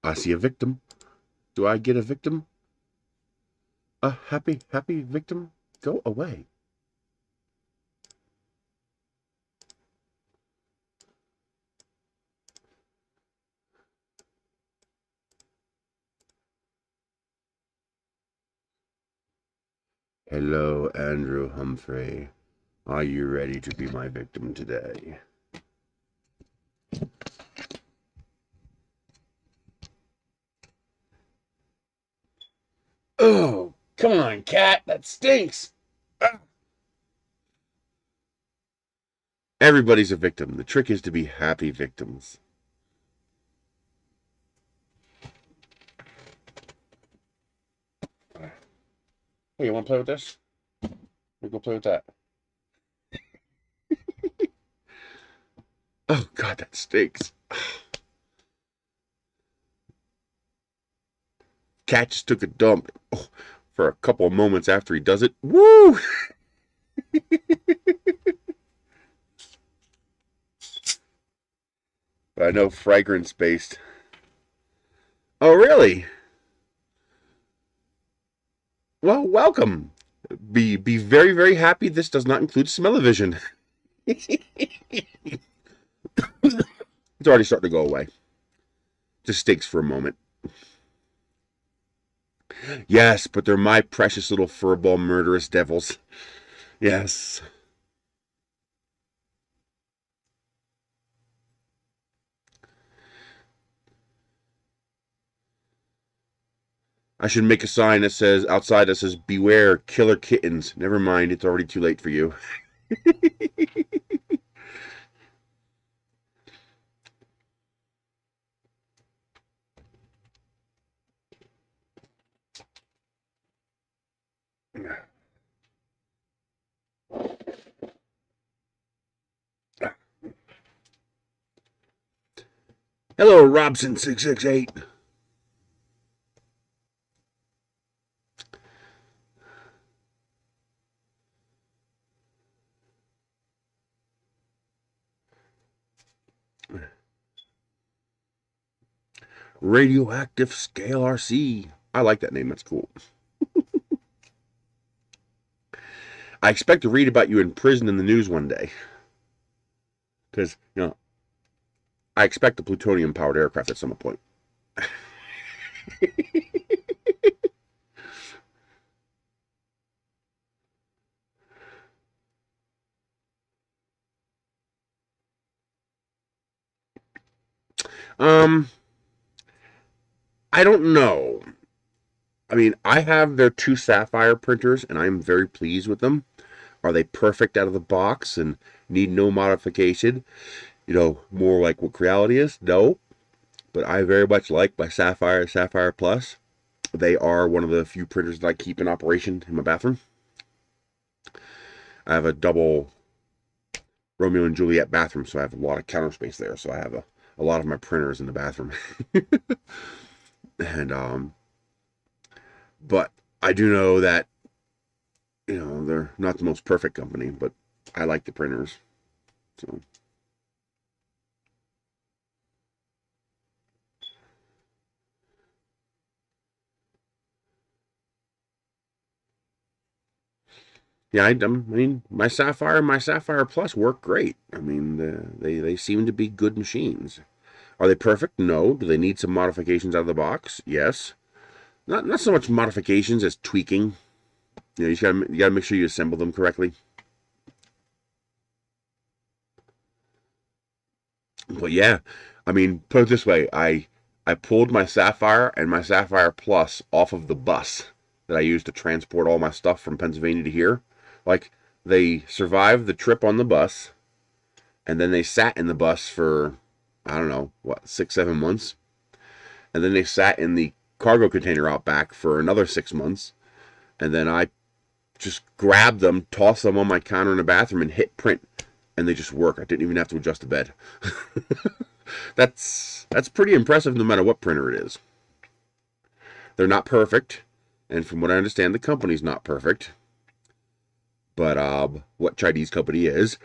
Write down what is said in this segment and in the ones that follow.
I see a victim. Do I get a victim? A happy, happy victim? Go away. Hello, Andrew Humphrey. Are you ready to be my victim today? Oh, come on, cat. That stinks. Ah. Everybody's a victim. The trick is to be happy victims. Hey, you want to play with this? We go play with that. Oh, God, that stinks. Cat just took a dump for a couple of moments after he does it. Woo! But I know fragrance based. Oh, really? Well, welcome. Be very, very happy this does not include smell-o-vision. It's already starting to go away. Just stinks for a moment. Yes, but they're my precious little furball murderous devils. Yes. I should make a sign that says outside that says beware killer kittens. Never mind, it's already too late for you. Hello, Robson668. Radioactive Scale RC. I like that name. That's cool. I expect to read about you in prison in the news one day. Because, I expect a plutonium powered aircraft at some point. um, I don't know. I mean, I have their two Sapphire printers, and I'm very pleased with them. Are they perfect out of the box and need no modification? More like what Creality is? No. But I very much like my Sapphire Plus. They are one of the few printers that I keep in operation in my bathroom. I have a double Romeo and Juliet bathroom, so I have a lot of counter space there. So I have a lot of my printers in the bathroom. And but I do know that they're not the most perfect company, but I like the printers. So yeah, I mean my Sapphire Plus work great. I mean they seem to be good machines. Are they perfect? No. Do they need some modifications out of the box? Yes. Not so much modifications as tweaking. You gotta make sure you assemble them correctly. But yeah, I mean, put it this way, I pulled my Sapphire and my Sapphire Plus off of the bus that I used to transport all my stuff from Pennsylvania to here. Like they survived the trip on the bus, and then they sat in the bus for I don't know what 6 7 months, and then they sat in the cargo container out back for another 6 months, and then I just grabbed them, tossed them on my counter in the bathroom, and hit print, and they just work. I didn't even have to adjust the bed. That's pretty impressive, no matter what printer it is. They're not perfect, and from what I understand, the company's not perfect. But what Chinese company is?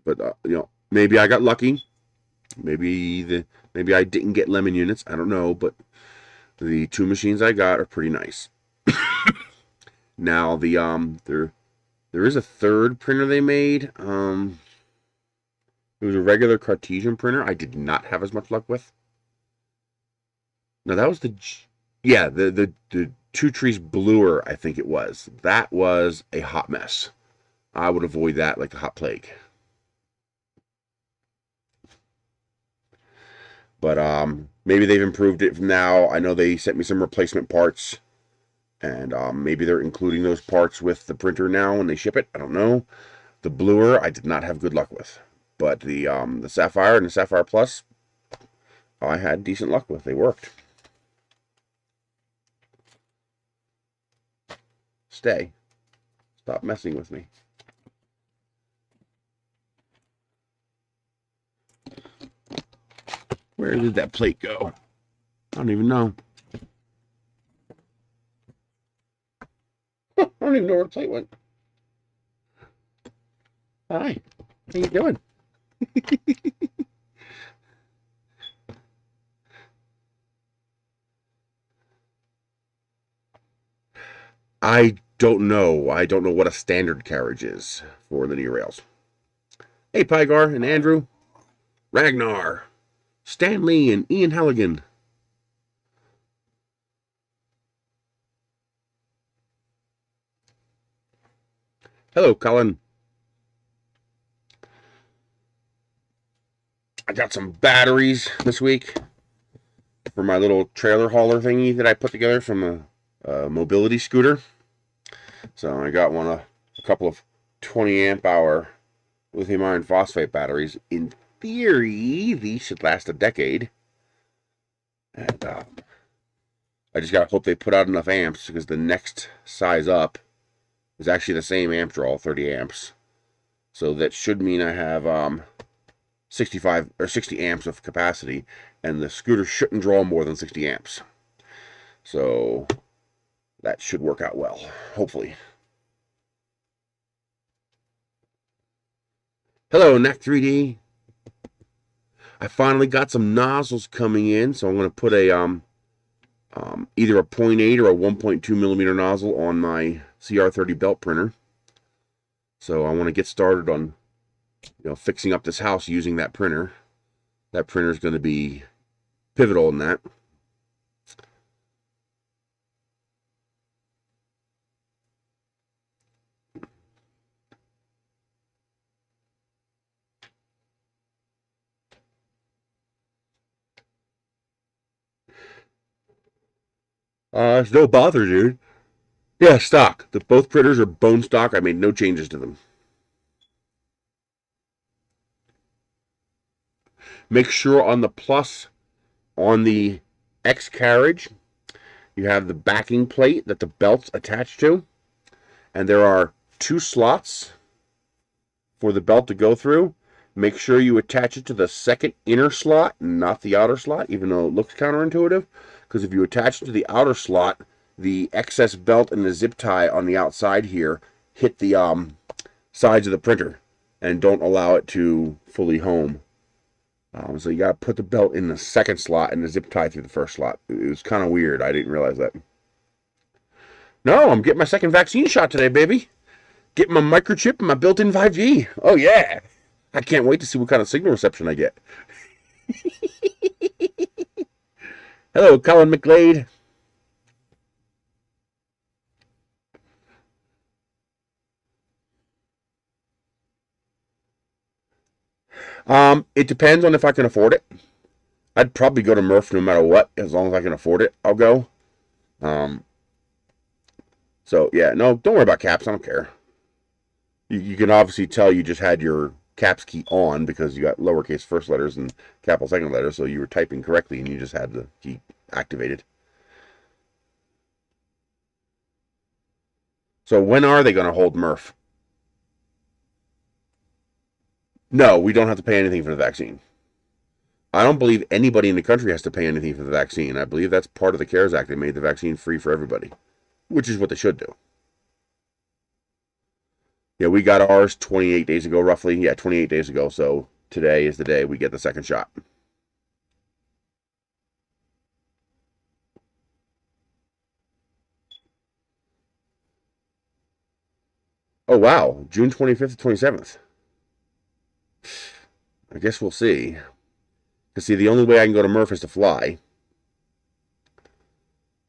But maybe I got lucky. Maybe I didn't get lemon units. I don't know, but the two machines I got are pretty nice. Now there is a third printer they made. It was a regular Cartesian printer. I did not have as much luck with. No, that was the Two Trees Bluer, I think it was. That was a hot mess. I would avoid that like the hot plague. But maybe they've improved it from now. I know they sent me some replacement parts, and maybe they're including those parts with the printer now when they ship it. I don't know. The Bluer I did not have good luck with, but the Sapphire and the Sapphire Plus I had decent luck with. They worked. Stay. Stop messing with me. Where did that plate go? I don't even know. I don't even know where the plate went. Hi. How you doing? I don't know. I don't know what a standard carriage is for linear rails. Hey, Pygar and Andrew. Ragnar. Stan Lee and Ian Halligan. Hello, Colin. I got some batteries this week for my little trailer hauler thingy that I put together from a mobility scooter. So I got a couple of 20 amp hour lithium iron phosphate batteries. In theory, these should last a decade. And I just gotta hope they put out enough amps, because the next size up is actually the same amp draw, 30 amps. So that should mean I have 65 or 60 amps of capacity, and the scooter shouldn't draw more than 60 amps. So that should work out well, hopefully. Hello, Knack3D. I finally got some nozzles coming in, so I'm going to put a either a 0.8 or a 1.2 millimeter nozzle on my CR30 belt printer. So I want to get started on fixing up this house using that printer. That printer is going to be pivotal in that. It's no bother, dude. Yeah, stock. Both printers are bone stock. I made no changes to them. Make sure on the Plus, on the X carriage, you have the backing plate that the belt's attached to. And there are 2 slots for the belt to go through. Make sure you attach it to the second inner slot, not the outer slot, even though it looks counterintuitive. Because if you attach it to the outer slot, the excess belt and the zip tie on the outside here hit the sides of the printer and don't allow it to fully home. So you got to put the belt in the second slot and the zip tie through the first slot. It was kind of weird. I didn't realize that. No, I'm getting my second vaccine shot today, baby. Getting my microchip and my built-in 5G. Oh, yeah. I can't wait to see what kind of signal reception I get. Hello, Colin McGlade. It depends on if I can afford it. I'd probably go to Murph no matter what. As long as I can afford it, I'll go. So, yeah, no, don't worry about caps. I don't care. You can obviously tell you just had your caps key on because you got lowercase first letters and capital second letters, so you were typing correctly and you just had the key activated. So when are they going to hold Murph? No, we don't have to pay anything for the vaccine. I don't believe anybody in the country has to pay anything for the vaccine. I believe that's part of the CARES Act. They made the vaccine free for everybody, which is what they should do. Yeah, we got ours 28 days ago, roughly. Yeah, 28 days ago. So today is the day we get the second shot. Oh, wow. June 25th to 27th. I guess we'll see. Because, see, the only way I can go to Murph is to fly.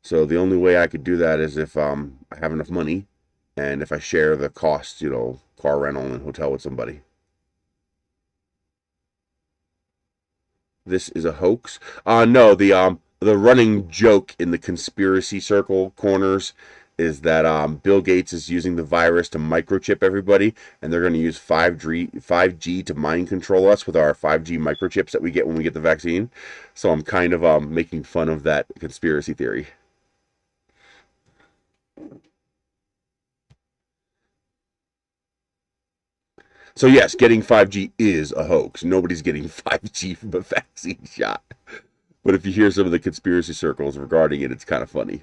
So the only way I could do that is if I have enough money and if I share the costs, you know, car rental and hotel with somebody. This is a hoax. No, the running joke in the conspiracy circle corners is that Bill Gates is using the virus to microchip everybody, and they're going to use 5G to mind control us with our 5G microchips that we get when we get the vaccine. So I'm kind of making fun of that conspiracy theory. So yes, getting 5G is a hoax. Nobody's getting 5G from a vaccine shot. But if you hear some of the conspiracy circles regarding it, it's kind of funny.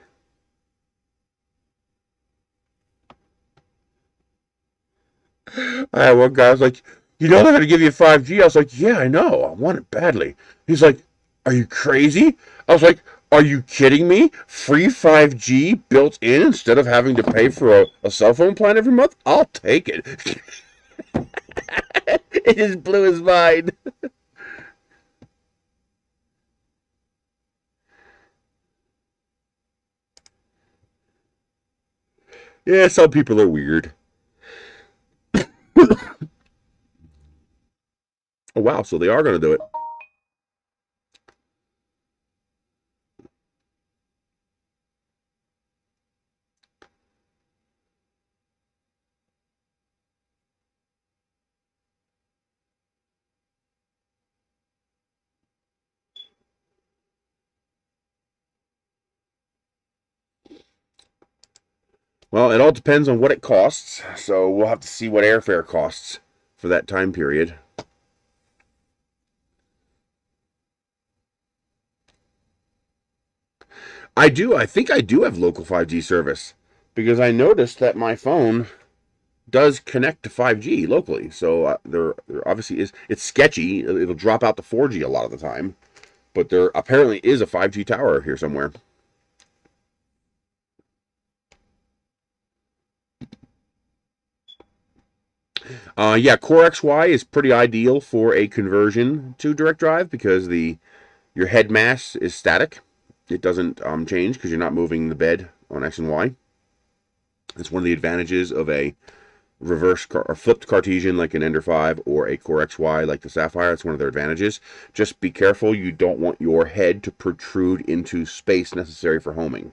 I had one guy was like, "You know they're gonna give you 5G." I was like, "Yeah, I know. I want it badly." He's like, "Are you crazy?" I was like, "Are you kidding me? Free 5G built in instead of having to pay for a cell phone plan every month? I'll take it." It just blew his mind. Yeah, some people are weird. Oh wow, so they are gonna do it. Well, it all depends on what it costs. So we'll have to see what airfare costs for that time period. I do. I think I do have local 5G service because I noticed that my phone does connect to 5G locally. So there obviously is. It's sketchy. It'll drop out to 4G a lot of the time, but there apparently is a 5G tower here somewhere. Yeah, Core XY is pretty ideal for a conversion to direct drive because the your head mass is static. It doesn't change because you're not moving the bed on X and Y. It's one of the advantages of a or flipped Cartesian like an Ender 5 or a Core XY like the Sapphire. It's one of their advantages. Just be careful. You don't want your head to protrude into space necessary for homing.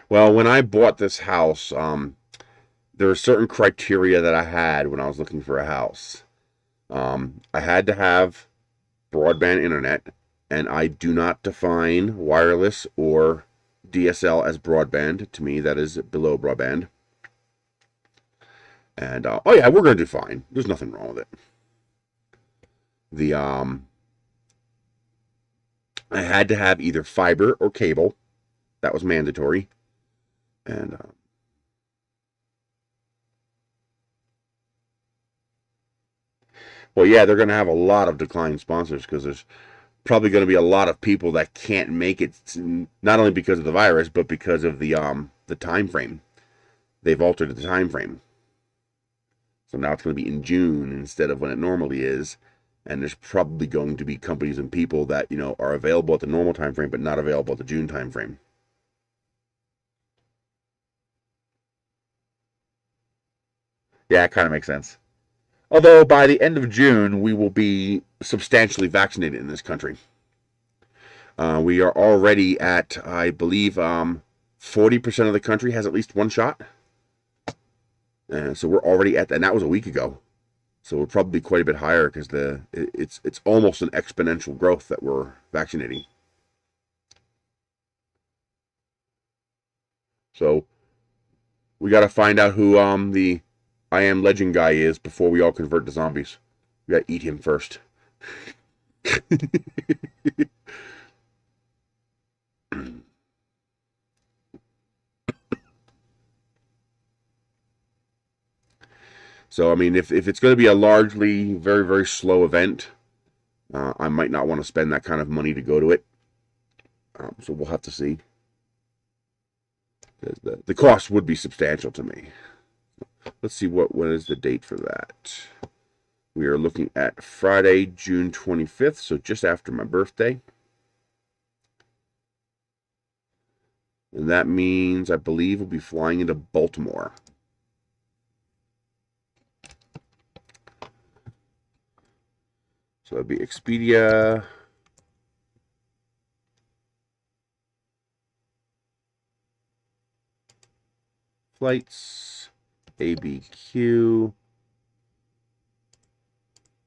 Well, when I bought this house, there are certain criteria that I had when I was looking for a house. I had to have broadband internet, and I do not define wireless or DSL as broadband. To me, that is below broadband. And oh yeah, we're gonna do fine. There's nothing wrong with it. The I had to have either fiber or cable. That was mandatory. And well, yeah, they're gonna have a lot of declined sponsors because there's probably going to be a lot of people that can't make it, not only because of the virus, but because of the time frame. They've altered the time frame, so now it's going to be in June instead of when it normally is. And there's probably going to be companies and people that are available at the normal time frame, but not available at the June time frame. Yeah, it kind of makes sense. Although by the end of June, we will be substantially vaccinated in this country. We are already at, I believe, 40% of the country has at least one shot. So we're already at that, and that was a week ago. So we're probably quite a bit higher because it's almost an exponential growth that we're vaccinating. So we got to find out who the I Am Legend guy is before we all convert to zombies. We got to eat him first. So, I mean, if it's going to be a largely very, very slow event, I might not want to spend that kind of money to go to it. So we'll have to see. The cost would be substantial to me. Let's see when is the date for that. We are looking at Friday, June 25th, so just after my birthday. And that means, I believe, we'll be flying into Baltimore. So it'll be Expedia. Flights. ABQ.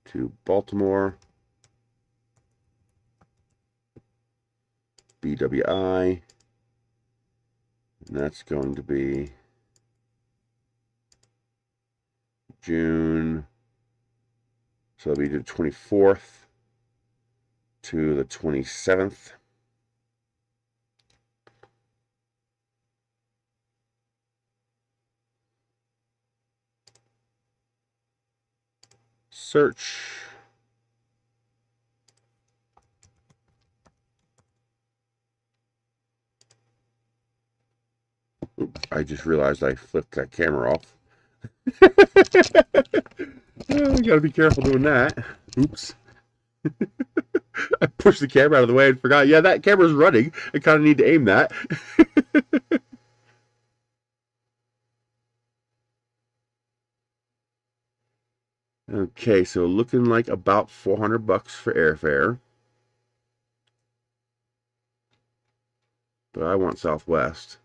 To Baltimore. BWI. And that's going to be June. So it'll be the 24th to the 27th. Search. Oops, I just realized I flipped that camera off. You gotta be careful doing that. Oops. I pushed the camera out of the way and forgot. Yeah, that camera's running. I kind of need to aim that. Okay, so looking like about $400 for airfare. But I want Southwest.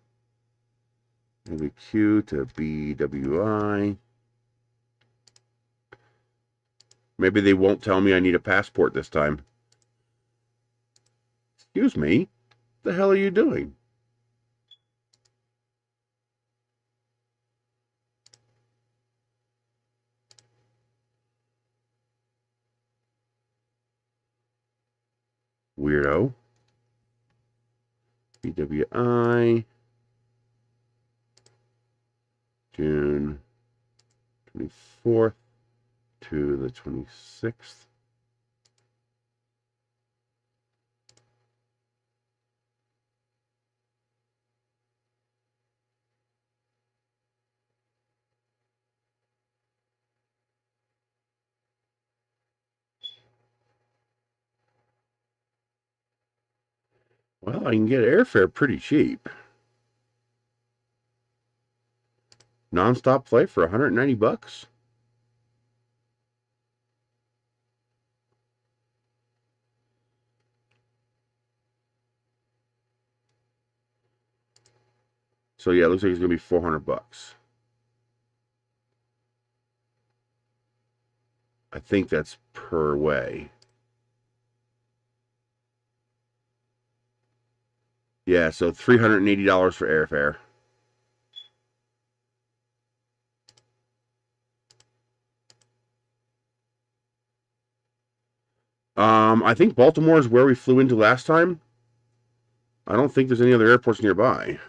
Maybe Q to BWI. Maybe they won't tell me I need a passport this time. Excuse me? What the hell are you doing? Weirdo. BWI. June 24th to the 26th. Well, I can get airfare pretty cheap. Non-stop flight for $190. So yeah, it looks like it's gonna be $400. I think that's per way. Yeah, so $380 for airfare. I think Baltimore is where we flew into last time. I don't think there's any other airports nearby.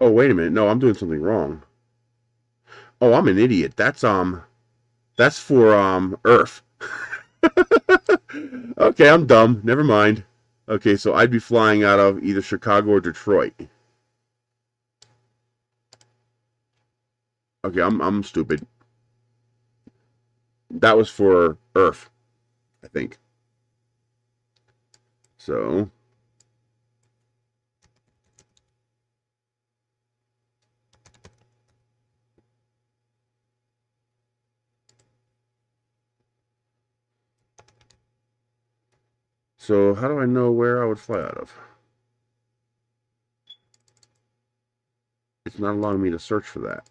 Oh, wait a minute. No, I'm doing something wrong. Oh, I'm an idiot. That's for Earth. Okay, I'm dumb. Never mind. Okay, so I'd be flying out of either Chicago or Detroit. Okay, I'm stupid. That was for Earth, I think. So how do I know where I would fly out of? It's not allowing me to search for that.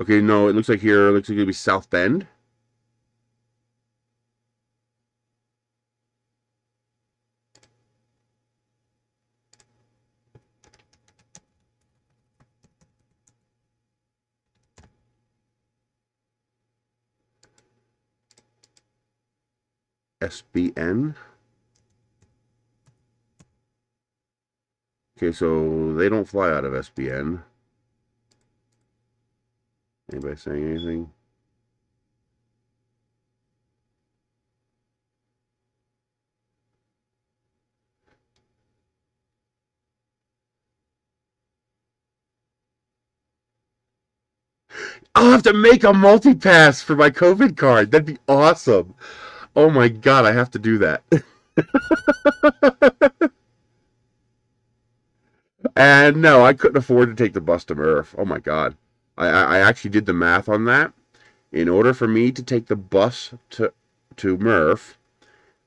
Okay, no, it looks like here, it looks like it'll be South Bend. SBN. Okay, so they don't fly out of SBN. Anybody saying anything? I'll have to make a multi-pass for my COVID card. That'd be awesome. Oh my god, I have to do that. And no, I couldn't afford to take the bus to Murph. Oh my god. I actually did the math on that. In order for me to take the bus to Murph,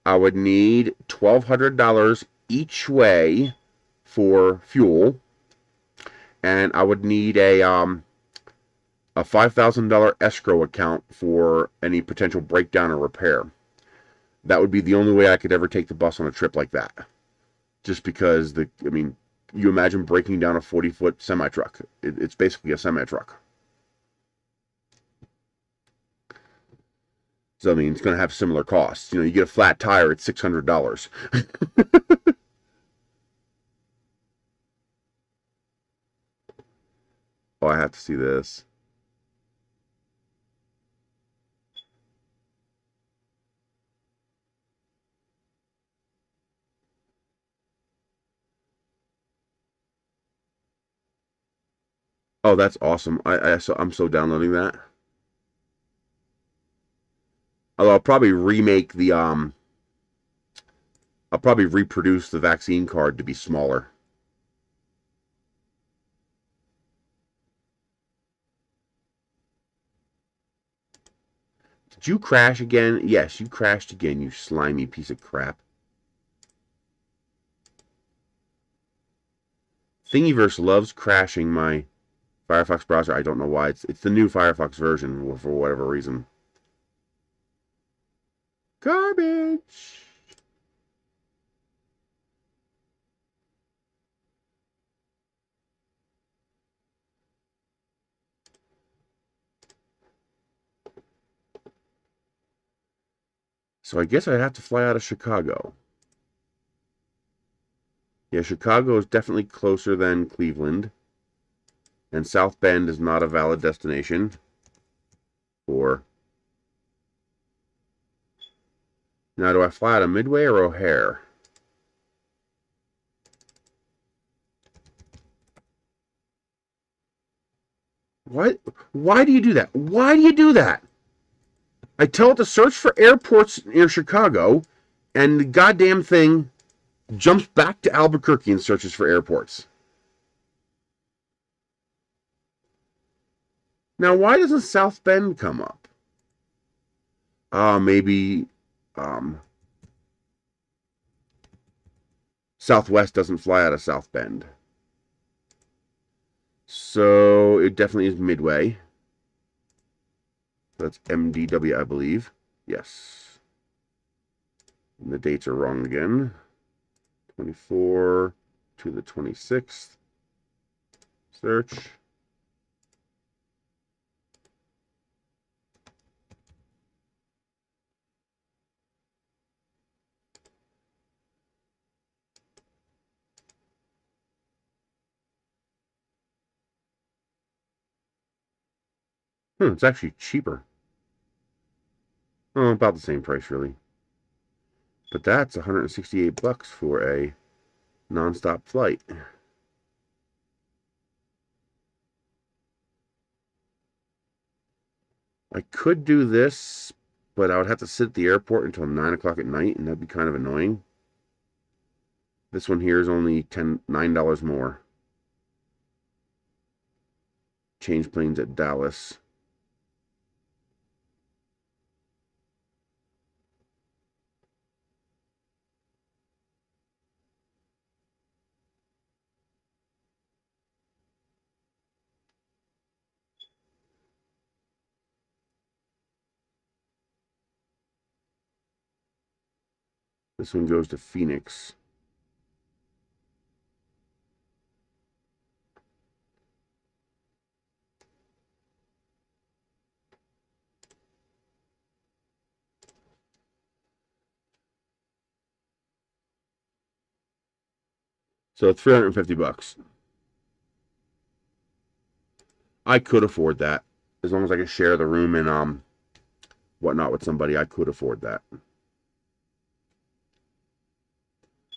I would need $1,200 each way for fuel, and I would need a $5,000 escrow account for any potential breakdown or repair. That would be the only way I could ever take the bus on a trip like that. Just because you imagine breaking down a 40-foot semi-truck. It's basically a semi-truck. So, it's going to have similar costs. You get a flat tire, it's $600. Oh, I have to see this. Oh, that's awesome. I'm so downloading that. Although I'll probably I'll probably reproduce the vaccine card to be smaller. Did you crash again? Yes, you crashed again, you slimy piece of crap. Thingiverse loves crashing my Firefox browser. I don't know why. It's the new Firefox version for whatever reason. Garbage. So I guess I'd have to fly out of Chicago. Yeah, Chicago is definitely closer than Cleveland. And South Bend is not a valid destination. Or now, do I fly out of Midway or O'Hare? Why do you do that? Why do you do that? I tell it to search for airports near Chicago, and the goddamn thing jumps back to Albuquerque and searches for airports. Now, why doesn't South Bend come up? Maybe Southwest doesn't fly out of South Bend. So it definitely is Midway. That's MDW, I believe. Yes. And the dates are wrong again. 24 to the 26th. Search. It's actually cheaper. Oh, about the same price, really. But that's $168 for a non-stop flight. I could do this, but I would have to sit at the airport until 9 o'clock at night, and that'd be kind of annoying. This one here is only $9 more. Change planes at Dallas. This one goes to Phoenix. So $350. I could afford that. As long as I could share the room and whatnot with somebody, I could afford that.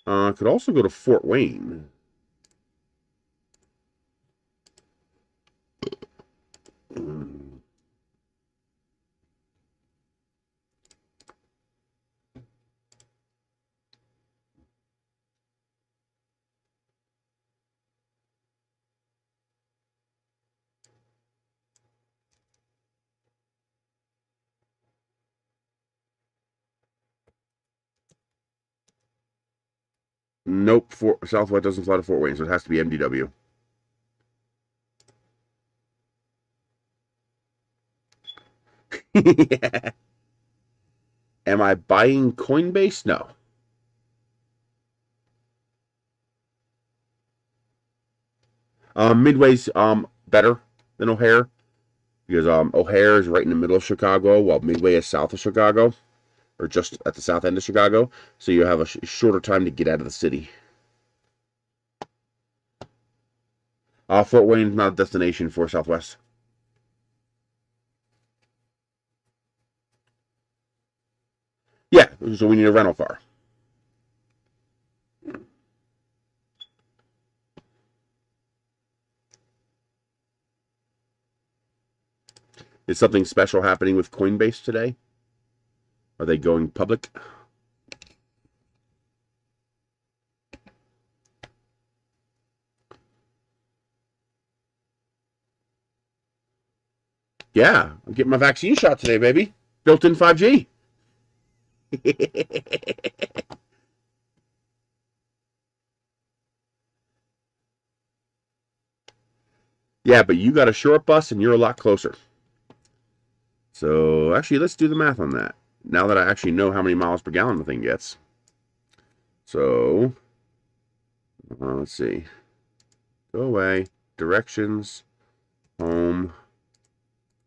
I could also go to Fort Wayne. Nope, Southwest doesn't fly to Fort Wayne, so it has to be MDW. Yeah. Am I buying Coinbase? No. Midway's better than O'Hare because O'Hare is right in the middle of Chicago, while Midway is south of Chicago, or just at the south end of Chicago. So you have a shorter time to get out of the city. Fort Wayne's not a destination for Southwest. Yeah, so we need a rental car. Is something special happening with Coinbase today? Are they going public? Yeah, I'm getting my vaccine shot today, baby. Built-in 5G. Yeah, but you got a short bus and you're a lot closer. So actually, let's do the math on that. Now that I actually know how many miles per gallon the thing gets. So, let's see. Go away. Directions. Home.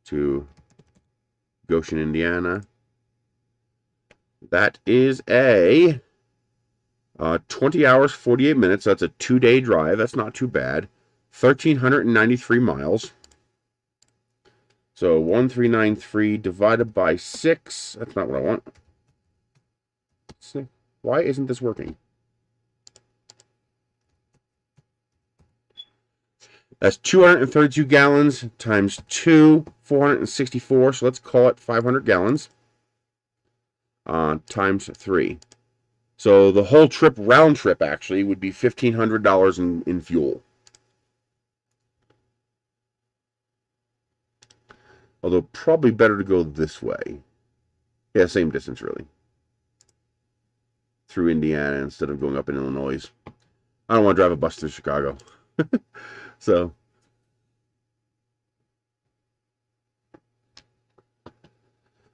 To Goshen, Indiana. That is a 20 hours, 48 minutes. So that's a 2-day drive. That's not too bad. 1,393 miles. So 1393 divided by 6. That's not what I want. Why isn't this working? That's 232 gallons times 2, 464. So let's call it 500 gallons times 3. So the whole trip, round trip, actually, would be $1,500 in fuel. Although probably better to go this way. Yeah, same distance, really. Through Indiana instead of going up in Illinois. I don't want to drive a bus through Chicago. So,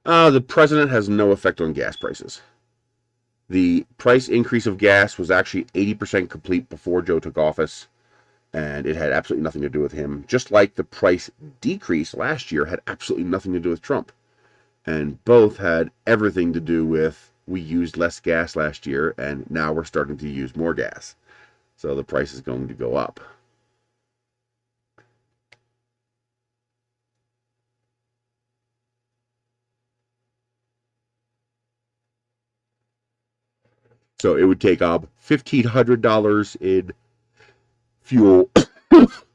the president has no effect on gas prices. The price increase of gas was actually 80% complete before Joe took office, and it had absolutely nothing to do with him. Just like the price decrease last year had absolutely nothing to do with Trump. And both had everything to do with we used less gas last year, and now we're starting to use more gas. So the price is going to go up. So it would take $1,500 in fuel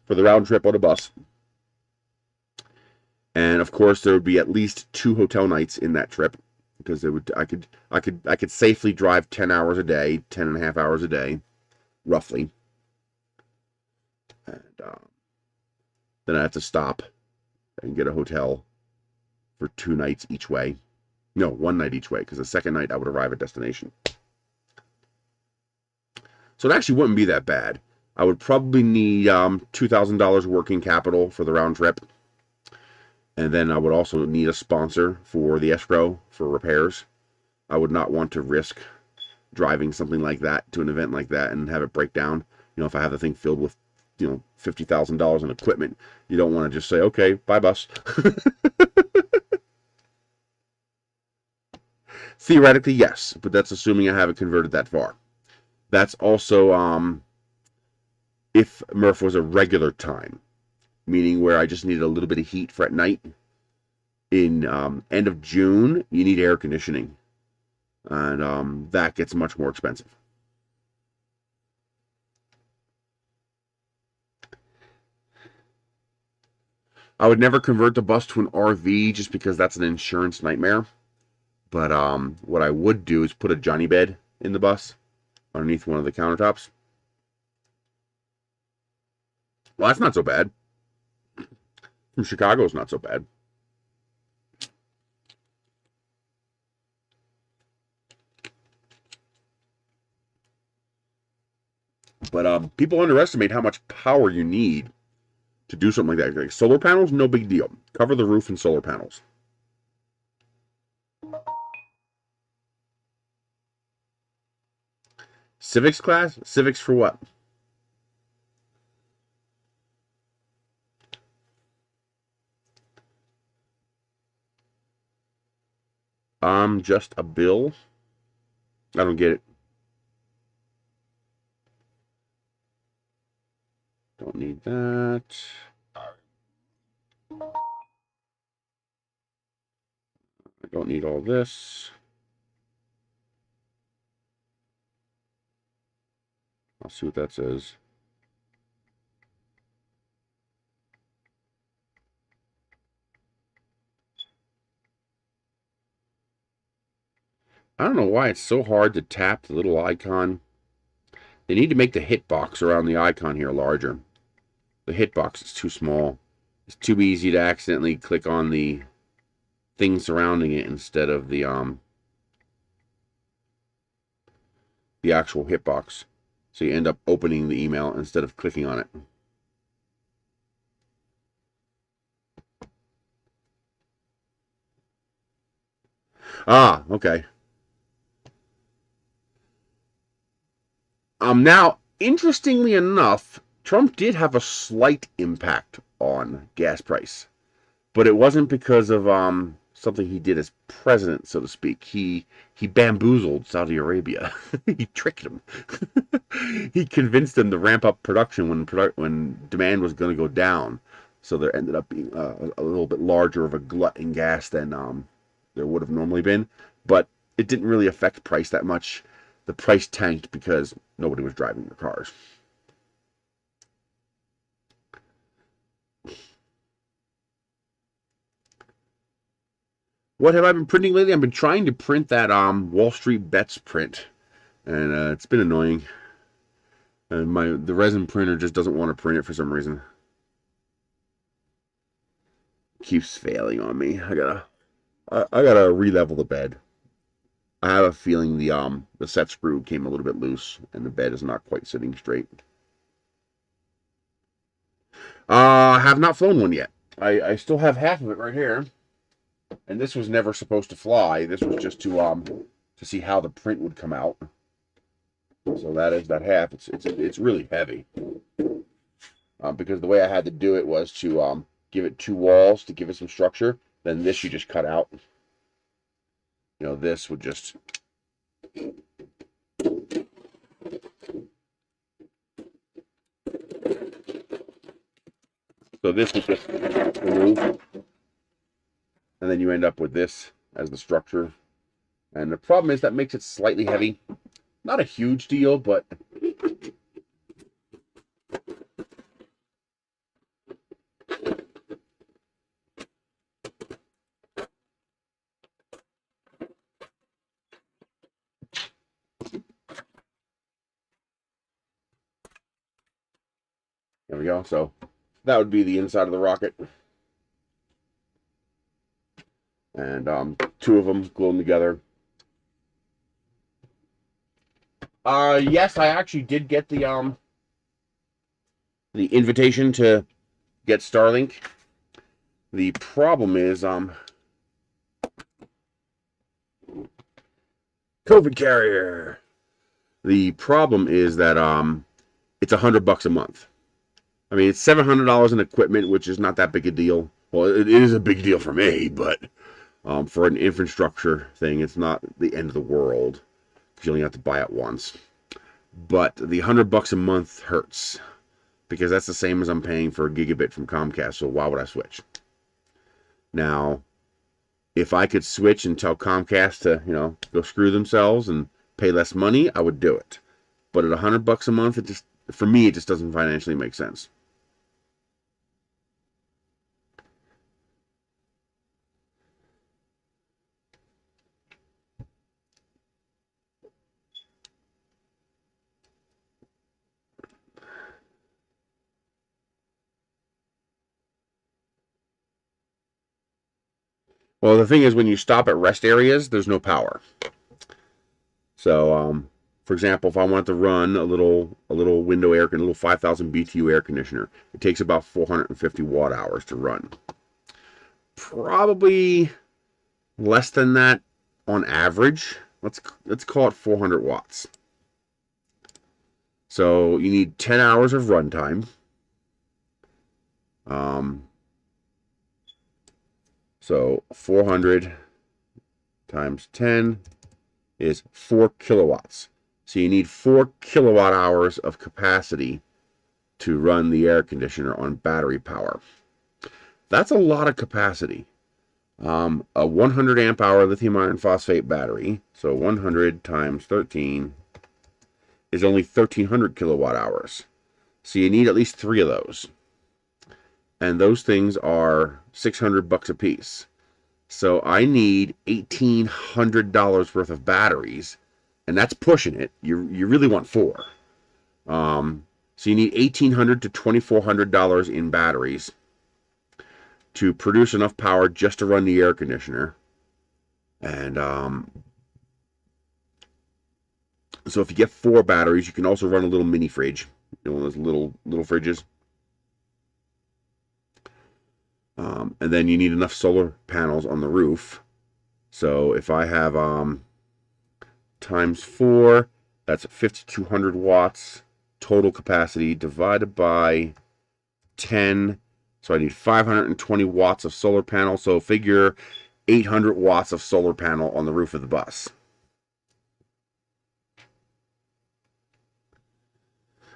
for the round trip on a bus. And of course, there would be at least 2 hotel nights in that trip because I could safely drive 10 hours a day, 10 and a half hours a day, roughly. And then I have to stop and get a hotel for 2 nights each way. No, 1 night each way, because the second night I would arrive at destination. So it actually wouldn't be that bad. I would probably need $2,000 working capital for the round trip. And then I would also need a sponsor for the escrow for repairs. I would not want to risk driving something like that to an event like that and have it break down. You know, if I have the thing filled with, $50,000 in equipment, you don't want to just say, okay, bye bus. Theoretically, yes, but that's assuming I haven't converted that far. That's also if Murph was a regular time, meaning where I just needed a little bit of heat for at night. In end of June, you need air conditioning, and that gets much more expensive. I would never convert the bus to an RV just because that's an insurance nightmare. But what I would do is put a Johnny bed in the bus underneath one of the countertops. Well, that's not so bad. From Chicago, it's not so bad. But people underestimate how much power you need to do something like that. Like solar panels, no big deal. Cover the roof in solar panels. Civics class? Civics for what? Just a bill. I don't get it. Don't need that. I don't need all this. I'll see what that says. I don't know why it's so hard to tap the little icon. They need to make the hitbox around the icon here larger. The hitbox is too small. It's too easy to accidentally click on the thing surrounding it instead of the actual hitbox. So you end up opening the email instead of clicking on it. Ah, okay. Now, interestingly enough, Trump did have a slight impact on gas price, but it wasn't because of something he did as president, so to speak. He bamboozled Saudi Arabia. He tricked them. He convinced them to ramp up production when demand was going to go down. So there ended up being a little bit larger of a glut in gas than there would have normally been, but it didn't really affect price that much. The price tanked because nobody was driving their cars. What have I been printing lately? I've been trying to print that Wall Street Bets print, and it's been annoying. And the resin printer just doesn't want to print it for some reason. Keeps failing on me. I gotta re-level the bed. I have a feeling the set screw came a little bit loose, and the bed is not quite sitting straight. I have not flown one yet. I still have half of it right here, and this was never supposed to fly. This was just to see how the print would come out. So that is that half. It's really heavy. Because the way I had to do it was to give it 2 walls to give it some structure. Then this you just cut out. You know, this would just so this would just remove, and then you end up with this as the structure. And the problem is that makes it slightly heavy. Not a huge deal, but there we go. So that would be the inside of the rocket. And 2 of them glue them together. Yes, I actually did get the invitation to get Starlink. The problem is COVID carrier. The problem is that it's $100 a month. I mean, it's $700 in equipment, which is not that big a deal. Well, it is a big deal for me, but for an infrastructure thing, it's not the end of the world. You only have to buy it once. But the $100 a month hurts. because that's the same as I'm paying for a gigabit from Comcast, so why would I switch? Now, if I could switch and tell Comcast to, go screw themselves and pay less money, I would do it. But at $100 a month, for me, it just doesn't financially make sense. Well, the thing is, when you stop at rest areas, there's no power. So, for example, if I want to run a little window air, a little 5,000 BTU air conditioner, it takes about 450 watt hours to run. Probably less than that on average. Let's call it 400 watts. So you need 10 hours of runtime. So 400 times 10 is 4 kilowatts. So you need 4 kilowatt hours of capacity to run the air conditioner on battery power. That's a lot of capacity. A 100 amp hour lithium iron phosphate battery, so 100 times 13 is only 1,300 kilowatt hours. So you need at least 3 of those. And those things are $600 a piece. So I need $1,800 worth of batteries, and that's pushing it. You really want 4. So you need $1,800 to $2,400 in batteries to produce enough power just to run the air conditioner. And so if you get 4 batteries, you can also run a little mini fridge, one of those little fridges. And then you need enough solar panels on the roof. So if I have times 4, that's 5,200 watts total capacity divided by 10. So I need 520 watts of solar panel. So figure 800 watts of solar panel on the roof of the bus.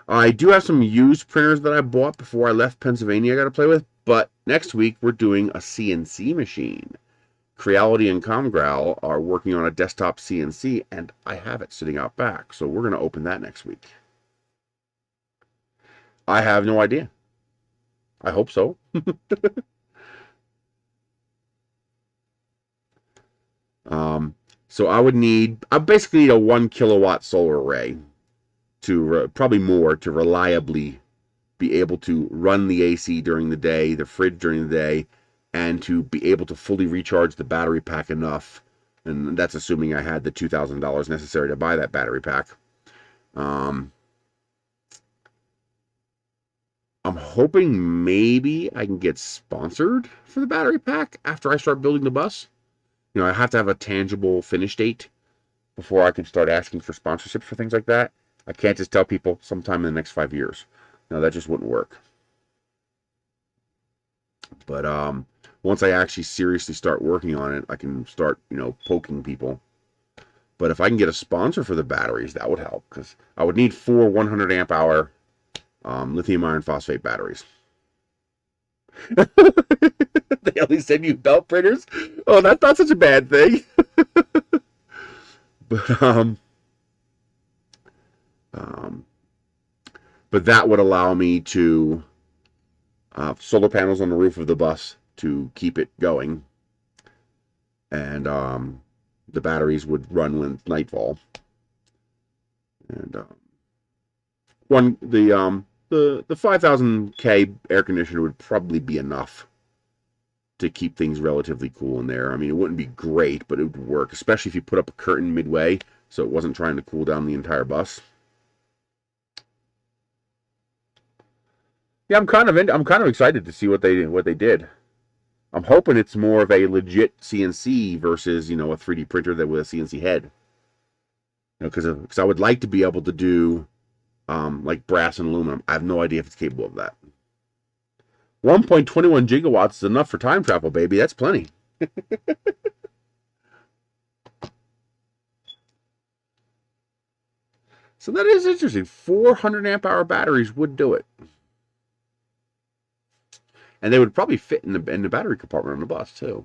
I do have some used printers that I bought before I left Pennsylvania I got to play with. But next week we're doing a CNC machine. Creality and Comgrowl are working on a desktop CNC, and I have it sitting out back. So we're going to open that next week. I have no idea. I hope so. So I basically need a 1 kilowatt solar array to probably more to reliably be able to run the AC during the day, the fridge during the day, and to be able to fully recharge the battery pack enough. And that's assuming I had the $2,000 necessary to buy that battery pack. I'm hoping maybe I can get sponsored for the battery pack after I start building the bus. I have to have a tangible finish date before I can start asking for sponsorships for things like that. I can't just tell people sometime in the next 5 years. No, that just wouldn't work. But once I actually seriously start working on it, I can start, poking people. But if I can get a sponsor for the batteries, that would help, because I would need 4 100 amp hour lithium iron phosphate batteries. They only send you belt printers? Oh, that's not such a bad thing. But that would allow me to solar panels on the roof of the bus to keep it going, and the batteries would run when it's nightfall. And the 5,000K air conditioner would probably be enough to keep things relatively cool in there. I mean, it wouldn't be great, but it would work, especially if you put up a curtain midway so it wasn't trying to cool down the entire bus. Yeah, I'm kind of excited to see what they did. I'm hoping it's more of a legit CNC versus, a 3D printer that with a CNC head. Because I would like to be able to do like brass and aluminum. I have no idea if it's capable of that. 1.21 gigawatts is enough for time travel, baby. That's plenty. So that is interesting. 400 amp hour batteries would do it. And they would probably fit in the battery compartment on the bus too.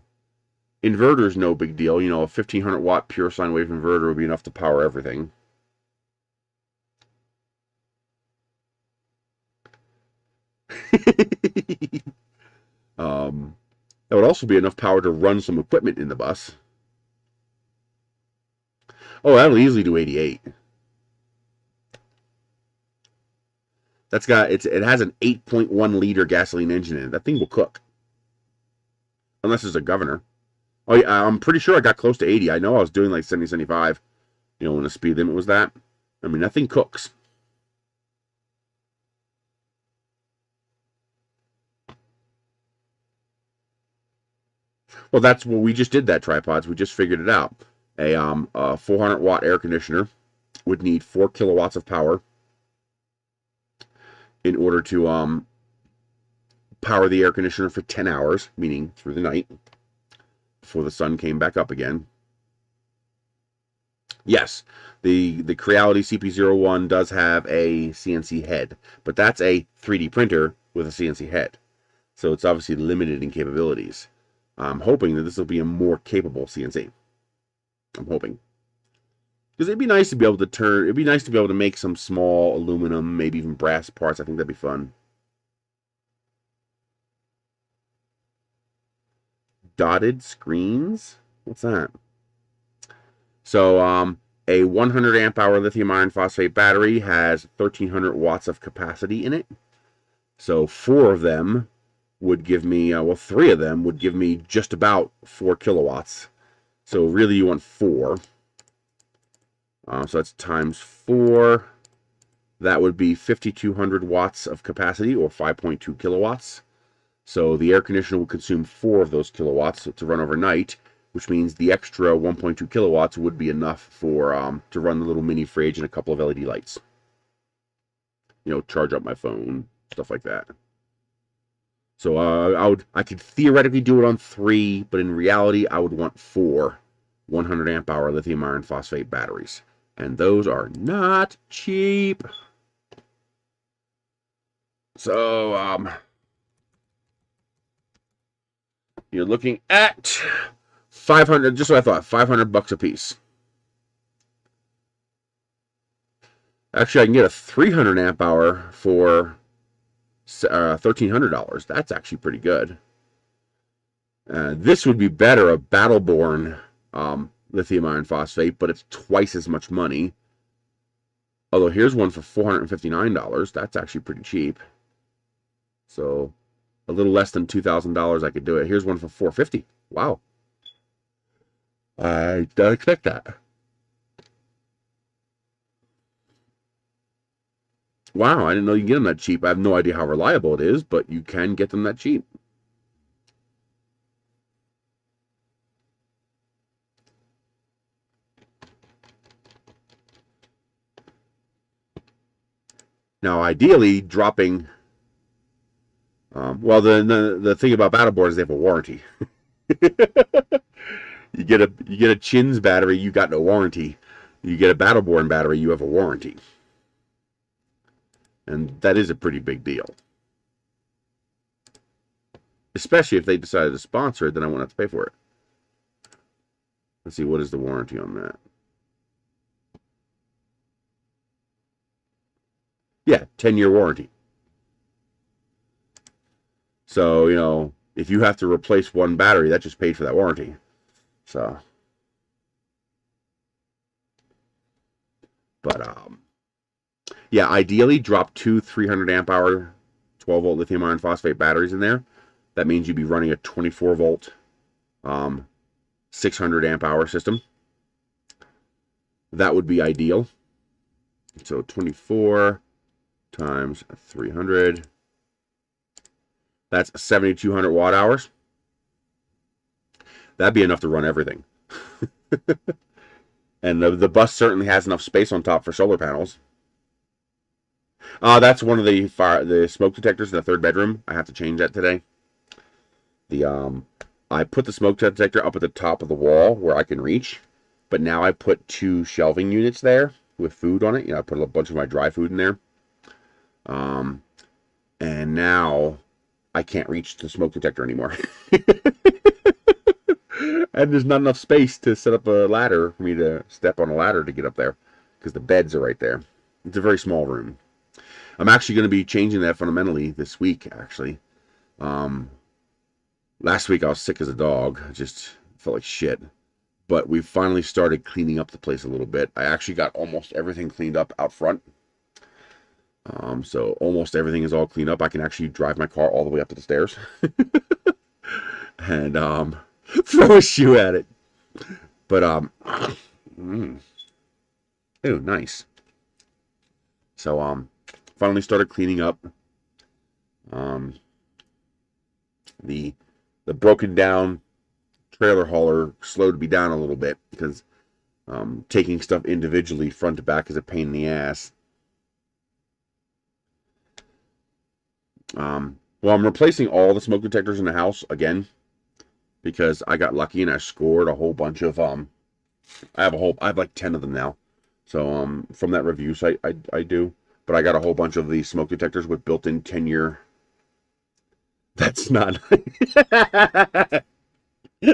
Inverter's no big deal. You know, a 1500 watt pure sine wave inverter would be enough to power everything. That would also be enough power to run some equipment in the bus. Oh, that'll easily do 88. That's got it has an 8.1 liter gasoline engine in it. That thing will cook. Unless it's a governor. Oh yeah, I'm pretty sure I got close to 80. I know I was doing like 70, 75. You know, when the speed limit was that. I mean, that thing cooks. Well, that's what we just did. That tripods. We just figured it out. A 400 watt air conditioner would need 4 kilowatts of power in order to power the air conditioner for 10 hours, meaning through the night, before the sun came back up again. Yes, the Creality CP01 does have a CNC head, but that's a 3D printer with a CNC head. So it's obviously limited in capabilities. I'm hoping that this will be a more capable CNC. I'm hoping. Because it'd be nice to be able to make some small aluminum, maybe even brass parts. I think that'd be fun. Dotted screens? What's that? So, a 100 amp hour lithium iron phosphate battery has 1300 watts of capacity in it. So 4 of them would give me, well, 3 of them would give me just about 4 kilowatts. So really you want 4. So that's times 4. That would be 5200 watts of capacity, or 5.2 kilowatts. So the air conditioner would consume 4 of those kilowatts to run overnight, which means the extra 1.2 kilowatts would be enough for to run the little mini fridge and a couple of LED lights. You know, charge up my phone, stuff like that. So I could theoretically do it on 3, but in reality I would want 4 100 amp hour lithium iron phosphate batteries, and those are not cheap. So you're looking at 500, just what I thought, $500 a piece. Actually, I can get a 300 amp hour for $1,300. That's actually pretty good. This would be better, a Battleborn lithium iron phosphate, but it's twice as much money. Although here's one for $459. That's actually pretty cheap. So a little less than $2,000 I could do it. Here's one for $450. Wow. I don't expect that. Wow, I didn't know you can get them that cheap. I have no idea how reliable it is, but you can get them that cheap. Now, ideally, dropping... well, the thing about Battleborn is they have a warranty. You get a Chins battery, you got no warranty. You get a Battleborn battery, you have a warranty. And that is a pretty big deal. Especially if they decided to sponsor it, then I won't have to pay for it. Let's see, what is the warranty on that? Yeah, 10-year warranty. So, you know, if you have to replace one battery, that just paid for that warranty. So, but yeah, ideally drop 2 300 amp hour 12 volt lithium iron phosphate batteries in there. That means you'd be running a 24 volt 600 amp hour system. That would be ideal. So 24 times 300, that's 7,200 watt hours. That'd be enough to run everything. And the bus certainly has enough space on top for solar panels. That's one of the smoke detectors in the 3rd bedroom. I have to change that today. I put the smoke detector up at the top of the wall where I can reach, but now I put 2 shelving units there with food on it. You know, I put a bunch of my dry food in there. And now I can't reach the smoke detector anymore. And there's not enough space to set up a ladder for me to step on a ladder to get up there, because the beds are right there. It's a very small room. I'm actually going to be changing that fundamentally this week, actually. Last week I was sick as a dog. I just felt like shit. But we finally started cleaning up the place a little bit. I actually got almost everything cleaned up out front. So almost everything is all cleaned up. I can actually drive my car all the way up to the stairs. And throw a shoe at it. But ooh, nice. So finally started cleaning up. The broken down trailer hauler slowed me down a little bit, because taking stuff individually front to back is a pain in the ass. Well, I'm replacing all the smoke detectors in the house again, because I got lucky and I scored a whole bunch of I have like 10 of them now. So from that review site I do, but I got a whole bunch of these smoke detectors with built-in 10-year. That's not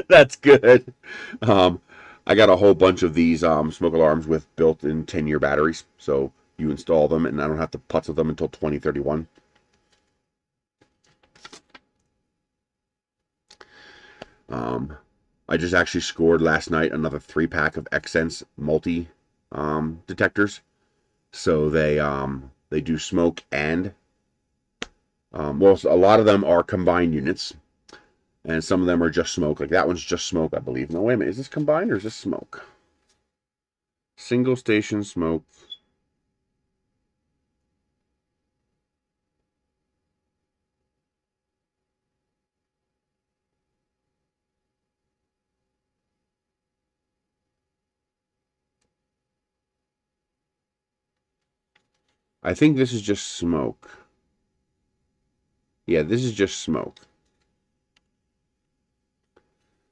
that's good. I got a whole bunch of these smoke alarms with built-in 10-year batteries, so you install them and I don't have to putz with them until 2031. I just actually scored last night another 3-pack of Xsense multi detectors. So they do smoke and well, a lot of them are combined units, and some of them are just smoke. Like that one's just smoke, I believe. No, wait a minute, is this combined or is this smoke? Single station smoke. I think this is just smoke. Yeah, this is just smoke.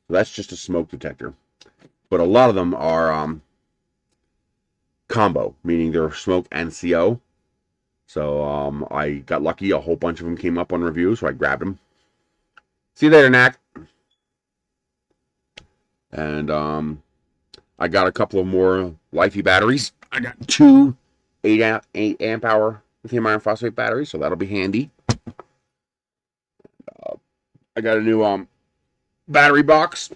That's just a smoke detector. But a lot of them are combo, meaning they're smoke and CO. So I got lucky. A whole bunch of them came up on review, so I grabbed them. See you later, Knack. And I got a couple of more Lifey batteries. I got 2 8 amp hour lithium iron phosphate batteries, so that'll be handy. I got a new battery box.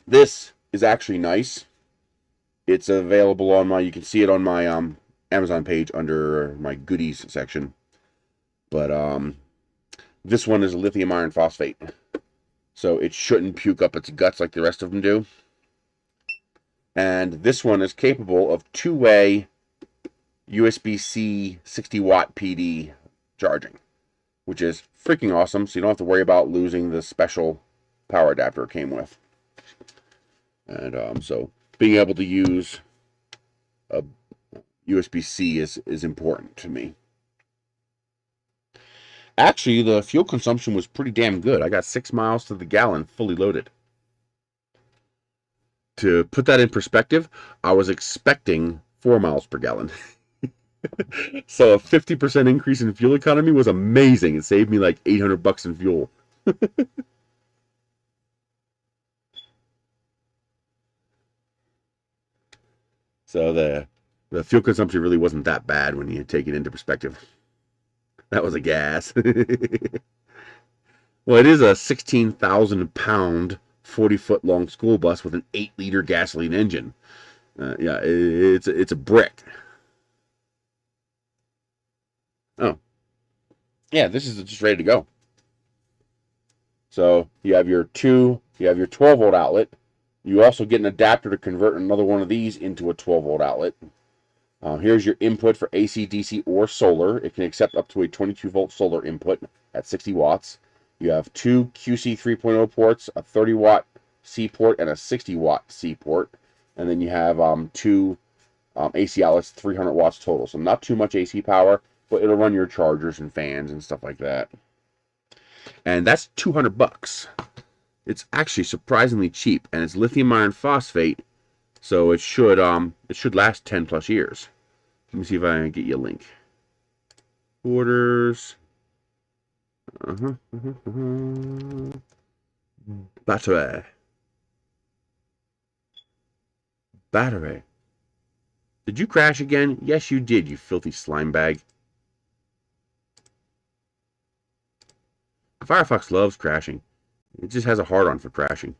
This is actually nice. It's available on my, you can see it on my Amazon page under my goodies section. But this one is lithium iron phosphate, so it shouldn't puke up its guts like the rest of them do. And this one is capable of 2-way USB-C 60-watt PD charging, which is freaking awesome, so you don't have to worry about losing the special power adapter it came with. And so being able to use a USB-C is important to me. Actually, the fuel consumption was pretty damn good. I got 6 miles to the gallon fully loaded. To put that in perspective, I was expecting 4 miles per gallon. So a 50% increase in fuel economy was amazing. It saved me like $800 in fuel. So the fuel consumption really wasn't that bad when you take it into perspective. That was a gas. Well, it is a 16,000-pound, 40-foot long school bus with an 8-liter gasoline engine. Yeah, it's a brick. Oh, yeah, this is just ready to go. So you have your 12-volt outlet. You also get an adapter to convert another one of these into a 12-volt outlet. Here's your input for AC, DC, or solar. It can accept up to a 22-volt solar input at 60 watts. You have 2 QC 3.0 ports, a 30-watt C port, and a 60-watt C port. And then you have 2 AC outlets, 300 watts total. So not too much AC power, but it'll run your chargers and fans and stuff like that. And that's $200. It's actually surprisingly cheap, and it's lithium iron phosphate, so it should last 10 plus years. Let me see if I can get you a link. Orders. Battery. Battery. Did you crash again? Yes, you did, you filthy slime bag. Firefox loves crashing. It just has a hard-on for crashing.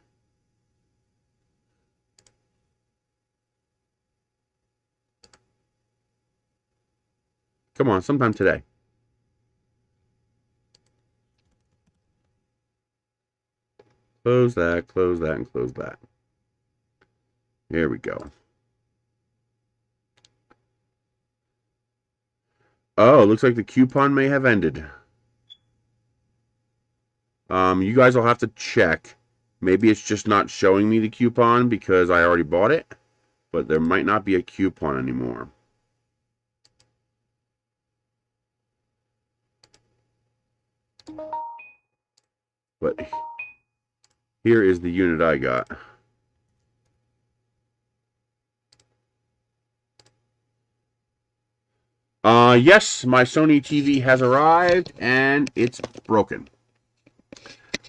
Come on, sometime today. Close that, and close that. Here we go. Oh, looks like the coupon may have ended. You guys will have to check. Maybe it's just not showing me the coupon because I already bought it. But there might not be a coupon anymore. But here is the unit I got. Yes, my Sony TV has arrived, and it's broken.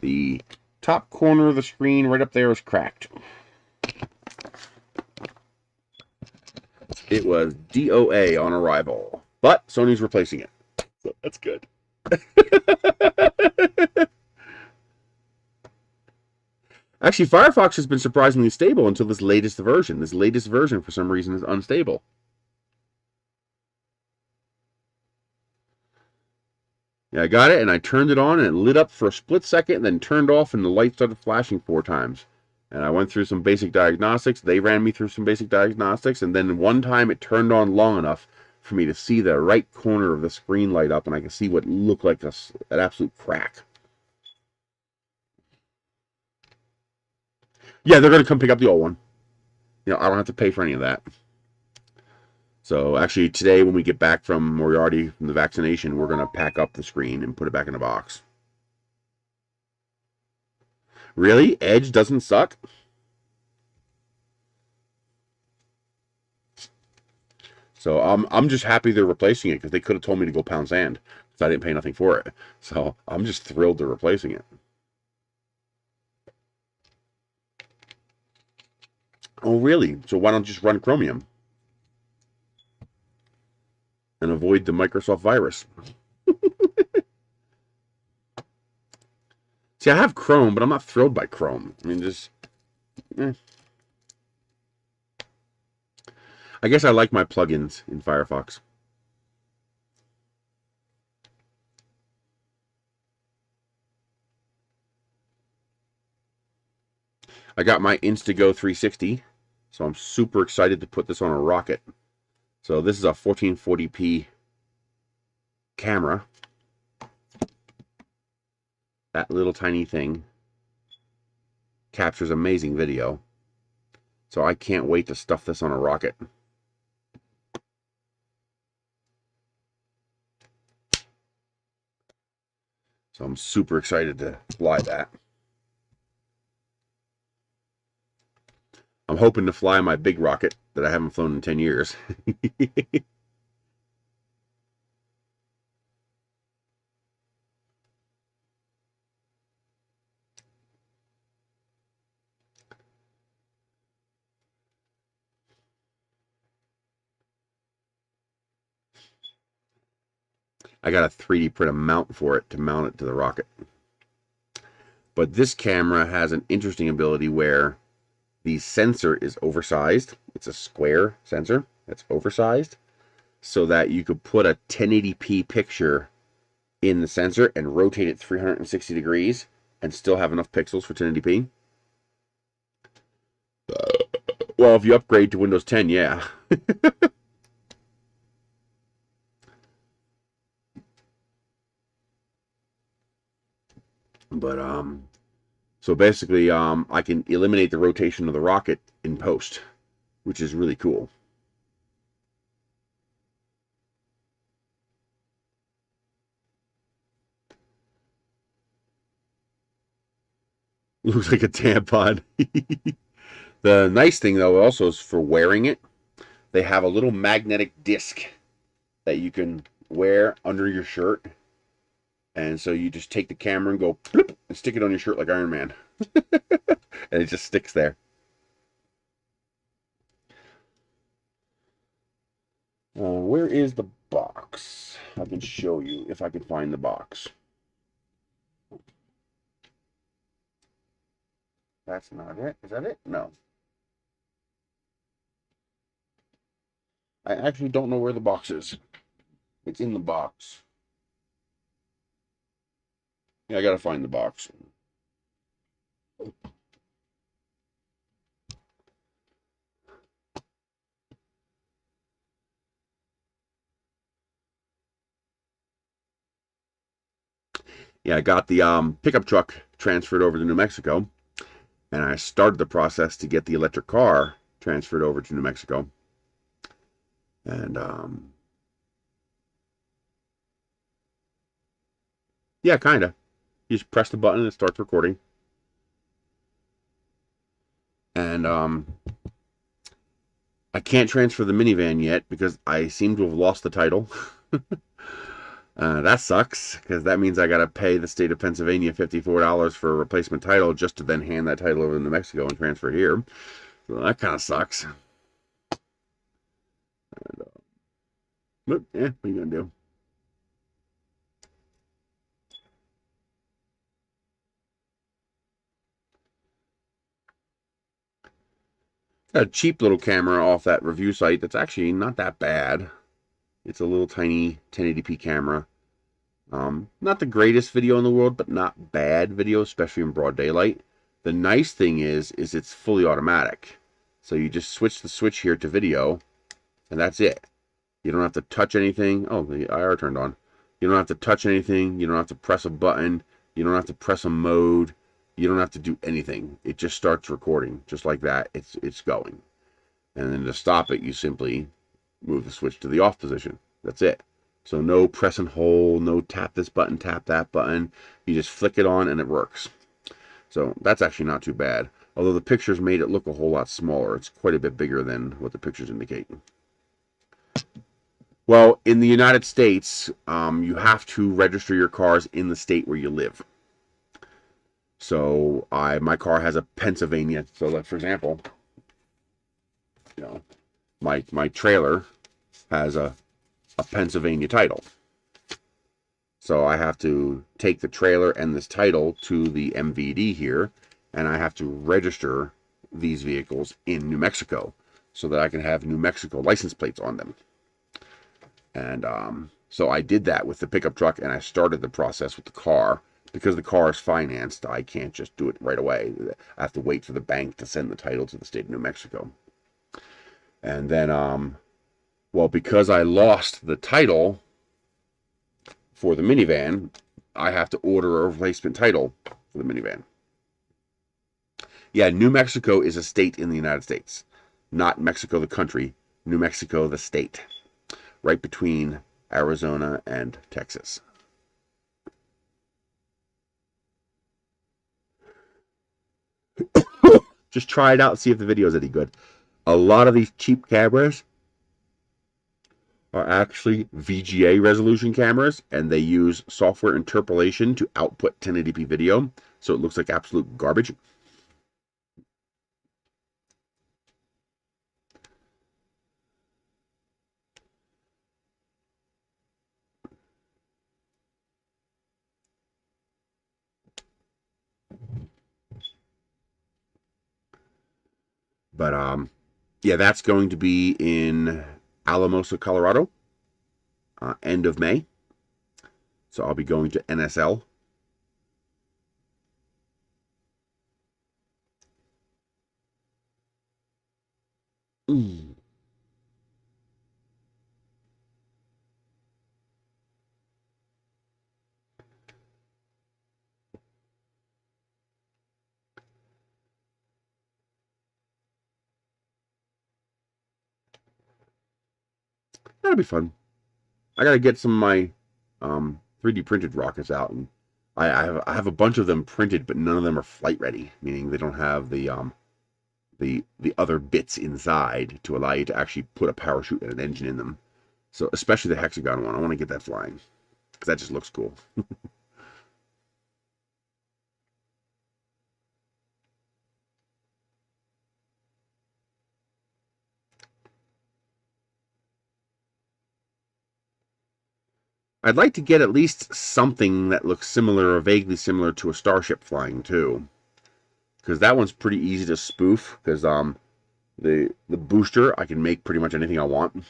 The top corner of the screen right up there is cracked. It was DOA on arrival, but Sony's replacing it. So that's good. Actually, Firefox has been surprisingly stable until this latest version. This latest version, for some reason, is unstable. Yeah, I got it, and I turned it on, and it lit up for a split second, and then turned off, and the light started flashing 4 times. And I went through some basic diagnostics. They ran me through some basic diagnostics, and then one time it turned on long enough for me to see the right corner of the screen light up, and I could see what looked like an absolute crack. Yeah, they're going to come pick up the old one. You know, I don't have to pay for any of that. So actually today when we get back from Moriarty from the vaccination, we're going to pack up the screen and put it back in a box. Really? Edge doesn't suck? So I'm just happy they're replacing it because they could have told me to go pound sand because I didn't pay nothing for it. So I'm just thrilled they're replacing it. Oh, really? So why don't you just run Chromium? And avoid the Microsoft virus. See, I have Chrome, but I'm not thrilled by Chrome. I mean, just... I guess I like my plugins in Firefox. I got my Instago 360, so I'm super excited to put this on a rocket. So this is a 1440p camera. That little tiny thing captures amazing video. So I can't wait to stuff this on a rocket. So I'm super excited to fly that. I'm hoping to fly my big rocket that I haven't flown in 10 years. I got a 3D print a mount for it to mount it to the rocket. But this camera has an interesting ability where the sensor is oversized. It's a square sensor that's oversized so that you could put a 1080p picture in the sensor and rotate it 360 degrees and still have enough pixels for 1080p. Well, if you upgrade to Windows 10, yeah. But so basically I can eliminate the rotation of the rocket in post, which is really cool. Looks like a tampon. The nice thing though also is for wearing it. They have a little magnetic disc that you can wear under your shirt, And so you just take the camera and go bloop, and stick it on your shirt like Iron Man. And it just sticks there. Where is the box? I can show you if I can find the box. That's not it. Is that it? No. I actually don't know where the box is. It's in the box. Yeah, I gotta find the box. Yeah, I got the pickup truck transferred over to New Mexico, and I started the process to get the electric car transferred over to New Mexico. And yeah, kind of. You just press the button and it starts recording. And I can't transfer the minivan yet because I seem to have lost the title. That sucks because that means I got to pay the state of Pennsylvania $54 for a replacement title just to then hand that title over to New Mexico and transfer it here. So that kind of sucks. And, but yeah, what are you going to do? A cheap little camera off that review site that's actually not that bad. It's a little tiny 1080p camera. Not the greatest video in the world, but not bad video, especially in broad daylight. The nice thing is it's fully automatic. So you just switch the switch here to video, and that's it. You don't have to touch anything. Oh, the IR turned on. You don't have to touch anything. You don't have to press a button. You don't have to press a mode. You don't have to do anything. It just starts recording just like that. It's going. And then to stop it, you simply move the switch to the off position. That's it. So no press and hold, no tap this button, tap that button. You just flick it on and it works. So that's actually not too bad. Although the pictures made it look a whole lot smaller. It's quite a bit bigger than what the pictures indicate. Well, in the United States, you have to register your cars in the state where you live. So my car has a Pennsylvania. So like, for example, you know, my trailer has a Pennsylvania title. So I have to take the trailer and this title to the MVD here, and I have to register these vehicles in New Mexico so that I can have New Mexico license plates on them. And so I did that with the pickup truck, and I started the process with the car. Because the car is financed, I can't just do it right away. I have to wait for the bank to send the title to the state of New Mexico. And then, well, because I lost the title for the minivan, I have to order a replacement title for the minivan. Yeah, New Mexico is a state in the United States. Not Mexico the country, New Mexico the state. Right between Arizona and Texas. Just try it out and see if the video is any good. A lot of these cheap cameras are actually VGA resolution cameras, and they use software interpolation to output 1080p video, so it looks like absolute garbage. But yeah, that's going to be in Alamosa, Colorado, end of May. So I'll be going to NSL. Ooh. That'll be fun. I gotta get some of my 3D printed rockets out, and I have a bunch of them printed, but none of them are flight ready, meaning they don't have the other bits inside to allow you to actually put a parachute and an engine in them. So especially the hexagon one, I want to get that flying because that just looks cool. I'd like to get at least something that looks similar or vaguely similar to a starship flying too, because that one's pretty easy to spoof. Because the booster, I can make pretty much anything I want,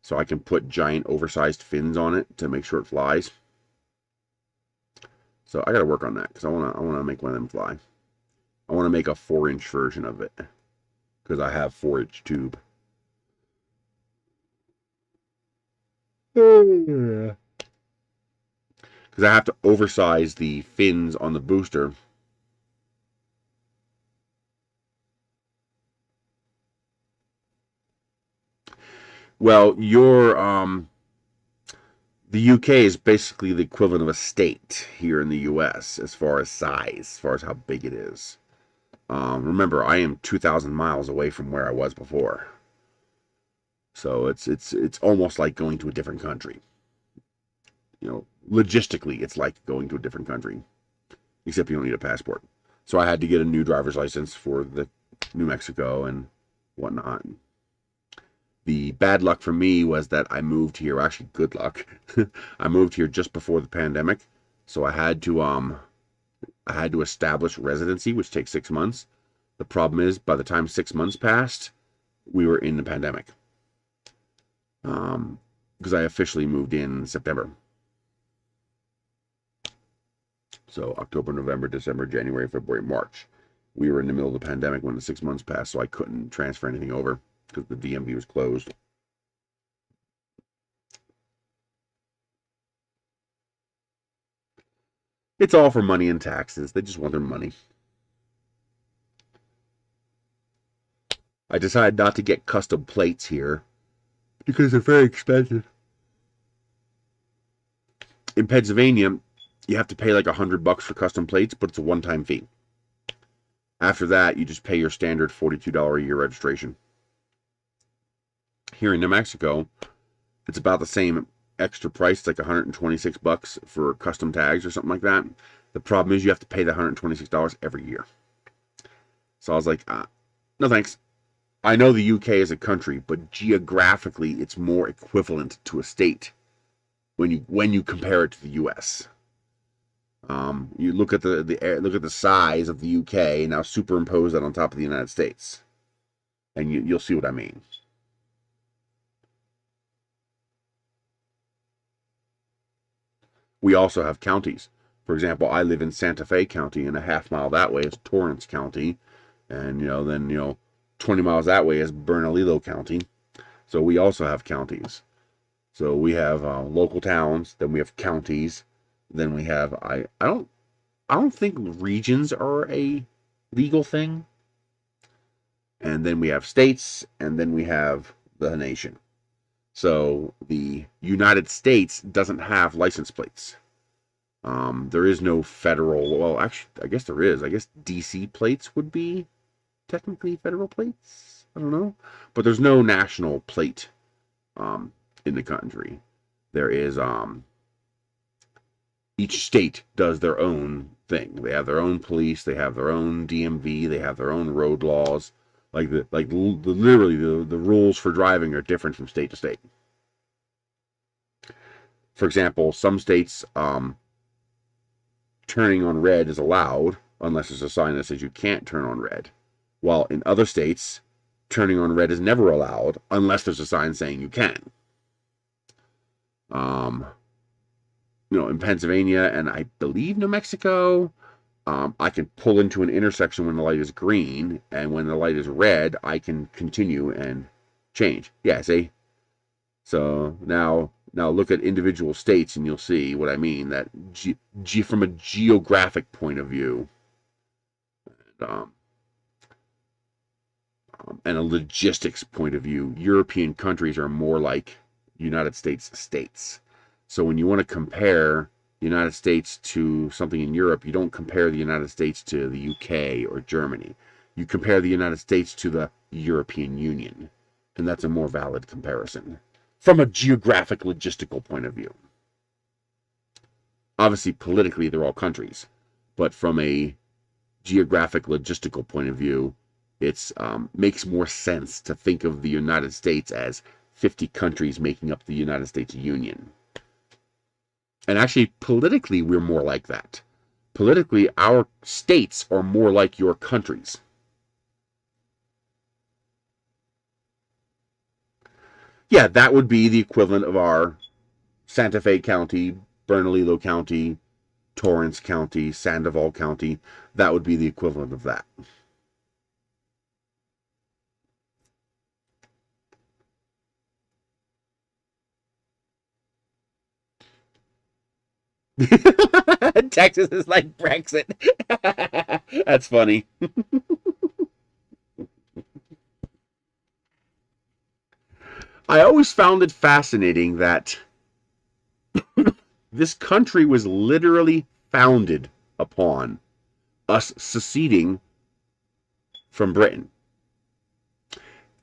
so I can put giant oversized fins on it to make sure it flies. So I got to work on that because I wanna make one of them fly. I want to make a 4-inch version of it because I have 4-inch tube. Because I have to oversize the fins on the booster. Well, the UK is basically the equivalent of a state here in the US as far as size, as far as how big it is. Remember, I am 2,000 miles away from where I was before. So it's almost like going to a different country. You know, logistically, it's like going to a different country, except you don't need a passport. So I had to get a new driver's license for the New Mexico and whatnot. The bad luck for me was that I moved here. Actually, good luck. I moved here just before the pandemic, so I had to establish residency, which takes 6 months. The problem is, by the time 6 months passed, we were in the pandemic. Because I officially moved in September. So October, November, December, January, February, March. We were in the middle of the pandemic when the 6 months passed, so I couldn't transfer anything over because the DMV was closed. It's all for money and taxes. They just want their money. I decided not to get custom plates here because they're very expensive. In Pennsylvania, you have to pay like $100 for custom plates, but it's a one-time fee. After that, you just pay your standard $42 a year registration. Here in New Mexico, it's about the same extra price. It's like $126 for custom tags or something like that. The problem is you have to pay the $126 every year. So I was like, no thanks. I know the UK is a country, but geographically it's more equivalent to a state when you compare it to the US. You look at the size of the UK and now superimpose that on top of the United States, and you'll see what I mean. We also have counties. For example, I live in Santa Fe County, and a half mile that way is Torrance County, and then 20 miles that way is Bernalillo County. So we also have counties. So we have local towns, then we have counties, then we have I don't think regions are a legal thing. And then we have states, and then we have the nation. So the United States doesn't have license plates. There is no federal, well, actually, I guess there is. I guess DC plates would be technically federal plates. I don't know. But there's no national plate in the country. There is, each state does their own thing. They have their own police, they have their own DMV, they have their own road laws. Literally the rules for driving are different from state to state. For example, some states, turning on red is allowed unless there's a sign that says you can't turn on red. While in other states, turning on red is never allowed unless there's a sign saying you can. In Pennsylvania and I believe New Mexico, I can pull into an intersection when the light is green, and when the light is red, I can continue and change. Yeah, see? So now look at individual states, and you'll see what I mean. That from a geographic point of view, and a logistics point of view, European countries are more like United States states. So when you want to compare the United States to something in Europe, you don't compare the United States to the UK or Germany. You compare the United States to the European Union, and that's a more valid comparison from a geographic logistical point of view. Obviously, politically, they're all countries, but from a geographic logistical point of view, it makes more sense to think of the United States as 50 countries making up the United States Union. And actually, politically, we're more like that. Politically, our states are more like your countries. Yeah, that would be the equivalent of our Santa Fe County, Bernalillo County, Torrance County, Sandoval County. That would be the equivalent of that. Texas is like Brexit. That's funny. I always found it fascinating that this country was literally founded upon us seceding from Britain.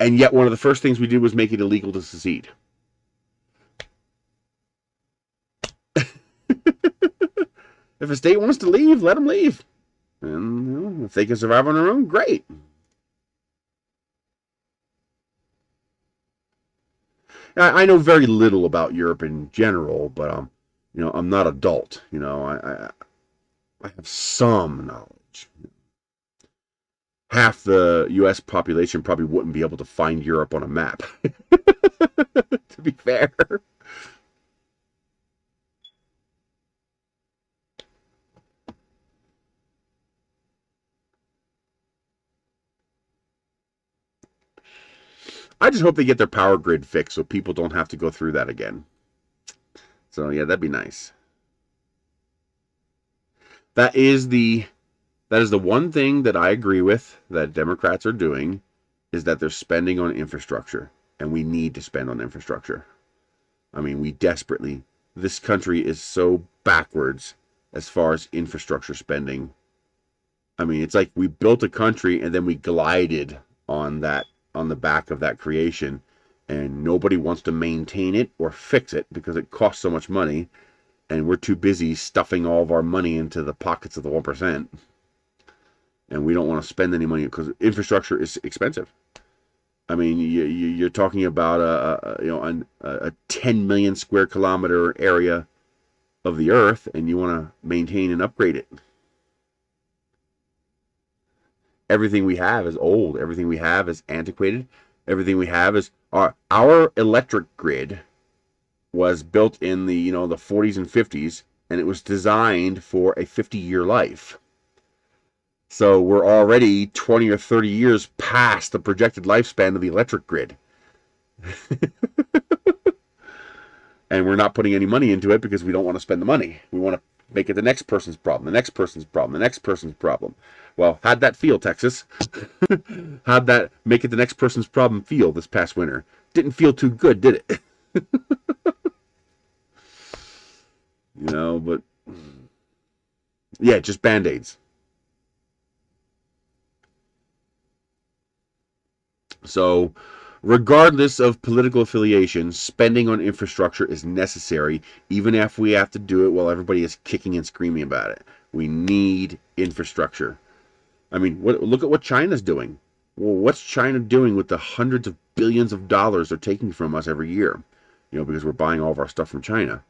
And yet one of the first things we did was make it illegal to secede. If a state wants to leave, let them leave. And if they can survive on their own, great. I know very little about Europe in general, but I'm not adult. I have some knowledge. Half the U.S. population probably wouldn't be able to find Europe on a map. To be fair. I just hope they get their power grid fixed so people don't have to go through that again. So yeah, that'd be nice. That is the one thing that I agree with that Democrats are doing, is that they're spending on infrastructure, and we need to spend on infrastructure. I mean, we desperately. This country is so backwards as far as infrastructure spending. I mean, it's like we built a country and then we glided on the back of that creation, and nobody wants to maintain it or fix it because it costs so much money, and we're too busy stuffing all of our money into the pockets of the 1%, and we don't want to spend any money because infrastructure is expensive. I mean, you're talking about a 10 million square kilometer area of the earth, and you want to maintain and upgrade it. Everything we have is old. Everything we have is antiquated. Everything we have is our electric grid was built in the 40s and 50s, and it was designed for a 50-year life. So we're already 20 or 30 years past the projected lifespan of the electric grid. And we're not putting any money into it because we don't want to spend the money. We want to make it the next person's problem, the next person's problem, the next person's problem. Well, how'd that feel, Texas? How'd that make it the next person's problem feel this past winter? Didn't feel too good, did it? But yeah, just Band-Aids. So, regardless of political affiliation, spending on infrastructure is necessary, even if we have to do it while everybody is kicking and screaming about it. We need infrastructure. I mean, look at what China's doing. Well, what's China doing with the hundreds of billions of dollars they're taking from us every year? Because we're buying all of our stuff from China.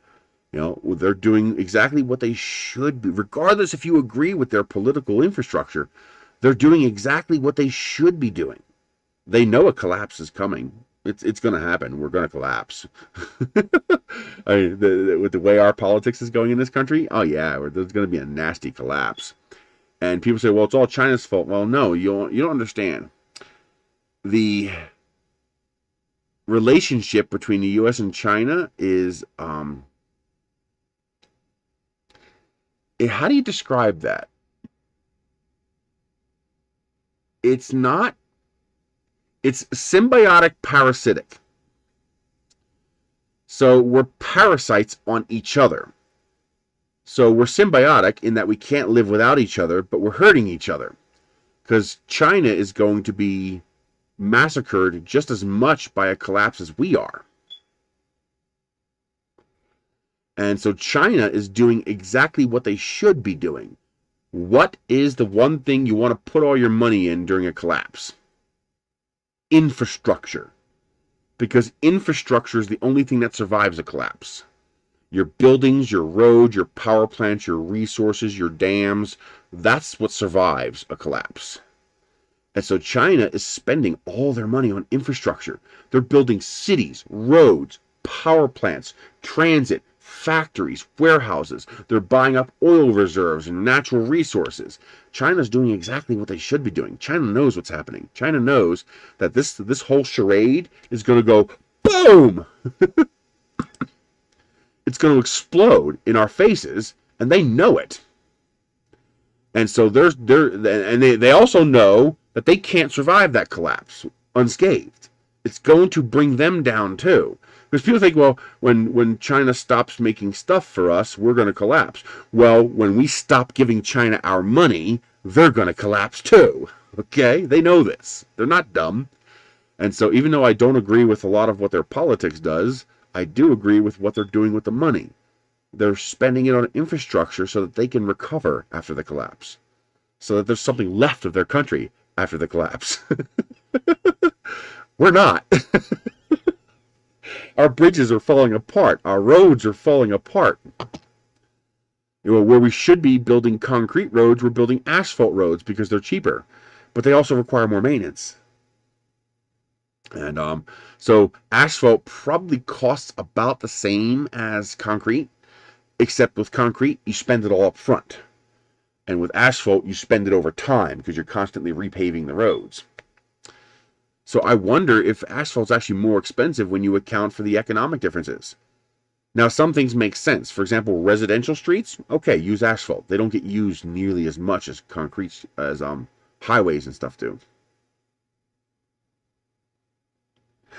They're doing exactly what they should be, regardless if you agree with their political infrastructure. They're doing exactly what they should be doing. They know a collapse is coming. It's going to happen. We're going to collapse. I mean, with the way our politics is going in this country, oh yeah, there's going to be a nasty collapse. And people say, well, it's all China's fault. Well, no, you don't understand. The relationship between the U.S. and China is, how do you describe that? It's symbiotic parasitic. So we're parasites on each other. So we're symbiotic in that we can't live without each other, but we're hurting each other. Because China is going to be massacred just as much by a collapse as we are. And so China is doing exactly what they should be doing. What is the one thing you want to put all your money in during a collapse? Infrastructure. Because infrastructure is the only thing that survives a collapse. Your buildings, your roads, your power plants, your resources, your dams, that's what survives a collapse. And so China is spending all their money on infrastructure. They're building cities, roads, power plants, transit, factories, warehouses. They're buying up oil reserves and natural resources. China's doing exactly what they should be doing. China knows what's happening. China knows that this whole charade is going to go boom. It's going to explode in our faces, and they know it. And so they also know that they can't survive that collapse unscathed. It's going to bring them down too. Because people think, well, when China stops making stuff for us, we're going to collapse. Well, when we stop giving China our money, they're going to collapse too. Okay? They know this. They're not dumb. And so even though I don't agree with a lot of what their politics does, I do agree with what they're doing with the money. They're spending it on infrastructure so that they can recover after the collapse. So that there's something left of their country after the collapse. We're not. Our bridges are falling apart. Our roads are falling apart. Where we should be building concrete roads, we're building asphalt roads because they're cheaper. But they also require more maintenance. And so asphalt probably costs about the same as concrete, except with concrete, you spend it all up front. And with asphalt, you spend it over time because you're constantly repaving the roads. So I wonder if asphalt's actually more expensive when you account for the economic differences. Now, some things make sense. For example, residential streets, okay, use asphalt. They don't get used nearly as much as concrete, as highways and stuff do.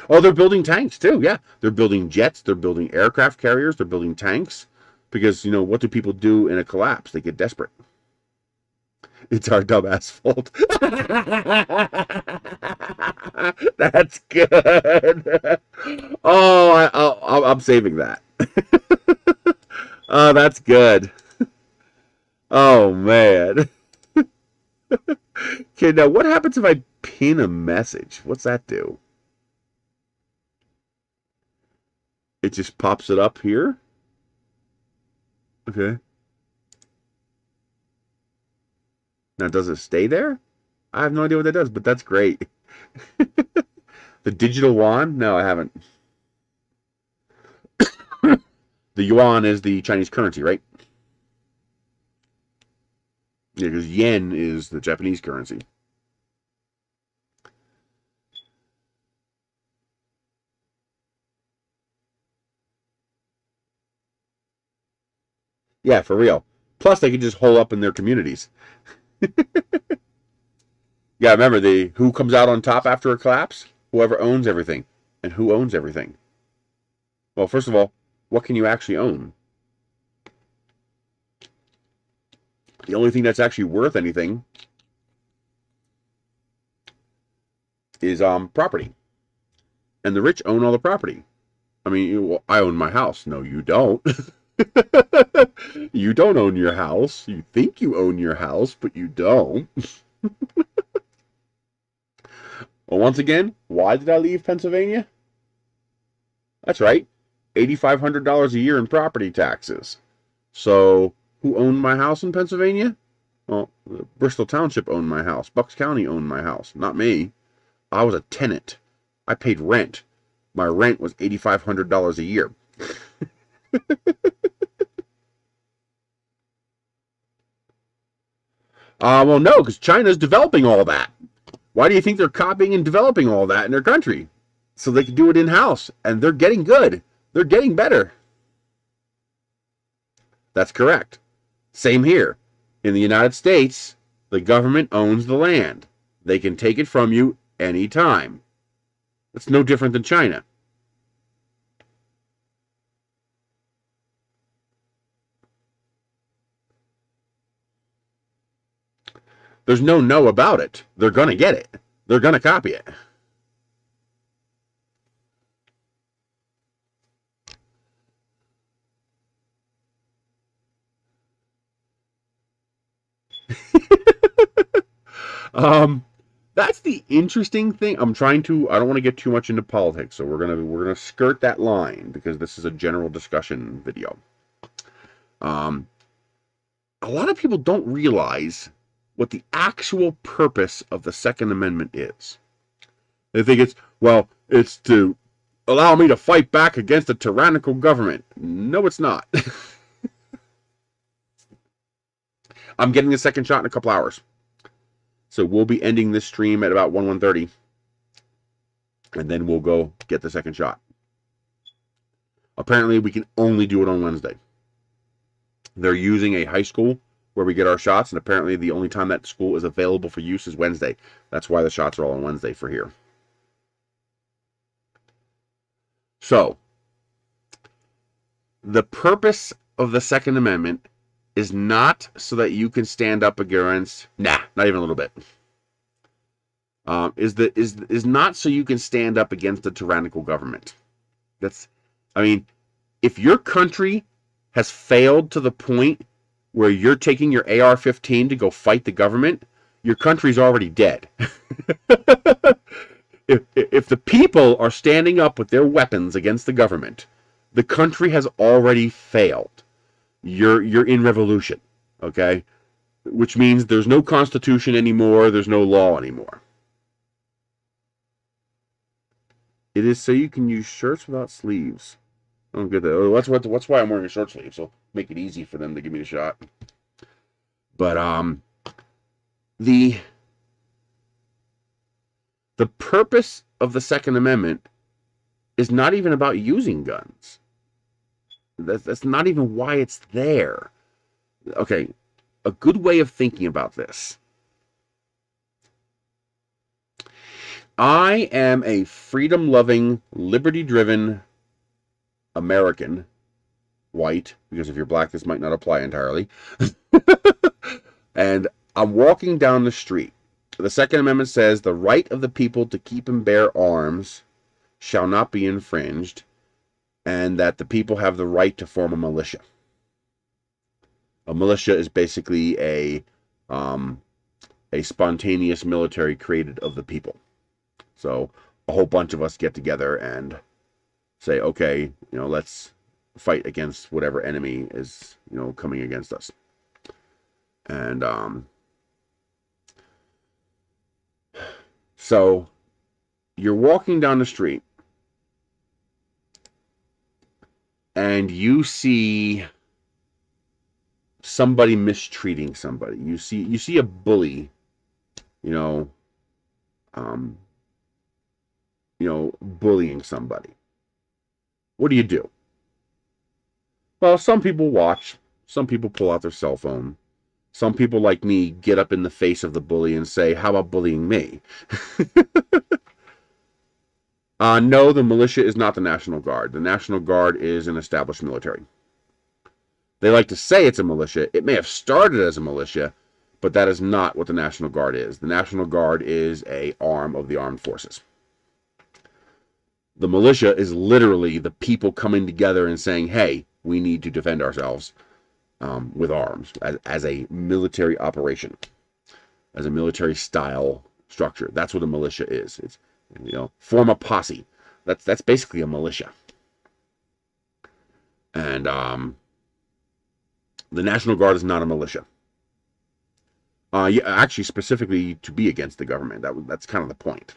Oh, they're building tanks too. Yeah, they're building jets. They're building aircraft carriers. They're building tanks because, what do people do in a collapse? They get desperate. It's our dumb asphalt. That's good. Oh, I'm saving that. Oh, that's good. Oh man. Okay, now what happens if I pin a message? What's that do? It just pops it up here. Okay. Now, does it stay there? I have no idea what that does, but that's great. The digital yuan? No, I haven't. The yuan is the Chinese currency, right? Yeah, because yen is the Japanese currency. Yeah, for real. Plus, they can just hole up in their communities. Yeah, remember who comes out on top after a collapse? Whoever owns everything. And who owns everything? Well, first of all, what can you actually own? The only thing that's actually worth anything is property. And the rich own all the property. I mean, well, I own my house. No, you don't. You don't own your house. You think you own your house, but you don't. Well, once again, why did I leave Pennsylvania? That's right, $8,500 a year in property taxes. So, who owned my house in Pennsylvania? Well, Bristol Township owned my house. Bucks County owned my house, not me. I was a tenant. I paid rent. My rent was $8,500 a year. Well, no, because China's developing all that. Why do you think they're copying and developing all that in their country? So they can do it in-house. And they're getting good. They're getting better. That's correct. Same here. In the United States, the government owns the land. They can take it from you anytime. It's no different than China. There's no about it. They're going to get it. They're going to copy it. That's the interesting thing. I don't want to get too much into politics, so we're gonna skirt that line because this is a general discussion video. A lot of people don't realize what the actual purpose of the Second Amendment is. They think it's to allow me to fight back against a tyrannical government. No, it's not. I'm getting a second shot in a couple hours. So we'll be ending this stream at about 1:30. And then we'll go get the second shot. Apparently, we can only do it on Wednesday. They're using a high school where we get our shots, and apparently the only time that school is available for use is Wednesday. That's why the shots are all on Wednesday for here. So, the purpose of the Second Amendment is not so that you can stand up against, not even a little bit. Is not so you can stand up against a tyrannical government. If your country has failed to the point where you're taking your AR-15 to go fight the government, your country's already dead. If the people are standing up with their weapons against the government, the country has already failed. You're in revolution, okay? Which means there's no constitution anymore, there's no law anymore. It is so you can use shirts without sleeves. I don't get that. Oh, that's why I'm wearing a short sleeve, so make it easy for them to give me the shot. But the purpose of the Second Amendment is not even about using guns. That's not even why it's there. Okay, a good way of thinking about this. I am a freedom-loving, liberty-driven American, white, because if you're black, this might not apply entirely. And I'm walking down the street. The Second Amendment says the right of the people to keep and bear arms shall not be infringed, and that the people have the right to form a militia. A militia is basically a spontaneous military created of the people. So a whole bunch of us get together and say, okay, let's fight against whatever enemy is, coming against us. And so you're walking down the street and you see somebody mistreating somebody. You see a bully, bullying somebody. What do? Well, some people watch. Some people pull out their cell phone. Some people, like me, get up in the face of the bully and say, how about bullying me? No, the militia is not the National Guard. The National Guard is an established military. They like to say it's a militia. It may have started as a militia, but that is not what the National Guard is. The National Guard is an arm of the armed forces. The militia is literally the people coming together and saying, hey, we need to defend ourselves with arms as a military operation, as a military style structure. That's what a militia is. It's, form a posse. That's basically a militia. And the National Guard is not a militia. Actually, specifically to be against the government. That's kind of the point.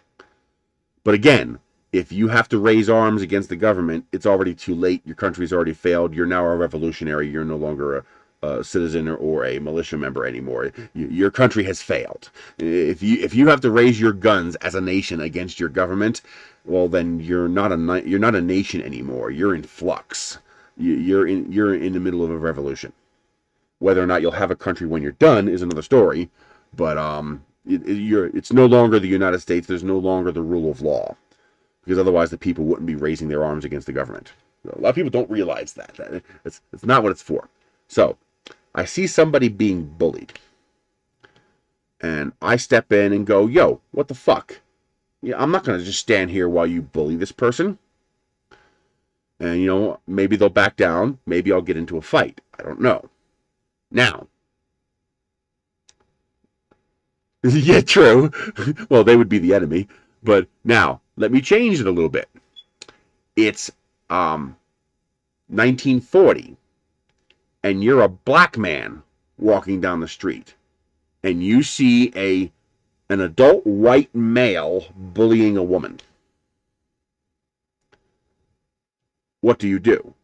But again, if you have to raise arms against the government, it's already too late. Your country's already failed. You're now a revolutionary. You're no longer a citizen or a militia member anymore. Your country has failed. If you have to raise your guns as a nation against your government, well, then you're not a nation anymore. You're in flux. You're in the middle of a revolution. Whether or not you'll have a country when you're done is another story. But it's no longer the United States. There's no longer the rule of law. Because otherwise the people wouldn't be raising their arms against the government. A lot of people don't realize that. It's not what it's for. So, I see somebody being bullied. And I step in and go, yo, what the fuck? Yeah, I'm not going to just stand here while you bully this person. And, maybe they'll back down. Maybe I'll get into a fight. I don't know. Now, Yeah, true. Well, they would be the enemy. But now, let me change it a little bit. It's 1940, and you're a black man walking down the street, and you see an adult white male bullying a woman. What do you do?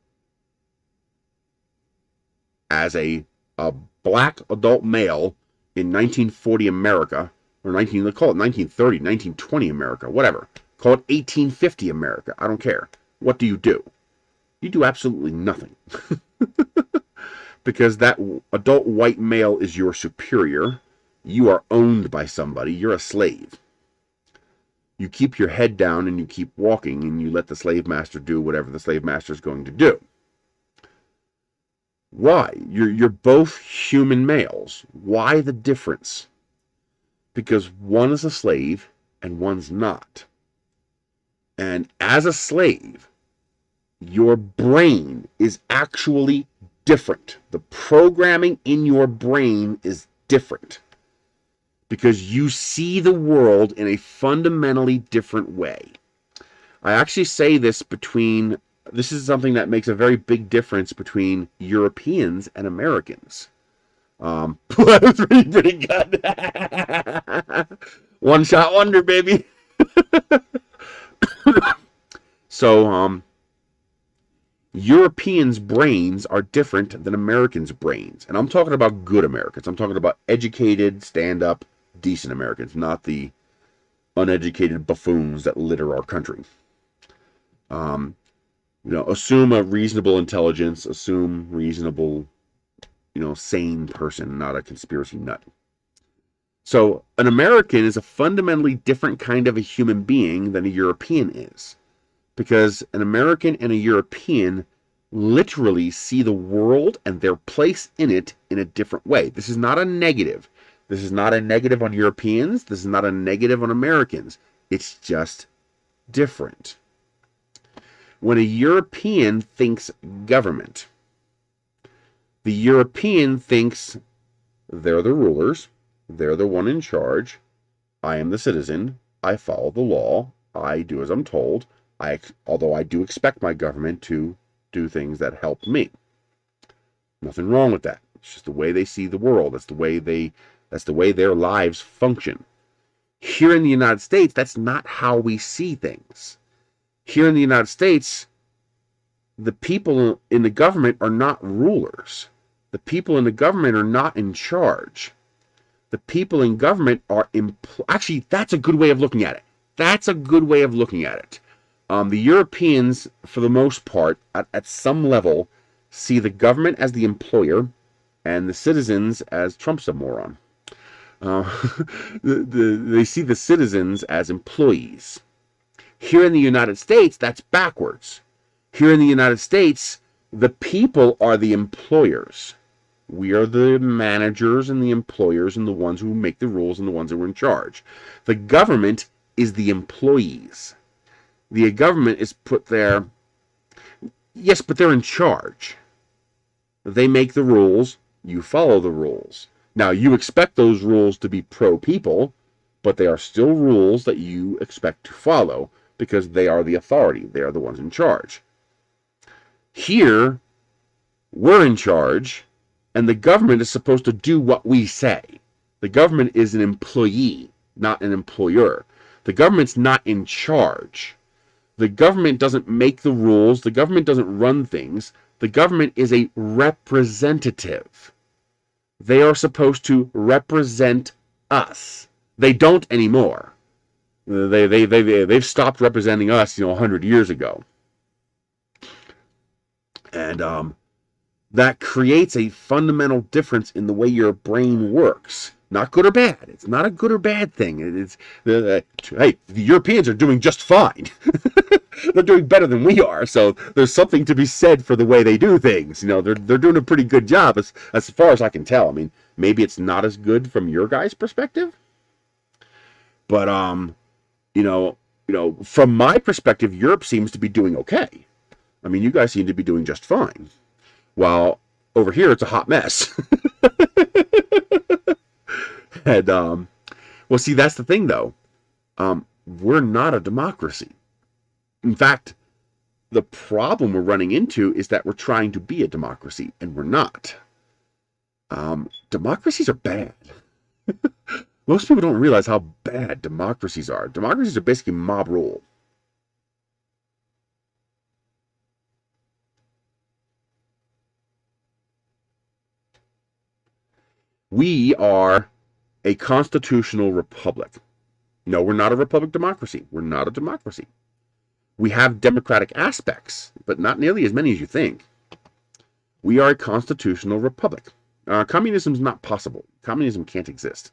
As a black adult male in 1940 America, or let's call it 1930, 1920 America, whatever. Call it 1850 America. I don't care. What do? You do absolutely nothing. Because that adult white male is your superior. You are owned by somebody. You're a slave. You keep your head down and you keep walking and you let the slave master do whatever the slave master is going to do. Why? You're both human males. Why the difference? Because one is a slave and one's not. And as a slave, your brain is actually different. The programming in your brain is different. Because you see the world in a fundamentally different way. I actually say this is something that makes a very big difference between Europeans and Americans. That was pretty good. One shot wonder, baby. So, Europeans' brains are different than Americans' brains. And I'm talking about good Americans. I'm talking about educated, stand-up, decent Americans, not the uneducated buffoons that litter our country. Assume a reasonable intelligence, assume reasonable, sane person, not a conspiracy nut. So an American is a fundamentally different kind of a human being than a European is. Because an American and a European literally see the world and their place in it in a different way. This is not a negative. This is not a negative on Europeans. This is not a negative on Americans. It's just different. When a European thinks government, the European thinks they're the rulers, they're the one in charge, I am the citizen, I follow the law, I do as I'm told, although I do expect my government to do things that help me. Nothing wrong with that. It's just the way they see the world. That's the way their lives function. Here in the United States, that's not how we see things. Here in the United States, the people in the government are not rulers. The people in the government are not in charge. The people in government are actually, that's a good way of looking at it. That's a good way of looking at it. The Europeans, for the most part, at some level, see the government as the employer and the citizens as Trump's a moron. They see the citizens as employees. Here in the United States, that's backwards. Here in the United States, the people are the employers. We are the managers and the employers and the ones who make the rules and the ones who are in charge. The government is the employees. The government is put there. Yes, but they're in charge. They make the rules. You follow the rules. Now, you expect those rules to be pro-people, but they are still rules that you expect to follow because they are the authority. They are the ones in charge. Here, we're in charge, and the government is supposed to do what we say. The government is an employee, not an employer. The government's not in charge. The government doesn't make the rules. The government doesn't run things. The government is a representative. They are supposed to represent us. They don't anymore. They've stopped representing us, 100 years ago. And that creates a fundamental difference in the way your brain works. Not good or bad. It's not a good or bad thing. Hey, the Europeans are doing just fine. They're doing better than we are. So there's something to be said for the way they do things. They're doing a pretty good job as far as I can tell. I mean, maybe it's not as good from your guys' perspective. But from my perspective, Europe seems to be doing okay. I mean, you guys seem to be doing just fine. While over here, it's a hot mess. And Well, see, that's the thing, though. We're not a democracy. In fact, the problem we're running into is that we're trying to be a democracy, and we're not. Democracies are bad. Most people don't realize how bad democracies are. Democracies are basically mob rule. We are a constitutional republic. No, we're not a republic democracy. We're not a democracy. We have democratic aspects, but not nearly as many as you think. We are a constitutional republic. Communism is not possible. Communism can't exist.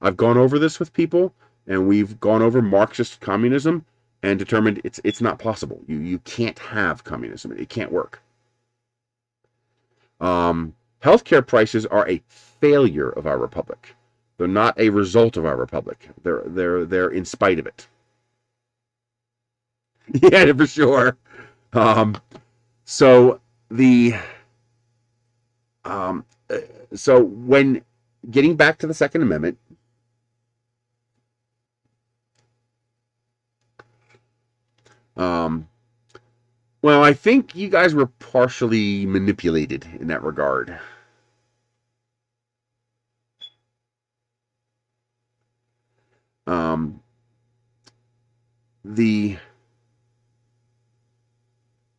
I've gone over this with people, and we've gone over Marxist communism and determined it's not possible. You can't have communism. It can't work. Healthcare prices are a failure of our republic. They're not a result of our republic. They're in spite of it. Yeah, for sure. So when getting back to the Second Amendment, well, I think you guys were partially manipulated in that regard.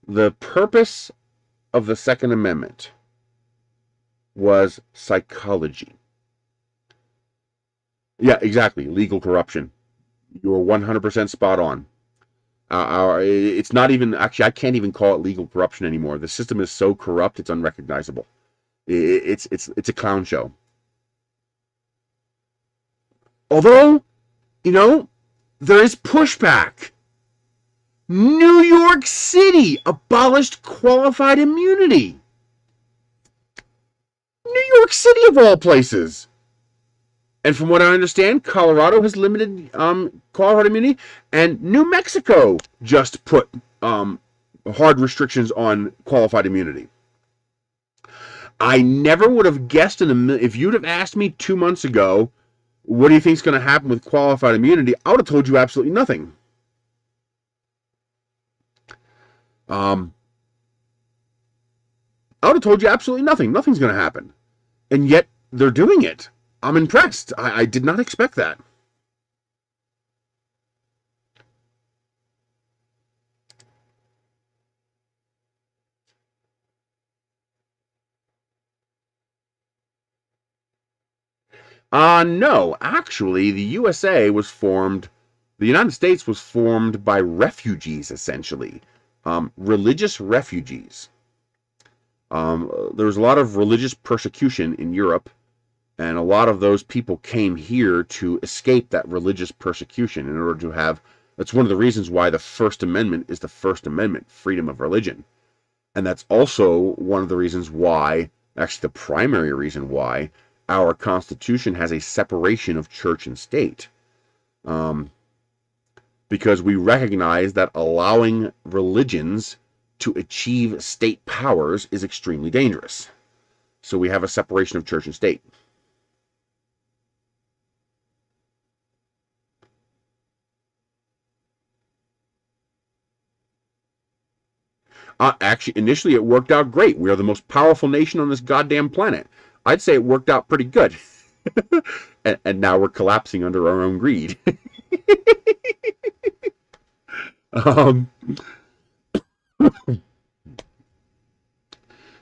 The purpose of the Second Amendment was psychology. Yeah, exactly. Legal corruption. You're 100% spot on. It's not even, actually, I can't even call it legal corruption anymore. The system is so corrupt, it's unrecognizable. It's a clown show. Although, there is pushback. New York City abolished qualified immunity. New York City, of all places. And from what I understand, Colorado has limited qualified immunity, and New Mexico just put hard restrictions on qualified immunity. I never would have guessed if you'd have asked me 2 months ago, what do you think is going to happen with qualified immunity? I would have told you absolutely nothing. I would have told you absolutely nothing. Nothing's going to happen. And yet, they're doing it. I'm impressed. I did not expect that. No. Actually, the United States was formed by refugees, essentially. Religious refugees. There was a lot of religious persecution in Europe, and a lot of those people came here to escape that religious persecution in order to have, that's one of the reasons why the First Amendment is the First Amendment, freedom of religion. And that's also one of the reasons why, actually the primary reason why, our Constitution has a separation of church and state. Because we recognize that allowing religions to achieve state powers is extremely dangerous. So we have a separation of church and state. Actually, initially it worked out great. We are the most powerful nation on this goddamn planet. I'd say it worked out pretty good. and now we're collapsing under our own greed.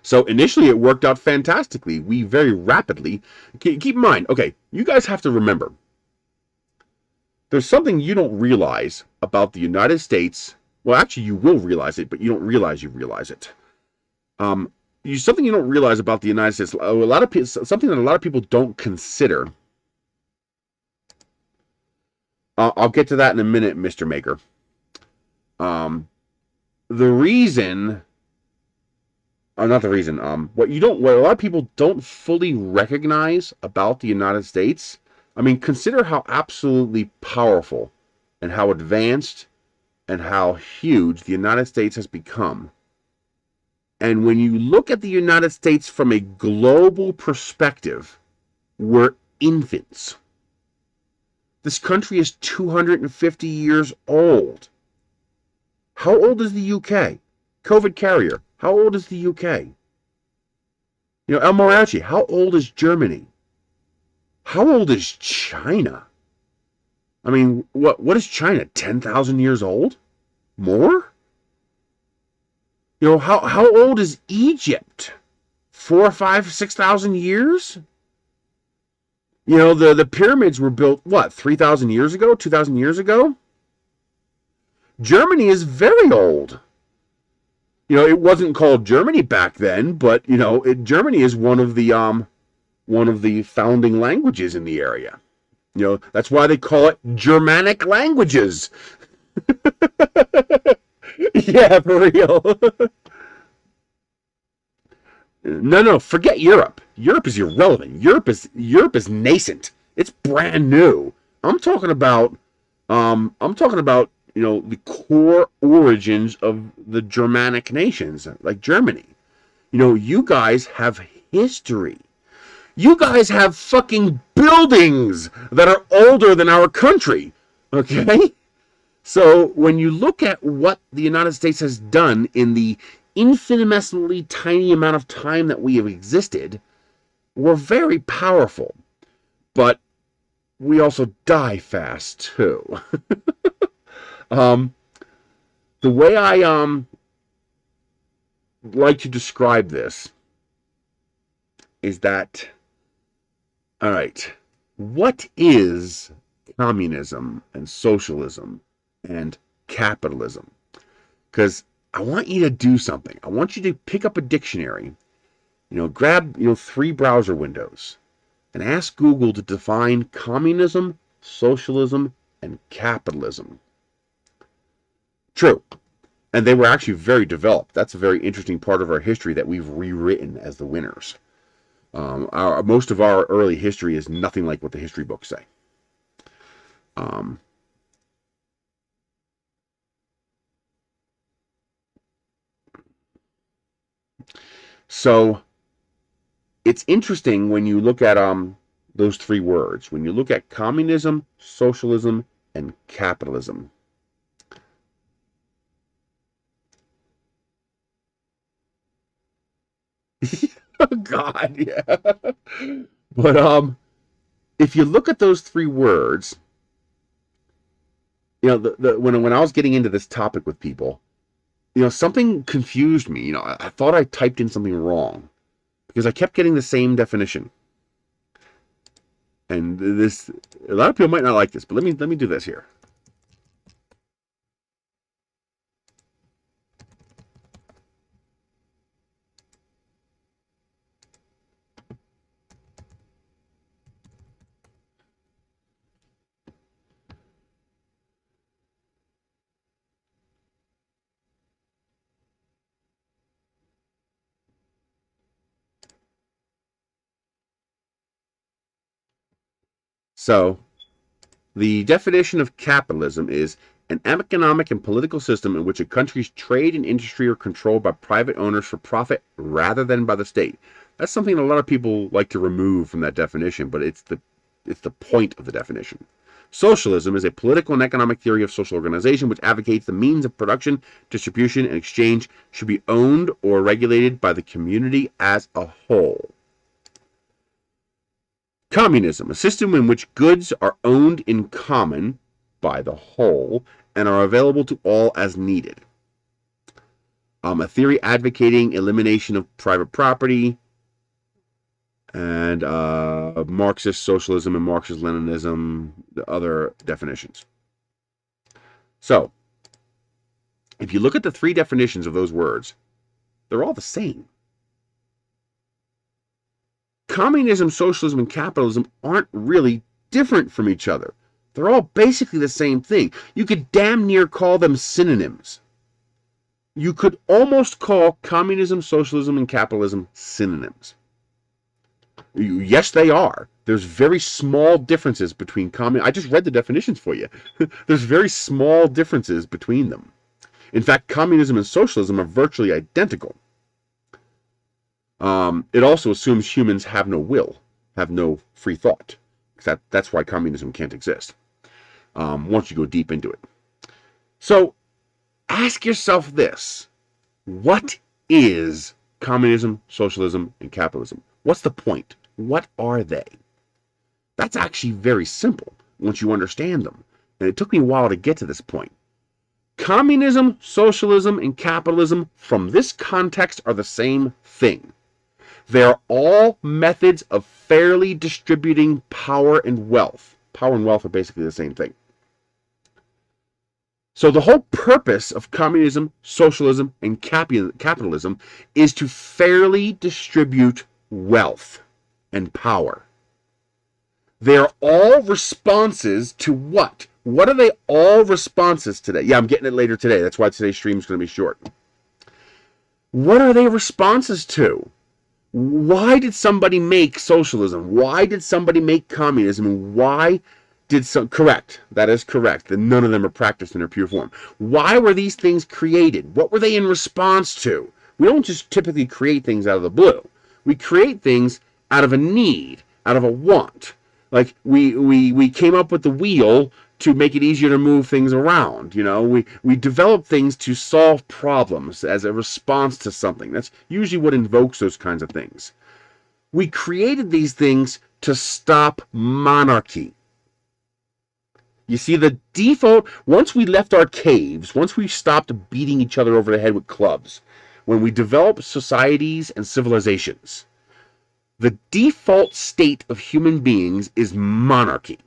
So initially it worked out fantastically. We very rapidly, keep in mind, okay, you guys have to remember, there's something you don't realize about the United States. Well, actually you will realize it, but you don't realize you realize it. Something you don't realize about the United States, something that a lot of people don't consider. I'll get to that in a minute, Mr. Maker. What a lot of people don't fully recognize about the United States, I mean, consider how absolutely powerful and how advanced and how huge the United States has become. And when you look at the United States from a global perspective, we're infants. This country is 250 years old. How old is the UK? COVID carrier. How old is the UK? You know, El Mariachi, how old is Germany? How old is China? I mean, what is China? 10,000 years old? More? You know, how old is Egypt? 4, 5, 6,000 years? You know, the pyramids were built, what, 3,000 years ago? 2,000 years ago? Germany is very old. You know, it wasn't called Germany back then, but, you know, Germany is one of the founding languages in the area. You know, that's why they call it Germanic languages. Yeah, for real. No, forget Europe. Europe is irrelevant. Europe is nascent. It's brand new. I'm talking about you know, the core origins of the Germanic nations, like Germany. You know, you guys have history. You guys have fucking buildings that are older than our country. Okay? So when you look at what the United States has done in the infinitesimally tiny amount of time that we have existed, we're very powerful. But we also die fast too. The way I like to describe this is that, all right, what is communism and socialism and capitalism? Because I want you to do something. I want you to pick up a dictionary, you know, grab, you know, 3 browser windows and ask Google to define communism, socialism, and capitalism. True. And they were actually very developed. That's a very interesting part of our history that we've rewritten as the winners. Most of our early history is nothing like what the history books say. So it's interesting when you look at those 3 words. When you look at communism, socialism, and capitalism. Oh God, yeah. But if you look at those 3 words, you know, when I was getting into this topic with people, you know, something confused me. You know, I thought I typed in something wrong because I kept getting the same definition. And this, a lot of people might not like this, but let me do this here. So, the definition of capitalism is an economic and political system in which a country's trade and industry are controlled by private owners for profit rather than by the state. That's something that a lot of people like to remove from that definition, but it's the point of the definition. Socialism is a political and economic theory of social organization which advocates the means of production, distribution, and exchange should be owned or regulated by the community as a whole. Communism, a system in which goods are owned in common by the whole and are available to all as needed. A theory advocating elimination of private property, and Marxist socialism and Marxist Leninism, the other definitions. So, if you look at the 3 definitions of those words, they're all the same. Communism, socialism, and capitalism aren't really different from each other. They're all basically the same thing. You could damn near call them synonyms. You could almost call communism, socialism, and capitalism synonyms. Yes, they are. There's very small differences between I just read the definitions for you. There's very small differences between them. In fact, communism and socialism are virtually identical. It also assumes humans have no will, have no free thought. That's why communism can't exist. once you go deep into it. So ask yourself this. What is communism, socialism, and capitalism? What's the point? What are they? That's actually very simple once you understand them. And it took me a while to get to this point. Communism, socialism, and capitalism from this context are the same thing. They're all methods of fairly distributing power and wealth. Power and wealth are basically the same thing. So the whole purpose of communism, socialism, and capitalism is to fairly distribute wealth and power. They're all responses to what? What are they all responses today? Yeah, I'm getting it later today. That's why today's stream is going to be short. What are they responses to? Why did somebody make socialism? Why did somebody make communism? And why did some... Correct. That is correct. And none of them are practiced in their pure form. Why were these things created? What were they in response to? We don't just typically create things out of the blue. We create things out of a need, out of a want. Like we came up with the wheel to make it easier to move things around. You know, we develop things to solve problems as a response to something. That's usually what invokes those kinds of things. We created these things to stop monarchy. You see, the default, once we left our caves, once we stopped beating each other over the head with clubs, when we developed societies and civilizations, the default state of human beings is monarchy.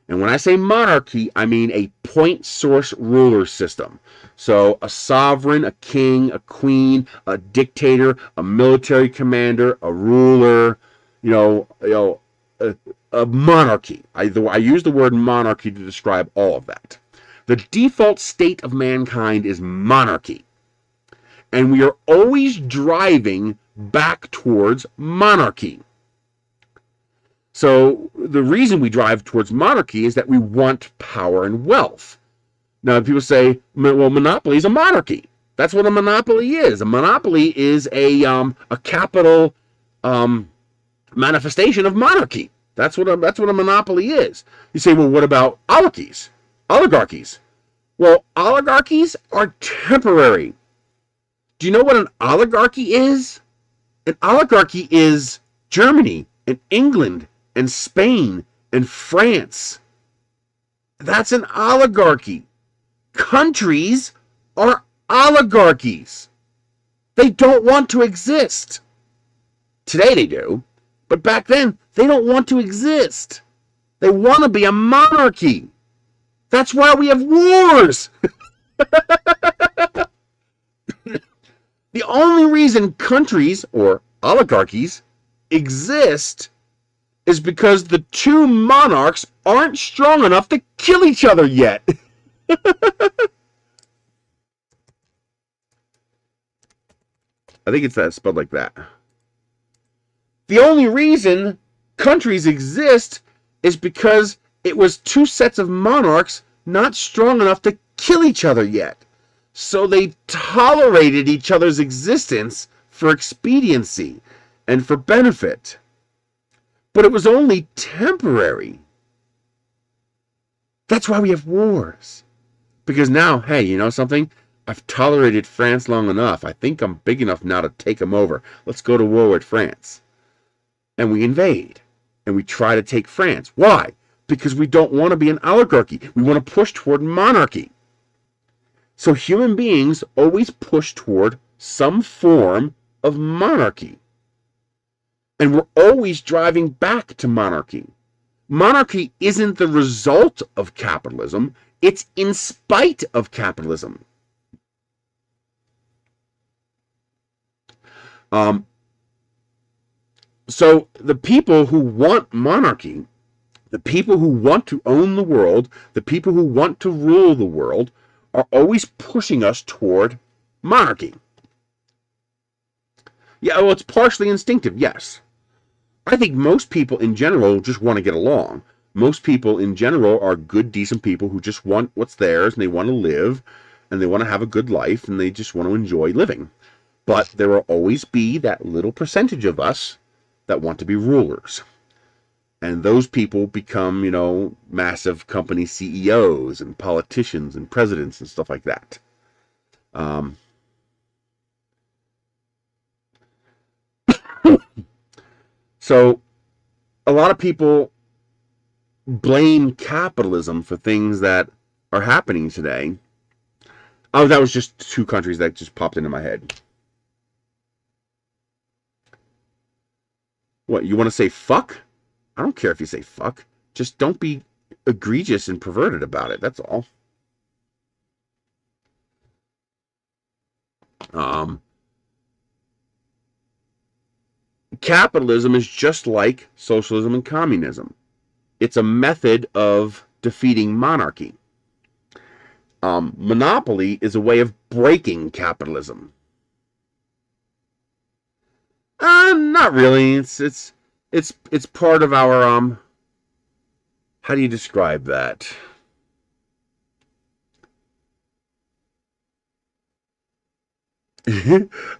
And when I say monarchy, I mean a point source ruler system. So a sovereign, a king, a queen, a dictator, a military commander, a ruler, a monarchy. I use the word monarchy to describe all of that. The default state of mankind is monarchy. And we are always driving back towards monarchy. So the reason we drive towards monarchy is that we want power and wealth. Now people say, well, monopoly is a monarchy. That's what a monopoly is. A monopoly is a capital manifestation of monarchy. That's what a monopoly is. You say, well, what about oligarchies? Oligarchies. Well, oligarchies are temporary. Do you know what an oligarchy is? An oligarchy is Germany and England and Spain and France. That's an oligarchy. Countries are oligarchies. They don't want to exist. Today they do, but back then they don't want to exist. They want to be a monarchy. That's why we have wars. The only reason countries or oligarchies exist is because the two monarchs aren't strong enough to kill each other yet. I think it's that spelled like that. The only reason countries exist is because it was two sets of monarchs not strong enough to kill each other yet. So they tolerated each other's existence for expediency and for benefit. But it was only temporary. That's why we have wars. Because now, hey, you know something? I've tolerated France long enough. I think I'm big enough now to take them over. Let's go to war with France. And we invade. And we try to take France. Why? Because we don't want to be an oligarchy. We want to push toward monarchy. So human beings always push toward some form of monarchy. And we're always driving back to monarchy. Monarchy isn't the result of capitalism. It's in spite of capitalism. So the people who want monarchy, the people who want to own the world, the people who want to rule the world, are always pushing us toward monarchy. Yeah, well, it's partially instinctive, yes. I think most people in general just want to get along. Most people in general are good, decent people who just want what's theirs, and they want to live, and they want to have a good life, and they just want to enjoy living. But there will always be that little percentage of us that want to be rulers. And those people become, massive company CEOs and politicians and presidents and stuff like that. Um, so a lot of people blame capitalism for things that are happening today. Oh, that was just two countries that just popped into my head. What, you want to say fuck? I don't care if you say fuck. Just don't be egregious and perverted about it. That's all. Um, Capitalism is just like socialism and communism. It's a method of defeating monarchy. Monopoly is a way of breaking capitalism. Not really. It's part of our How do you describe that?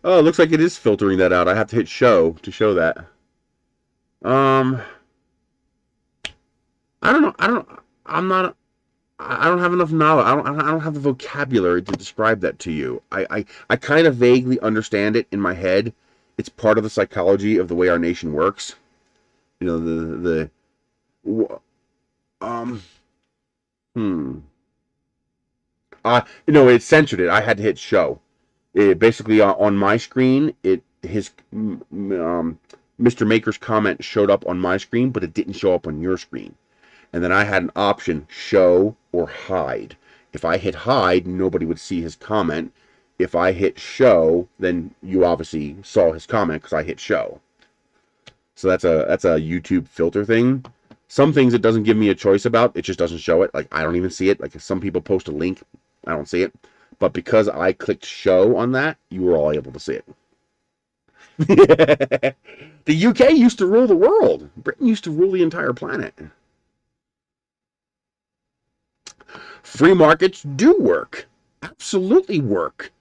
Oh, it looks like it is filtering that out. I have to hit show to show that. Um, I don't know. I'm not. I don't have enough knowledge. I don't have the vocabulary to describe that to you. I kind of vaguely understand it in my head. It's part of the psychology of the way our nation works. You know, um, hmm. It censored it. I had to hit show. It basically on my screen, Mr. Maker's comment showed up on my screen, but it didn't show up on your screen. And then I had an option, show or hide. If I hit hide, nobody would see his comment. If I hit show, then you obviously saw his comment because I hit show. So that's a YouTube filter thing. Some things it doesn't give me a choice about. It just doesn't show it. Like, I don't even see it. Like, if some people post a link, I don't see it. But because I clicked show on that, you were all able to see it. The UK used to rule the world. Britain used to rule the entire planet. Free markets do work. Absolutely work.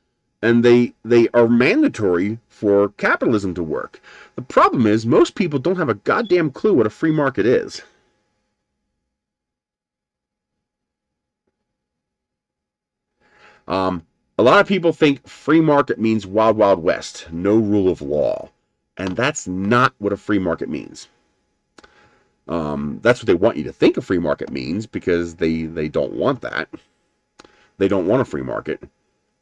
And they are mandatory for capitalism to work. The problem is most people don't have a goddamn clue what a free market is. A lot of people think free market means wild, wild west, no rule of law. And that's not what a free market means. That's what they want you to think a free market means because they don't want that. They don't want a free market.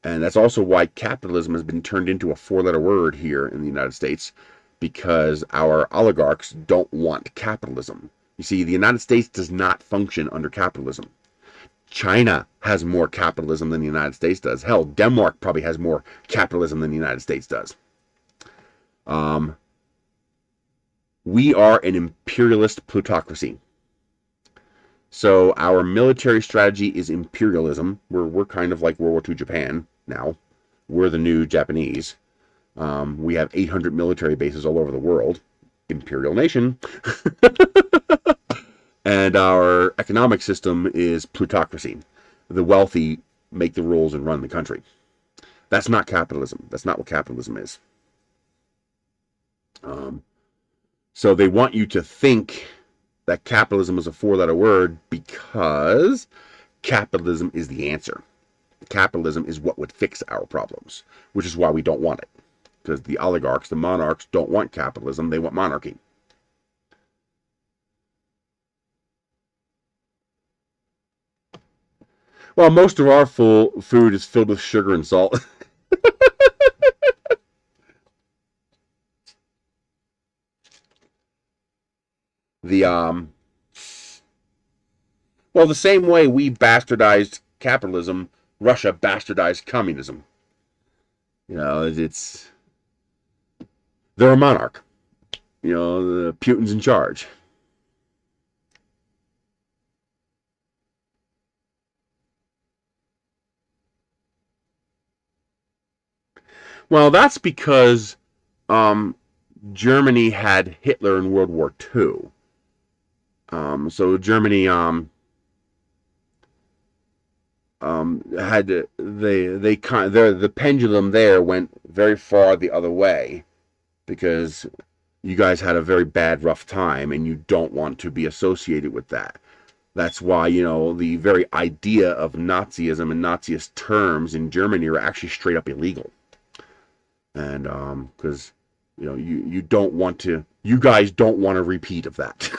And that's also why capitalism has been turned into a four-letter word here in the United States, because our oligarchs don't want capitalism. You see, the United States does not function under capitalism. China has more capitalism than the United States does. Hell, Denmark probably has more capitalism than the United States does. We are an imperialist plutocracy. So our military strategy is imperialism. We're kind of like World War II Japan now. We're the new Japanese. We have 800 military bases all over the world. Imperial nation. And our economic system is plutocracy. The wealthy make the rules and run the country. That's not capitalism. That's not what capitalism is. So they want you to think that capitalism is a four-letter word because capitalism is the answer. Capitalism is what would fix our problems, which is why we don't want it. Because the oligarchs, the monarchs, don't want capitalism. They want monarchy. Well, most of our food is filled with sugar and salt. the Well, the same way we bastardized capitalism, Russia bastardized communism. It's they're a monarch. Putin's in charge. Well, that's because Germany had Hitler in World War II. So Germany had the pendulum there went very far the other way because you guys had a very bad, rough time, and you don't want to be associated with that. That's why, you know, the very idea of Nazism and Naziist terms in Germany are actually straight up illegal. And because you know, you guys don't want a repeat of that.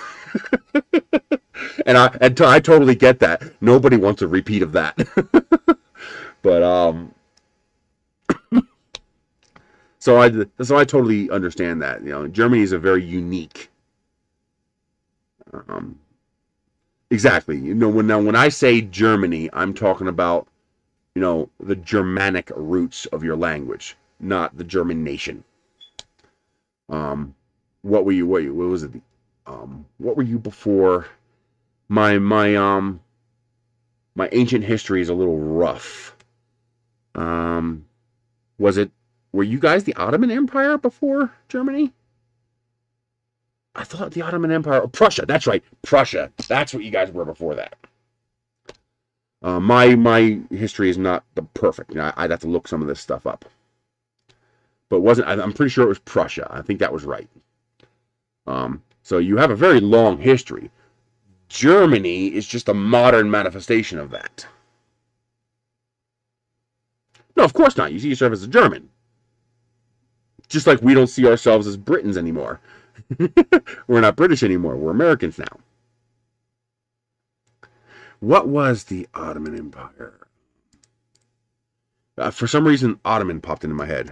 And I totally get that. Nobody wants a repeat of that. But so I totally understand that. You know, Germany is a very unique. Um, exactly. You know, when I say Germany, I'm talking about, you know, the Germanic roots of your language, not the German nation. What were you? What was it? What were you before? My my ancient history is a little rough. Um, was it? Were you guys the Ottoman Empire before Germany? I thought the Ottoman Empire, Prussia. That's right, Prussia. That's what you guys were before that. My history is not the perfect. You know, I'd have to look some of this stuff up. But I'm pretty sure it was Prussia. I think that was right. So you have a very long history. Germany is just a modern manifestation of that. No, of course not. You see yourself as a German. Just like we don't see ourselves as Britons anymore. We're not British anymore. We're Americans now. What was the Ottoman Empire? For some reason, Ottoman popped into my head.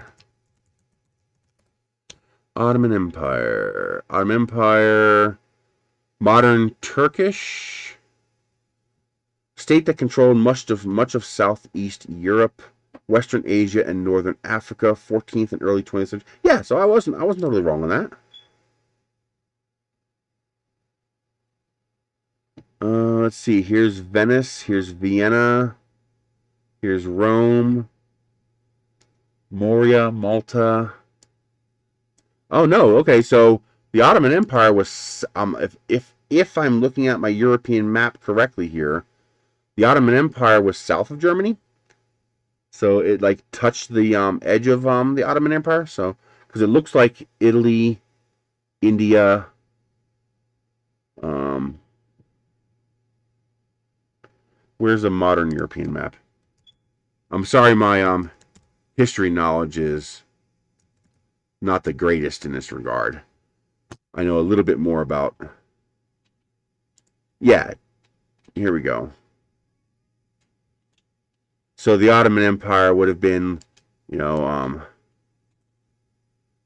Ottoman Empire. Ottoman Empire. Modern Turkish. State that controlled much of Southeast Europe, Western Asia, and Northern Africa, 14th and early 20th century. Yeah, so I wasn't totally wrong on that. Let's see. Here's Venice. Here's Vienna. Here's Rome. Moria, Malta. Oh no. Okay, so the Ottoman Empire was if I'm looking at my European map correctly here, the Ottoman Empire was south of Germany. So it like touched the edge of the Ottoman Empire. So because it looks like Italy, India. Where's a modern European map? I'm sorry, my history knowledge is not the greatest in this regard. I know a little bit more about. Yeah, here we go. So the Ottoman Empire would have been, you know,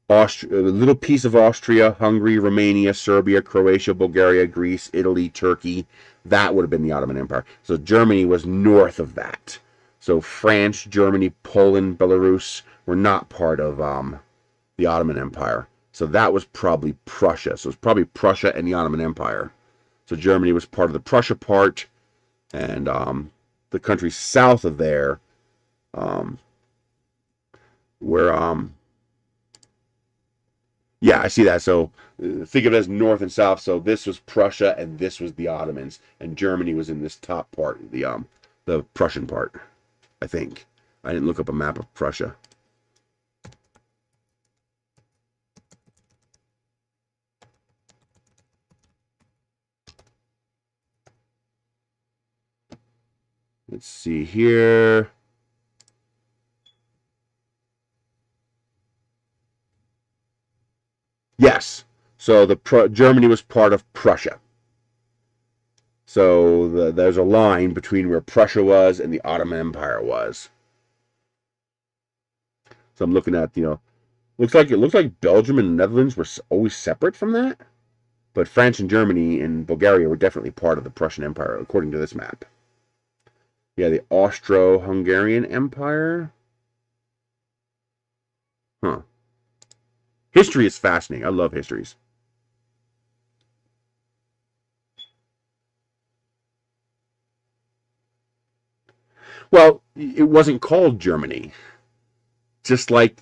Austria, a little piece of Austria, Hungary, Romania, Serbia, Croatia, Bulgaria, Greece, Italy, Turkey. That would have been the Ottoman Empire. So Germany was north of that. So France, Germany, Poland, Belarus were not part of the Ottoman Empire. So that was probably Prussia. So it's probably Prussia and the Ottoman Empire. So Germany was part of the Prussia part, and the countries south of there were yeah, I see that. So think of it as north and south. So this was Prussia, and this was the Ottomans, and Germany was in this top part, the Prussian part. I think I didn't look up a map of Prussia. Let's see here. Yes. So Germany was part of Prussia. So there's a line between where Prussia was and the Ottoman Empire was. So I'm looking at, you know, it looks like Belgium and the Netherlands were always separate from that, but France and Germany and Bulgaria were definitely part of the Prussian Empire according to this map. Yeah, the Austro-Hungarian Empire. Huh. History is fascinating. I love histories. Well, it wasn't called Germany. Just like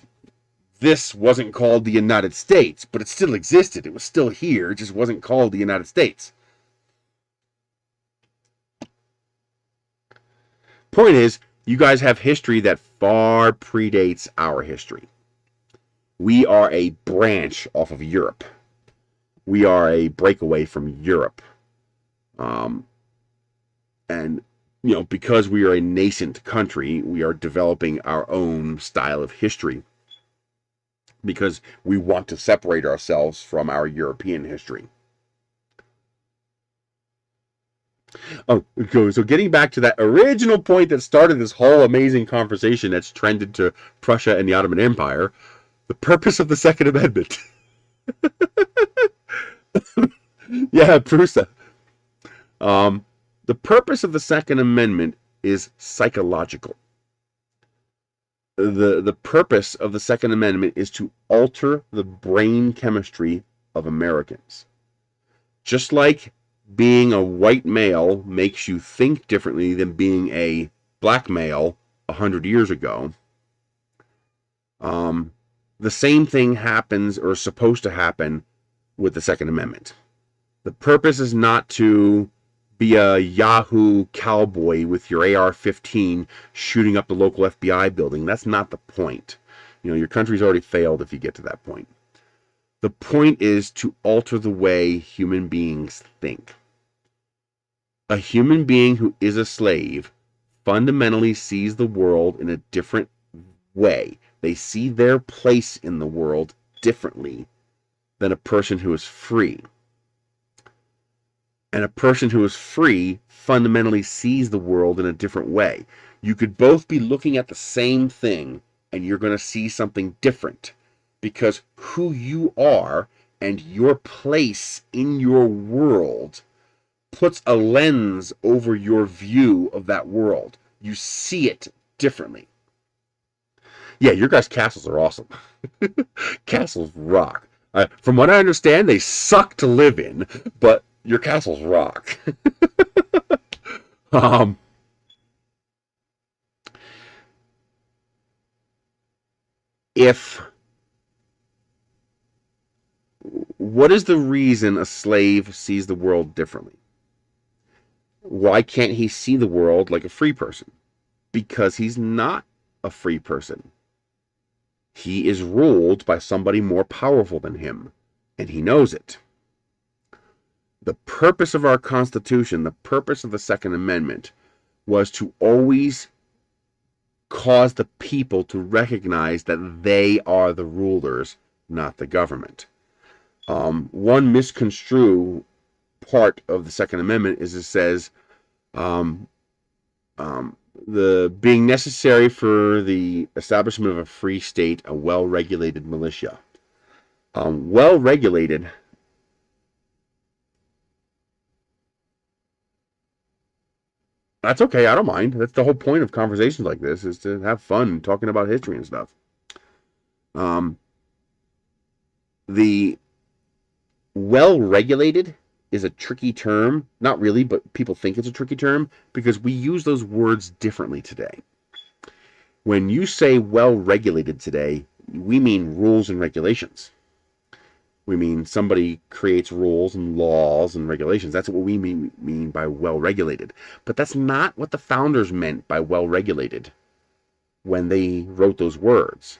this wasn't called the United States, but it still existed. It was still here. It just wasn't called the United States. Point is, you guys have history that far predates our history. We are a branch off of Europe. We are a breakaway from Europe. And, you know, because we are a nascent country, we are developing our own style of history because we want to separate ourselves from our European history. Oh, so getting back to that original point that started this whole amazing conversation that's trended to Prussia and the Ottoman Empire, the purpose of the Second Amendment. Yeah, Prussia. The purpose of the Second Amendment is psychological. The purpose of the Second Amendment is to alter the brain chemistry of Americans. Just like being a white male makes you think differently than being a black male 100 years ago, the same thing happens or is supposed to happen with the Second Amendment. The purpose is not to be a Yahoo cowboy with your AR-15 shooting up the local FBI building. That's not the point. You know, your country's already failed if you get to that point. The point is to alter the way human beings think. A human being who is a slave fundamentally sees the world in a different way. They see their place in the world differently than a person who is free. And a person who is free fundamentally sees the world in a different way. You could both be looking at the same thing and you're going to see something different because who you are and your place in your world puts a lens over your view of that world. You see it differently. Yeah, your guys' castles are awesome. Castles rock. From what I understand, they suck to live in, but your castles rock. What is the reason a slave sees the world differently? Why can't he see the world like a free person? Because he's not a free person. He is ruled by somebody more powerful than him, and he knows it. The purpose of our Constitution, the purpose of the Second Amendment, was to always cause the people to recognize that they are the rulers, not the government. One misconstrued part of the Second Amendment is it says the being necessary for the establishment of a free state, a well-regulated militia. Well-regulated. That's okay. I don't mind. That's the whole point of conversations like this, is to have fun talking about history and stuff. The well-regulated is a tricky term. Not really, but people think it's a tricky term because we use those words differently today. When you say well-regulated today, we mean rules and regulations. We mean somebody creates rules and laws and regulations. That's what we mean by well-regulated. But that's not what the founders meant by well-regulated when they wrote those words.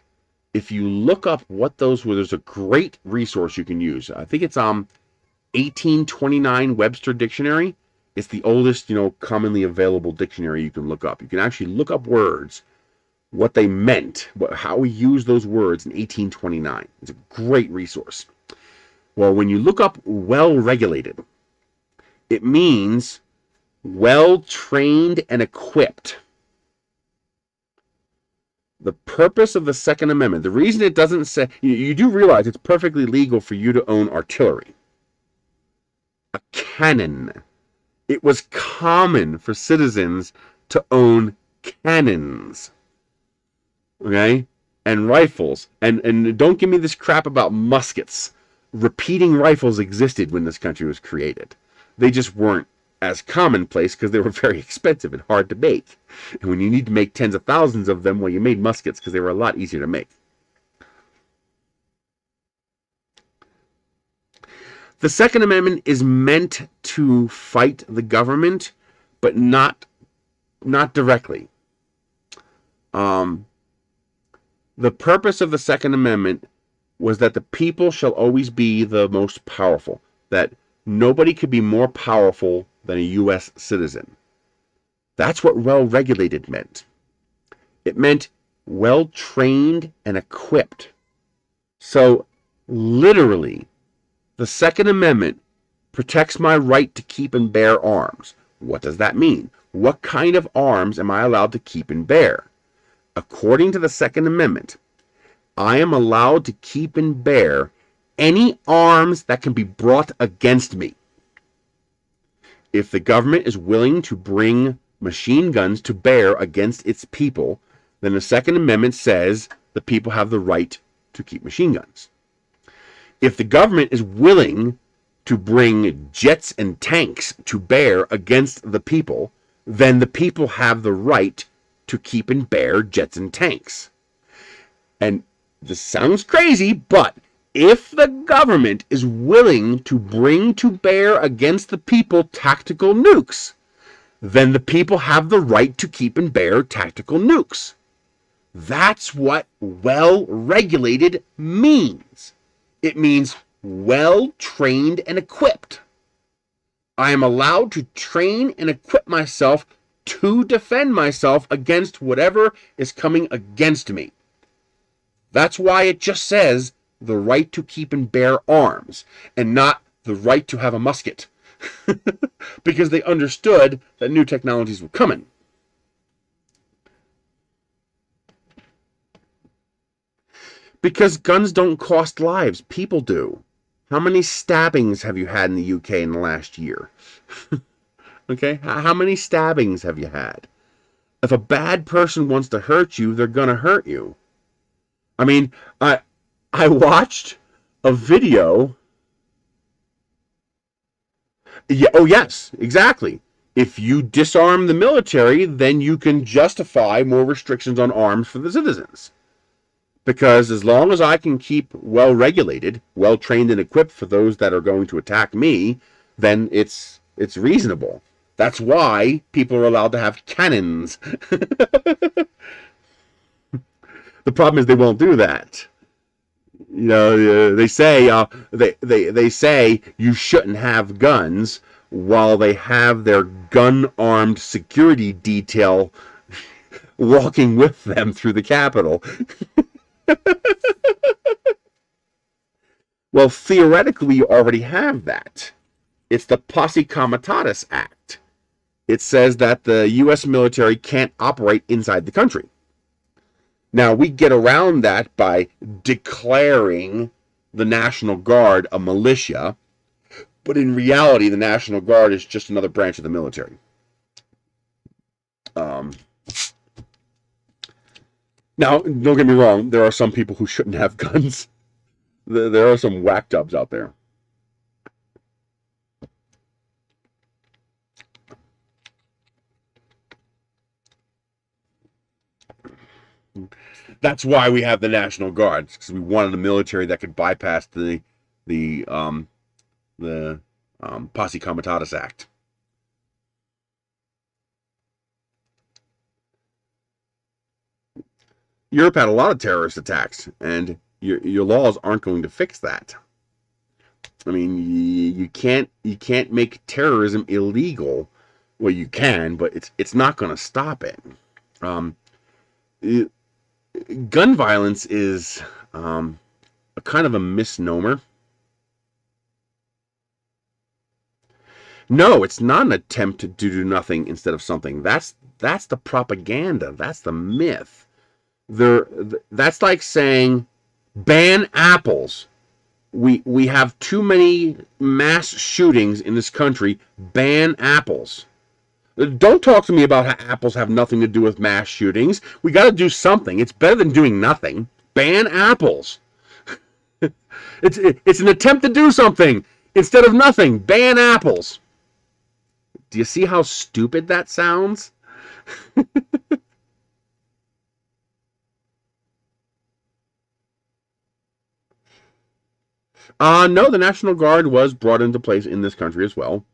If you look up what those were, there's a great resource you can use. I think it's 1829 Webster Dictionary. It's the oldest, commonly available dictionary you can look up. You can actually look up words, what they meant, how we use those words in 1829. It's a great resource. Well, when you look up well-regulated, it means well-trained and equipped. The purpose of the Second Amendment, the reason it doesn't say, you do realize it's perfectly legal for you to own artillery. A cannon. It was common for citizens to own cannons. Okay? And rifles. And don't give me this crap about muskets. Repeating rifles existed when this country was created. They just weren't as commonplace because they were very expensive and hard to make. And when you need to make tens of thousands of them, well, you made muskets because they were a lot easier to make. The Second Amendment is meant to fight the government, but not directly. The purpose of the Second Amendment was that the people shall always be the most powerful, that nobody could be more powerful than a U.S. citizen. That's what well-regulated meant. It meant well-trained and equipped. So, literally, the Second Amendment protects my right to keep and bear arms. What does that mean? What kind of arms am I allowed to keep and bear? According to the Second Amendment, I am allowed to keep and bear any arms that can be brought against me. If the government is willing to bring machine guns to bear against its people, then the Second Amendment says the people have the right to keep machine guns. If the government is willing to bring jets and tanks to bear against the people, then the people have the right to keep and bear jets and tanks. And this sounds crazy, but if the government is willing to bring to bear against the people tactical nukes, then the people have the right to keep and bear tactical nukes. That's what well-regulated means. It means well-trained and equipped. I am allowed to train and equip myself to defend myself against whatever is coming against me. That's why it just says the right to keep and bear arms, and not the right to have a musket. Because they understood that new technologies were coming. Because guns don't cost lives, people do. How many stabbings have you had in the UK in the last year? Okay? How many stabbings have you had? If a bad person wants to hurt you, they're gonna hurt you. I mean, I watched a video. Yeah, oh yes, exactly. If you disarm the military, then you can justify more restrictions on arms for the citizens. Because as long as I can keep well-regulated, well-trained and equipped for those that are going to attack me, then it's reasonable. That's why people are allowed to have cannons. The problem is they won't do that. You know, they say they say you shouldn't have guns while they have their gun-armed security detail walking with them through the Capitol. Well, theoretically, you already have that. It's the Posse Comitatus Act. It says that the U.S. military can't operate inside the country. Now, we get around that by declaring the National Guard a militia, but in reality, the National Guard is just another branch of the military. Now, don't get me wrong, there are some people who shouldn't have guns. There are some whack-jobs out there. That's why we have the National Guard, because we wanted a military that could bypass the Posse Comitatus Act. Europe had a lot of terrorist attacks, and your laws aren't going to fix that. I mean, you can't make terrorism illegal. Well, you can, but it's not going to stop it. Gun violence is a kind of a misnomer. No, it's not an attempt to do nothing instead of something. That's the propaganda. That's the myth. That's like saying ban apples. We have too many mass shootings in this country. Ban apples. Don't talk to me about how apples have nothing to do with mass shootings. We got to do something. It's better than doing nothing. Ban apples. It's an attempt to do something instead of nothing. Ban apples. Do you see how stupid that sounds? No, the National Guard was brought into place in this country as well.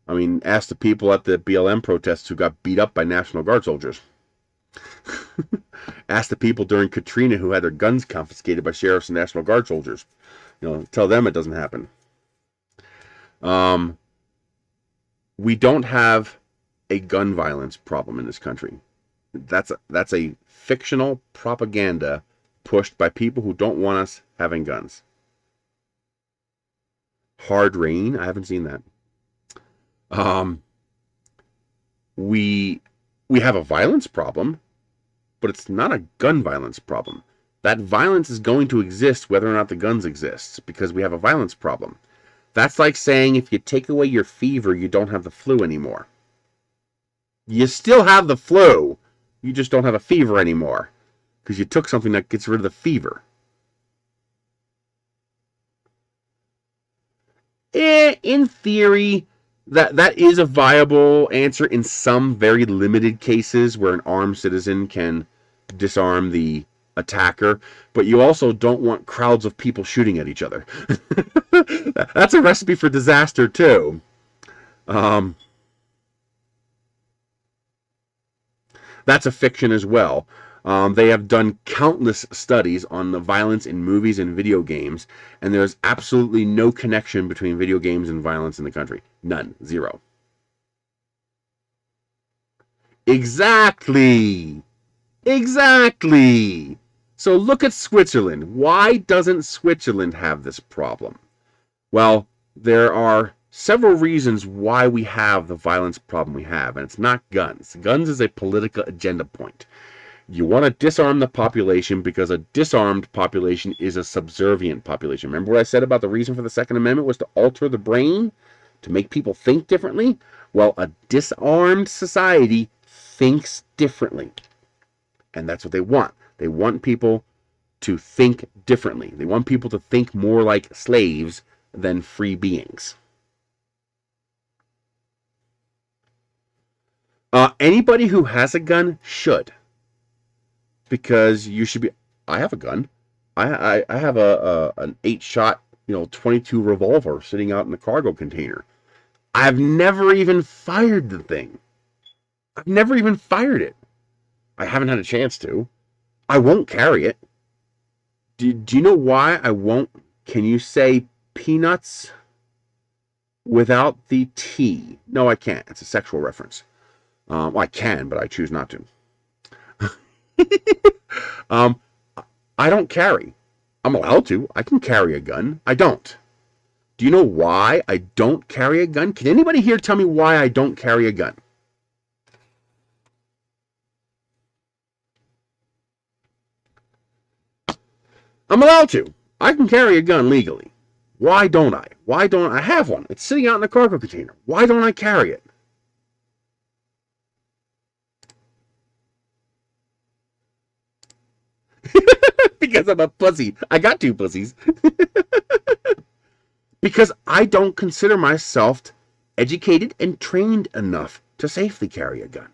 I mean, ask the people at the BLM protests who got beat up by National Guard soldiers. Ask the people during Katrina who had their guns confiscated by sheriffs and National Guard soldiers. Tell them it doesn't happen. We don't have a gun violence problem in this country. That's a fictional propaganda pushed by people who don't want us having guns. Hard rain? I haven't seen that. We have a violence problem, but it's not a gun violence problem. That violence is going to exist whether or not the guns exist, because we have a violence problem. That's like saying if you take away your fever, you don't have the flu anymore. You still have the flu, you just don't have a fever anymore, because you took something that gets rid of the fever. In theory, that is a viable answer in some very limited cases where an armed citizen can disarm the attacker, but you also don't want crowds of people shooting at each other. That's a recipe for disaster too. That's a fiction as well. They have done countless studies on the violence in movies and video games, and there's absolutely no connection between video games and violence in the country. None. Zero. Exactly. Exactly. So look at Switzerland. Why doesn't Switzerland have this problem? Well, there are several reasons why we have the violence problem we have, and it's not guns. Guns is a political agenda point. You want to disarm the population because a disarmed population is a subservient population. Remember what I said about the reason for the Second Amendment was to alter the brain, to make people think differently? Well, a disarmed society thinks differently. And that's what they want. They want people to think differently. They want people to think more like slaves than free beings. Anybody who has a gun should. Because you should be... I have a gun. I have an 8-shot, 22 revolver sitting out in the cargo container. I've never even fired the thing. I've never even fired it. I haven't had a chance to. I won't carry it. Do you know why I won't? Can you say peanuts without the T? No, I can't. It's a sexual reference. Well, I can, but I choose not to. I don't carry. I'm allowed to. I can carry a gun. I don't. Do you know why I don't carry a gun? Can anybody here tell me why I don't carry a gun? I'm allowed to. I can carry a gun legally. Why don't I? Why don't I have one? It's sitting out in the cargo container. Why don't I carry it? Because I'm a pussy. I got 2 pussies. Because I don't consider myself educated and trained enough to safely carry a gun.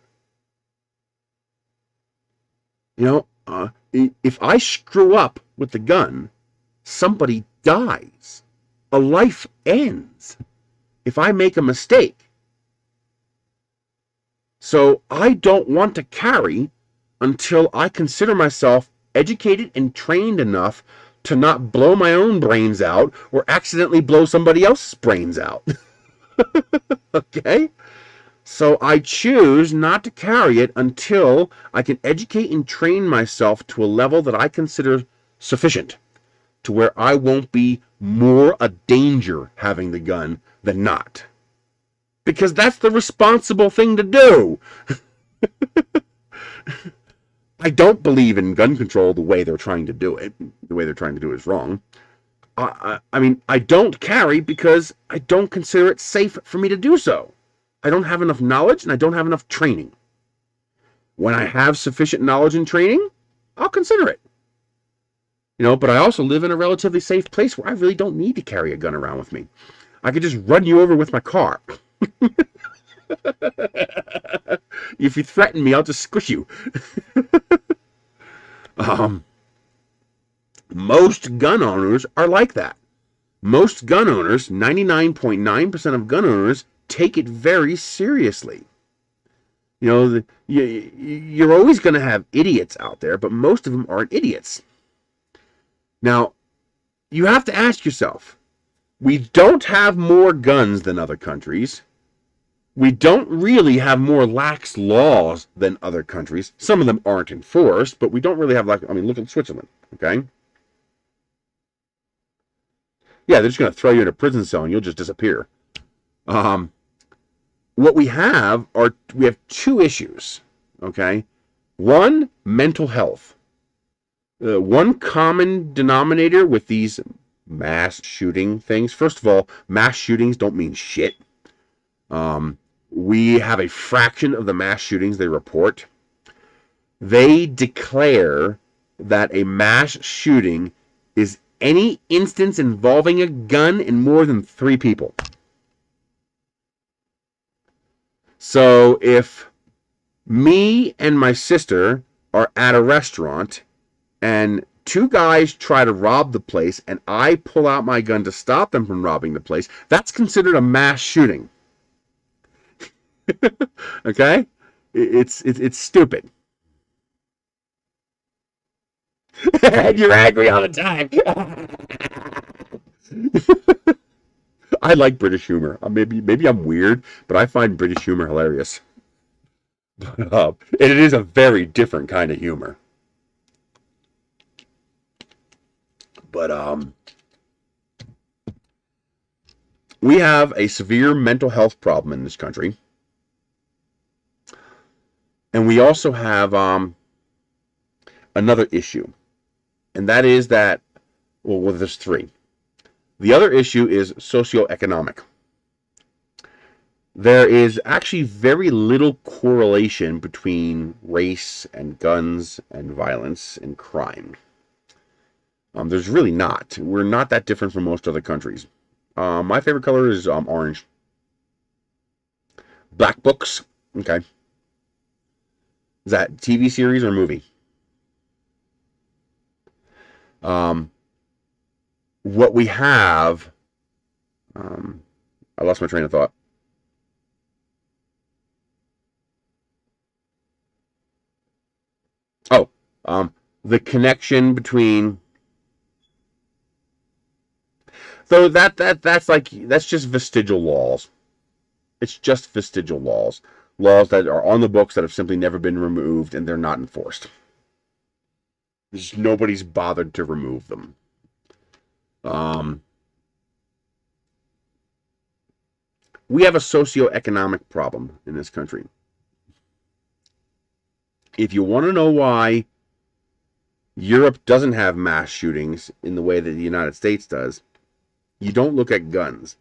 If I screw up with the gun, somebody dies. A life ends if I make a mistake. So I don't want to carry until I consider myself educated and trained enough to not blow my own brains out or accidentally blow somebody else's brains out. Okay? So I choose not to carry it until I can educate and train myself to a level that I consider sufficient, to where I won't be more a danger having the gun than not. Because that's the responsible thing to do. I don't believe in gun control the way they're trying to do it. The way they're trying to do it is wrong. I don't carry because I don't consider it safe for me to do so. I don't have enough knowledge and I don't have enough training. When I have sufficient knowledge and training, I'll consider it. But I also live in a relatively safe place where I really don't need to carry a gun around with me. I could just run you over with my car. If you threaten me, I'll just squish you. Most gun owners are like that. Most gun owners, 99.9% of gun owners, take it very seriously. You know, you're always going to have idiots out there, but most of them aren't idiots. Now, you have to ask yourself, we don't have more guns than other countries. We don't really have more lax laws than other countries. Some of them aren't enforced, but we don't really have, like, I mean, look at Switzerland, okay? Yeah, they're just going to throw you in a prison cell and you'll just disappear. What we have two issues, okay? One, mental health. One common denominator with these mass shooting things. First of all, mass shootings don't mean shit. We have a fraction of the mass shootings they report. They declare that a mass shooting is any instance involving a gun and more than 3 people. So if me and my sister are at a restaurant and 2 guys try to rob the place and I pull out my gun to stop them from robbing the place, that's considered a mass shooting. Okay? It's stupid. And you're angry all the time. I like British humor. Maybe I'm weird, but I find British humor hilarious. And it is a very different kind of humor. But we have a severe mental health problem in this country. And we also have another issue. And that is that, well, there's 3. The other issue is socioeconomic. There is actually very little correlation between race and guns and violence and crime. There's really not. We're not that different from most other countries. My favorite color is orange. Black Books. Okay. Is that TV series or movie? What we have, I lost my train of thought. Oh, the connection between. So that's just vestigial laws. It's just vestigial laws. Laws that are on the books that have simply never been removed and they're not enforced. Nobody's bothered to remove them. We have a socioeconomic problem in this country. If you want to know why Europe doesn't have mass shootings in the way that the United States does, you don't look at guns.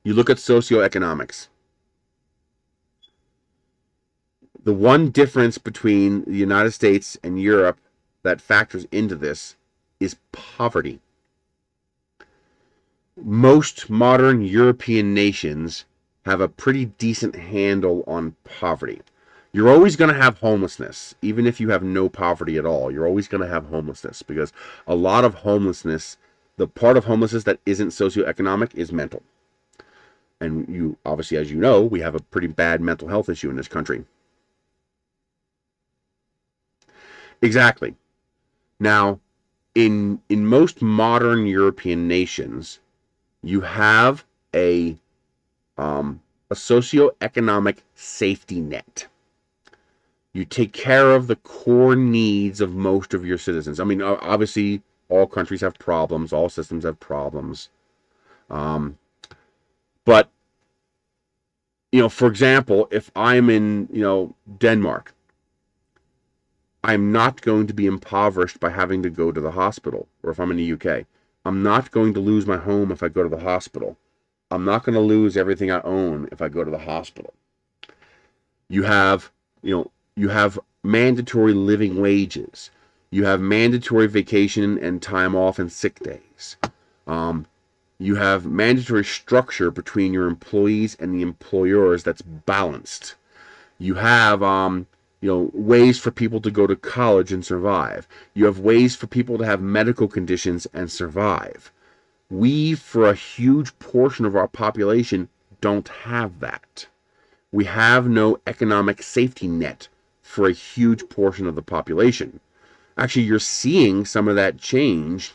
You look at socioeconomics. The one difference between the United States and Europe that factors into this is poverty. Most modern European nations have a pretty decent handle on poverty. You're always going to have homelessness, even if you have no poverty at all. You're always going to have homelessness because a lot of homelessness, the part of homelessness that isn't socioeconomic is mental. And you, obviously, as you know, we have a pretty bad mental health issue in this country. Exactly. Now, in most modern European nations, you have a socioeconomic safety net. You take care of the core needs of most of your citizens. I mean, obviously, all countries have problems. All systems have problems. But, for example, if I'm in, Denmark, I'm not going to be impoverished by having to go to the hospital. Or if I'm in the UK, I'm not going to lose my home if I go to the hospital. I'm not going to lose everything I own if I go to the hospital. You have mandatory living wages. You have mandatory vacation and time off and sick days. You have mandatory structure between your employees and the employers that's balanced. You have ways for people to go to college and survive. You have ways for people to have medical conditions and survive. We, for a huge portion of our population, don't have that. We have no economic safety net for a huge portion of the population. Actually, you're seeing some of that change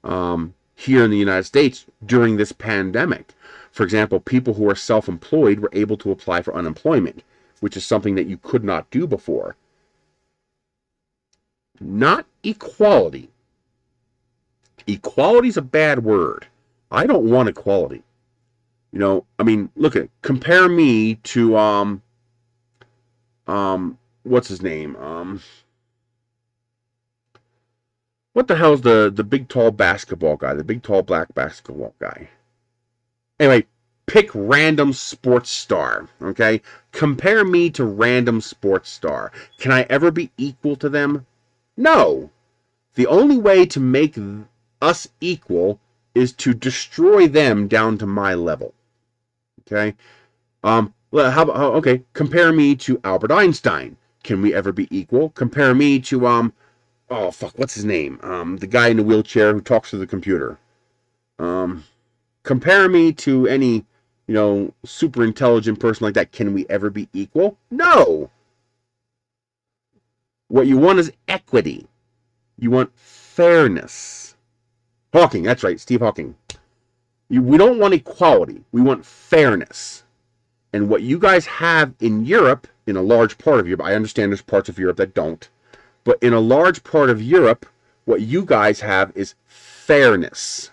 here in the United States during this pandemic. For example, people who are self-employed were able to apply for unemployment, which is something that you could not do before. Not equality. Equality is a bad word. I don't want equality. You know, I mean, look at, compare me to what's his name? What the hell's the big tall basketball guy, the big tall black basketball guy? Anyway, pick random sports star, okay? Compare me to random sports star. Can I ever be equal to them? No. The only way to make us equal is to destroy them down to my level. Okay? Okay, compare me to Albert Einstein. Can we ever be equal? Compare me to oh fuck, what's his name? The guy in the wheelchair who talks to the computer. Compare me to any, you know, super intelligent person like that. Can we ever be equal? No. What you want is equity. You want fairness. Hawking, that's right, Steve Hawking. We don't want equality. We want fairness. And what you guys have in Europe, in a large part of Europe, I understand there's parts of Europe that don't, but in a large part of Europe, what you guys have is fairness.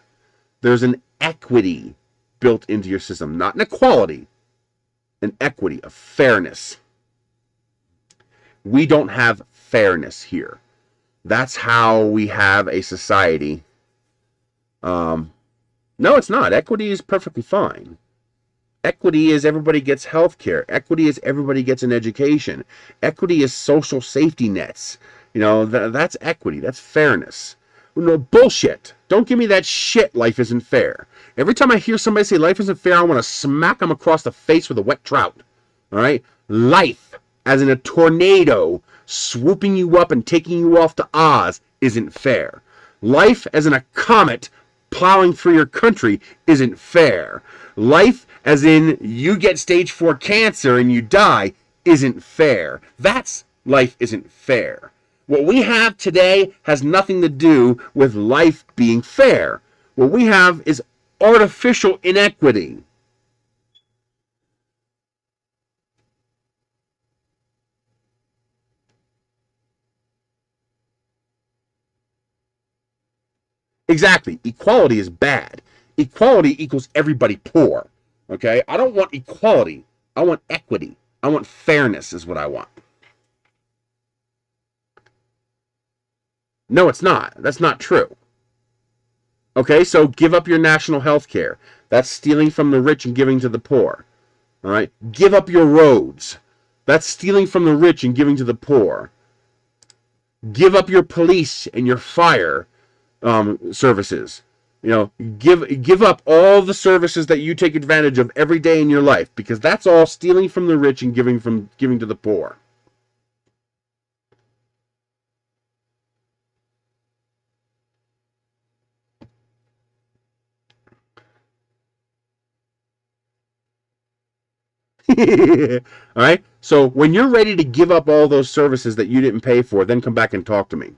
There's an equity built into your system. Not an equality. An equity, a fairness. We don't have fairness here. That's how we have a society. No, it's not. Equity is perfectly fine. Equity is everybody gets health care. Equity is everybody gets an education. Equity is social safety nets. You know, that's equity. That's fairness. No, bullshit. Don't give me that shit, life isn't fair. Every time I hear somebody say life isn't fair, I want to smack them across the face with a wet trout. All right? Life, as in a tornado, swooping you up and taking you off to Oz, isn't fair. Life, as in a comet plowing through your country, isn't fair. Life, as in you get stage 4 cancer and you die, isn't fair. That's life isn't fair. What we have today has nothing to do with life being fair. What we have is artificial inequity. Exactly. Equality is bad. Equality equals everybody poor. Okay? I don't want equality. I want equity. I want fairness is what I want. No, it's not. That's not true. Okay, so give up your national health care. That's stealing from the rich and giving to the poor. All right? Give up your roads. That's stealing from the rich and giving to the poor. Give up your police and your fire services. You know, give up all the services that you take advantage of every day in your life, because that's all stealing from the rich and giving to the poor. All right? So when you're ready to give up all those services that you didn't pay for, then come back and talk to me.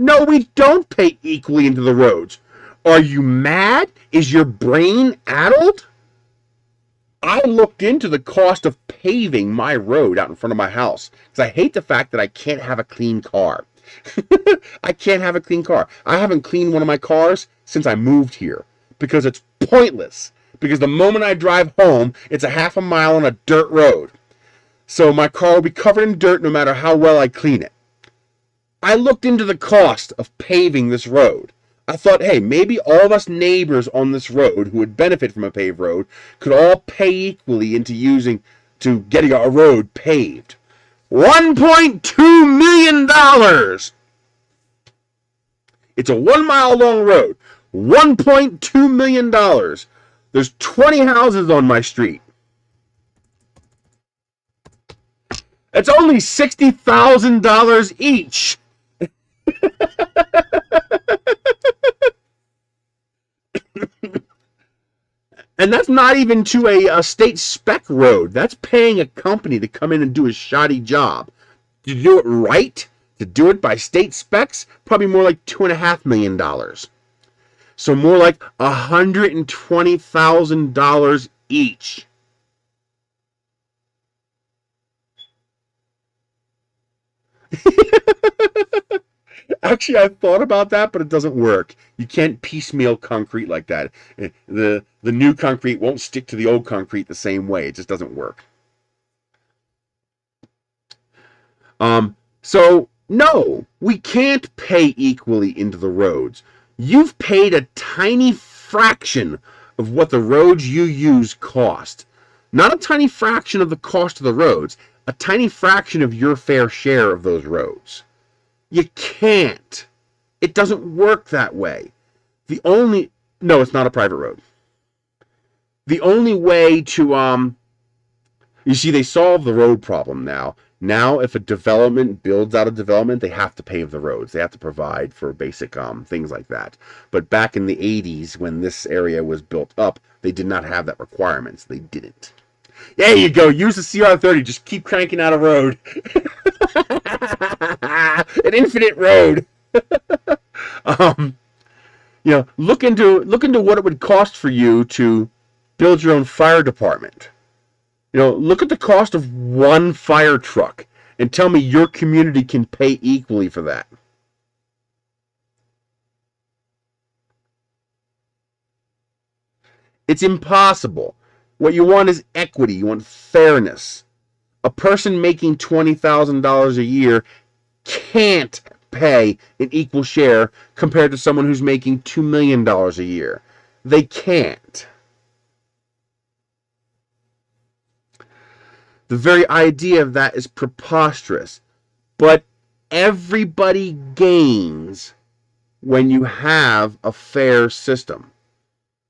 No, we don't pay equally into the roads. Are you mad? Is your brain addled? I looked into the cost of paving my road out in front of my house because I hate the fact that I can't have a clean car. I can't have a clean car. I haven't cleaned one of my cars since I moved here because it's pointless. Because the moment I drive home, it's a half a mile on a dirt road. So my car will be covered in dirt no matter how well I clean it. I looked into the cost of paving this road. I thought, hey, maybe all of us neighbors on this road who would benefit from a paved road could all pay equally into getting a road paved. $1.2 million! It's a 1 mile long road. $1.2 million. There's 20 houses on my street. It's only $60,000 each. And that's not even to a state spec road. That's paying a company to come in and do a shoddy job. To do it right, to do it by state specs, probably more like $2.5 million. So more like $120,000 each. Actually, I thought about that, but it doesn't work. You can't piecemeal concrete like that. The new concrete won't stick to the old concrete the same way. It just doesn't work. So no, we can't pay equally into the roads. You've paid a tiny fraction of what the roads you use cost. Not a tiny fraction of the cost of the roads, a tiny fraction of your fair share of those roads. You can't. It doesn't work that way. No, it's not a private road. The only way to, you see, they solve the road problem now. Now, if a development builds out a development, they have to pave the roads. They have to provide for basic things like that. But back in the 80s, when this area was built up, they did not have that requirement. So they didn't. There you go. Use the CR30. Just keep cranking out a road. An infinite road. Look into what it would cost for you to build your own fire department. Look at the cost of one fire truck and tell me your community can pay equally for that. It's impossible. What you want is equity. You want fairness. A person making $20,000 a year can't pay an equal share compared to someone who's making $2 million a year. They can't. The very idea of that is preposterous. But everybody gains when you have a fair system.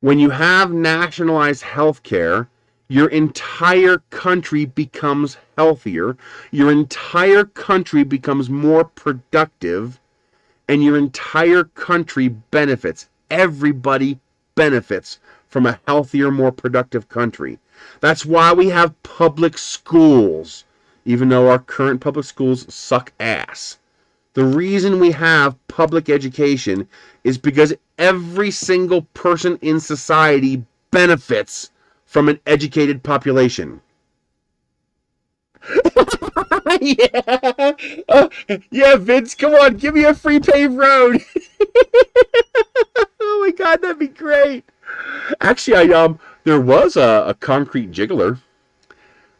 When you have nationalized health care, your entire country becomes healthier, your entire country becomes more productive, and your entire country benefits. Everybody benefits from a healthier, more productive country. That's why we have public schools, even though our current public schools suck ass. The reason we have public education is because every single person in society benefits from an educated population. Yeah. Yeah, Vince, come on, give me a free paved road. Oh my God, that'd be great. Actually, there was a concrete jiggler.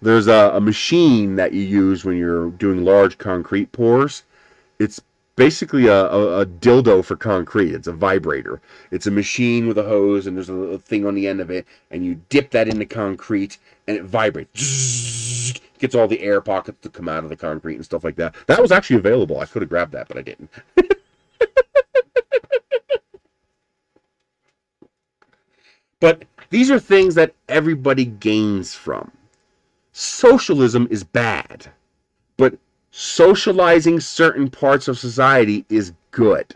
There's a machine that you use when you're doing large concrete pours. It's basically a dildo for concrete. It's a vibrator. It's a machine with a hose, and there's a little thing on the end of it, and you dip that into concrete, and it vibrates. Gets all the air pockets to come out of the concrete and stuff like that. That was actually available. I could have grabbed that, but I didn't. But these are things that everybody gains from. Socialism is bad, but socializing certain parts of society is good.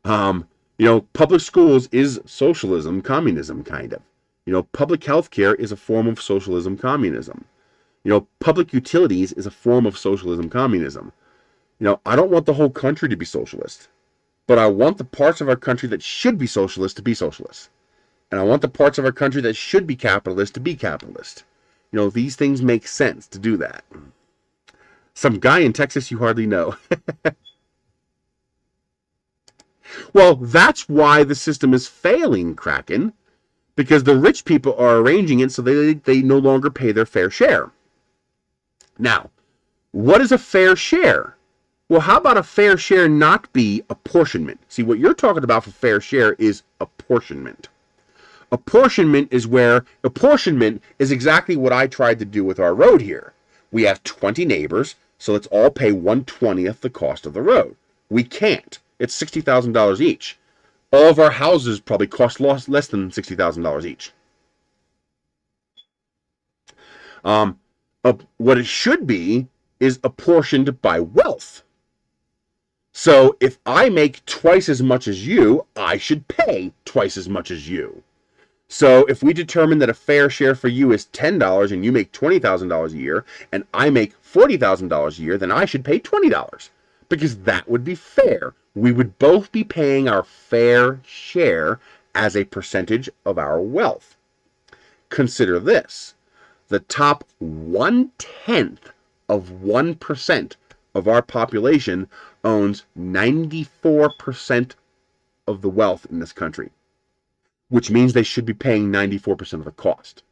Public schools is socialism, communism, kind of. Public health care is a form of socialism, communism. Public utilities is a form of socialism, communism. I don't want the whole country to be socialist, but I want the parts of our country that should be socialist to be socialist. And I want the parts of our country that should be capitalist to be capitalist. These things make sense to do that. Some guy in Texas you hardly know. Well, that's why the system is failing, Kraken. Because the rich people are arranging it so they no longer pay their fair share. Now, what is a fair share? Well, how about a fair share not be apportionment? See, what you're talking about for fair share is apportionment. Apportionment is exactly what I tried to do with our road here. We have 20 neighbors, so let's all pay 1/20th the cost of the road. We can't. It's $60,000 each. All of our houses probably cost less than $60,000 each. What it should be is apportioned by wealth. So if I make twice as much as you, I should pay twice as much as you. So if we determine that a fair share for you is $10 and you make $20,000 a year and I make $40,000 a year, then I should pay $20 because that would be fair. We would both be paying our fair share as a percentage of our wealth. Consider this. The top 1/10 of 1% of our population owns 94% of the wealth in this country, which means they should be paying 94% of the cost.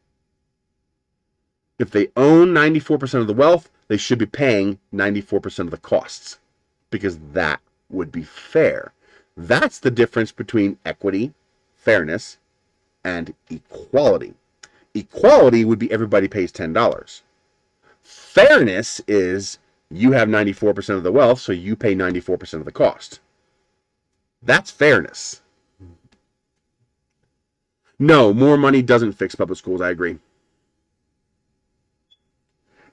If they own 94% of the wealth, they should be paying 94% of the costs, because that would be fair. That's the difference between equity, fairness, and equality. Equality would be everybody pays $10. Fairness is you have 94% of the wealth, so you pay 94% of the cost. That's fairness. No, more money doesn't fix public schools. I agree.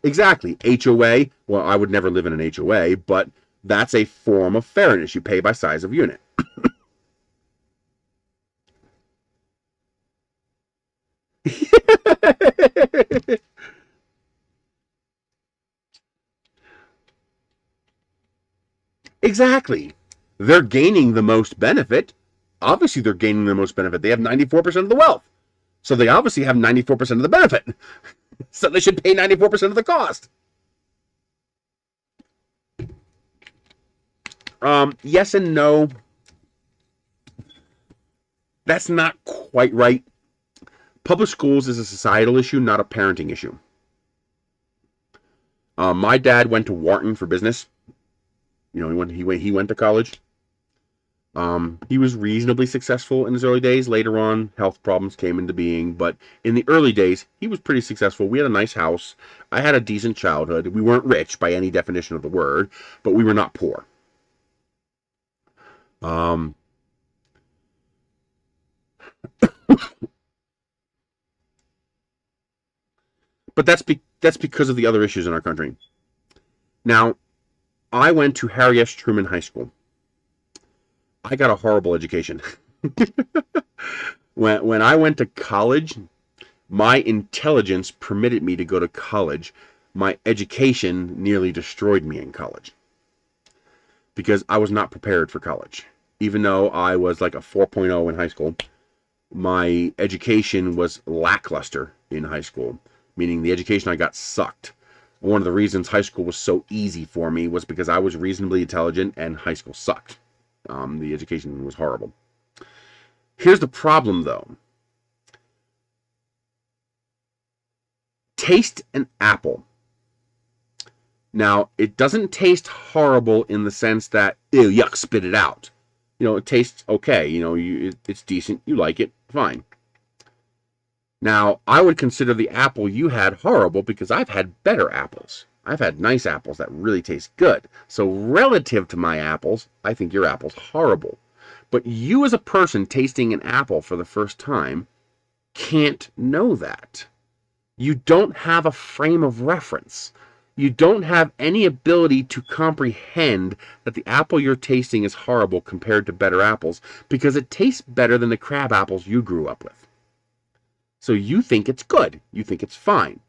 Exactly. HOA, well, I would never live in an HOA, but that's a form of fairness. You pay by size of unit. Exactly. They're gaining the most benefit. Obviously, they're gaining the most benefit. They have 94% of the wealth. So they obviously have 94% of the benefit. So they should pay 94% of the cost. Yes and no. That's not quite right. Public schools is a societal issue, not a parenting issue. My dad went to Wharton for business. You know, he went to college. He was reasonably successful in his early days. Later on, health problems came into being, but in the early days, he was pretty successful. We had a nice house. I had a decent childhood. We weren't rich by any definition of the word, but we were not poor. But that's because of the other issues in our country. Now, I went to Harry S. Truman High School. I got a horrible education. When I went to college, my intelligence permitted me to go to college. My education nearly destroyed me in college because I was not prepared for college. Even though I was like a 4.0 in high school, my education was lackluster in high school, meaning the education I got sucked. One of the reasons high school was so easy for me was because I was reasonably intelligent and high school sucked. The education was horrible. Here's the problem, though. Taste an apple. Now, it doesn't taste horrible in the sense that, ew, yuck, spit it out. You know, it tastes okay. You know, it's decent. You like it. Fine. Now, I would consider the apple you had horrible because I've had better apples. I've had nice apples that really taste good. So relative to my apples, I think your apple's horrible. But you as a person tasting an apple for the first time can't know that. You don't have a frame of reference. You don't have any ability to comprehend that the apple you're tasting is horrible compared to better apples because it tastes better than the crab apples you grew up with. So you think it's good. You think it's fine.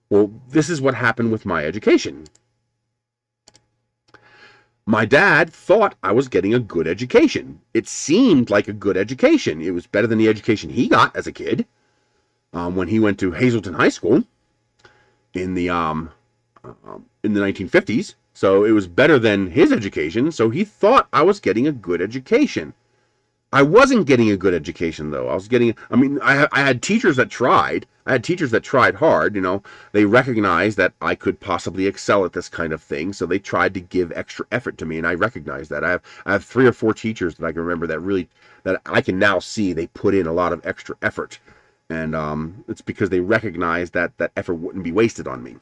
Well, this is what happened with my education. My dad thought I was getting a good education. It seemed like a good education. It was better than the education he got as a kid when he went to Hazleton High School in the 1950s. So it was better than his education. So he thought I was getting a good education. I wasn't getting a good education, though. I had teachers that tried. I had teachers that tried hard, you know. They recognized that I could possibly excel at this kind of thing, so they tried to give extra effort to me, and I recognized that. I have 3 or 4 teachers that I can remember that I can now see they put in a lot of extra effort. And it's because they recognized that that effort wouldn't be wasted on me.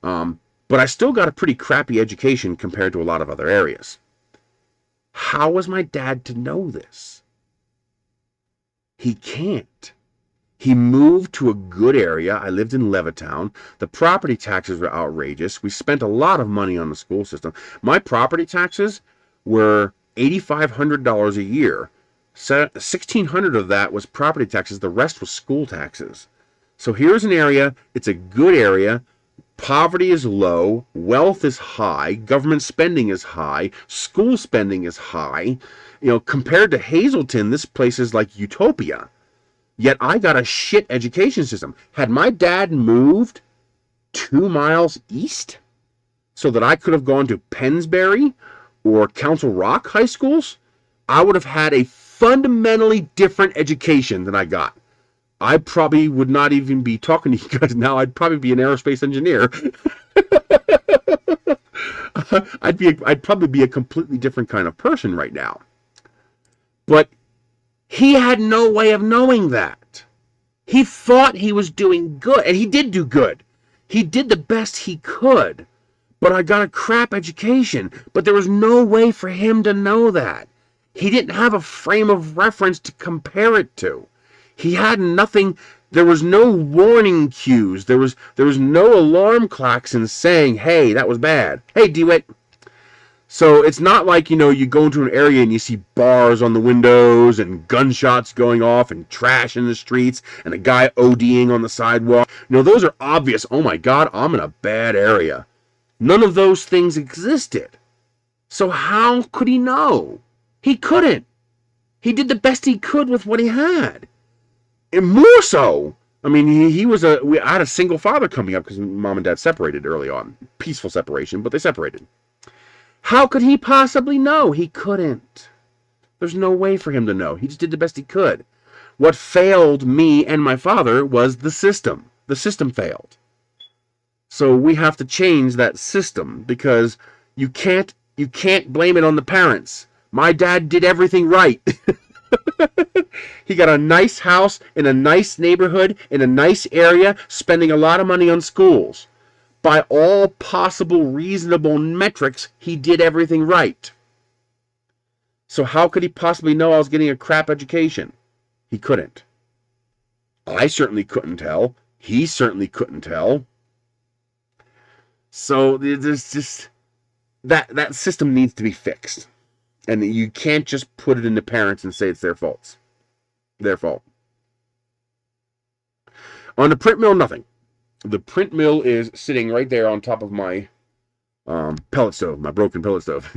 But I still got a pretty crappy education compared to a lot of other areas. How was my dad to know this? He can't. He moved to a good area. I lived in Levittown. The property taxes were outrageous. We spent a lot of money on the school system. My property taxes were $8,500 a year. $1,600 of that was property taxes. The rest was school taxes. So here's an area. It's a good area. Poverty is low. Wealth is high. Government spending is high. School spending is high. Compared to Hazleton, this place is like utopia. Yet I got a shit education system. Had my dad moved 2 miles east so that I could have gone to Pennsbury or Council Rock high schools, I would have had a fundamentally different education than I got. I probably would not even be talking to you guys now. I'd probably be an aerospace engineer. I'd probably be a completely different kind of person right now. But he had no way of knowing that. He thought he was doing good, and he did do good. He did the best he could. But I got a crap education. But there was no way for him to know that. He didn't have a frame of reference to compare it to. He had nothing. There was no warning cues. There was no alarm klaxons saying, hey, that was bad. Hey, DeWitt. So it's not like, you go into an area and you see bars on the windows and gunshots going off and trash in the streets and a guy ODing on the sidewalk. Those are obvious. Oh my God, I'm in a bad area. None of those things existed. So how could he know? He couldn't. He did the best he could with what he had. And more so, I mean, I had a single father coming up because mom and dad separated early on. Peaceful separation, but they separated. How could he possibly know? He couldn't. There's no way for him to know. He just did the best he could. What failed me and my father was the system. The system failed. So we have to change that system because you can't blame it on the parents. My dad did everything right. He got a nice house in a nice neighborhood in a nice area, spending a lot of money on schools. By all possible reasonable metrics, he did everything right. So how could he possibly know I was getting a crap education? He couldn't. I certainly couldn't tell. He certainly couldn't tell. So there's just that system needs to be fixed. And you can't just put it into parents and say it's their fault. Their fault. On the print mill, nothing. The print mill is sitting right there on top of my pellet stove, my broken pellet stove.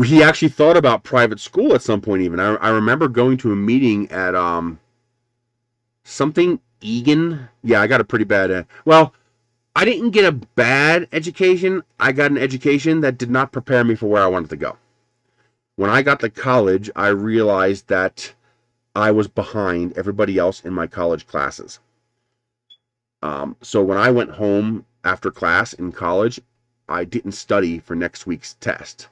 He actually thought about private school at some point even. I remember going to a meeting at something Egan. Yeah, I got a pretty bad... I didn't get a bad education. I got an education that did not prepare me for where I wanted to go. When I got to college, I realized that I was behind everybody else in my college classes. So when I went home after class in college, I didn't study for next week's test.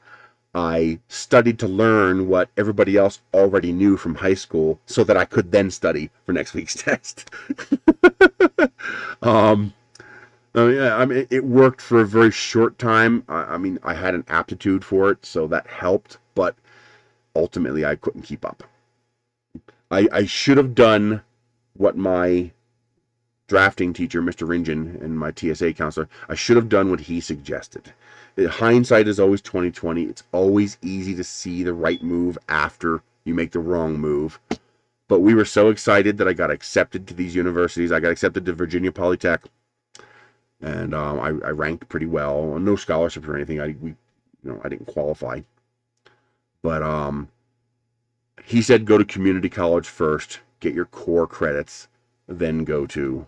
I studied to learn what everybody else already knew from high school so that I could then study for next week's test. It worked for a very short time. I had an aptitude for it, so that helped, but ultimately I couldn't keep up. I should have done what my drafting teacher, Mr. Ringen, and my TSA counselor, I should have done what he suggested. Hindsight is always 20/20. It's always easy to see the right move after you make the wrong move. But we were so excited that I got accepted to these universities. I got accepted to Virginia Polytech. And I ranked pretty well. No scholarship or anything. I didn't qualify. But he said go to community college first, get your core credits, then go to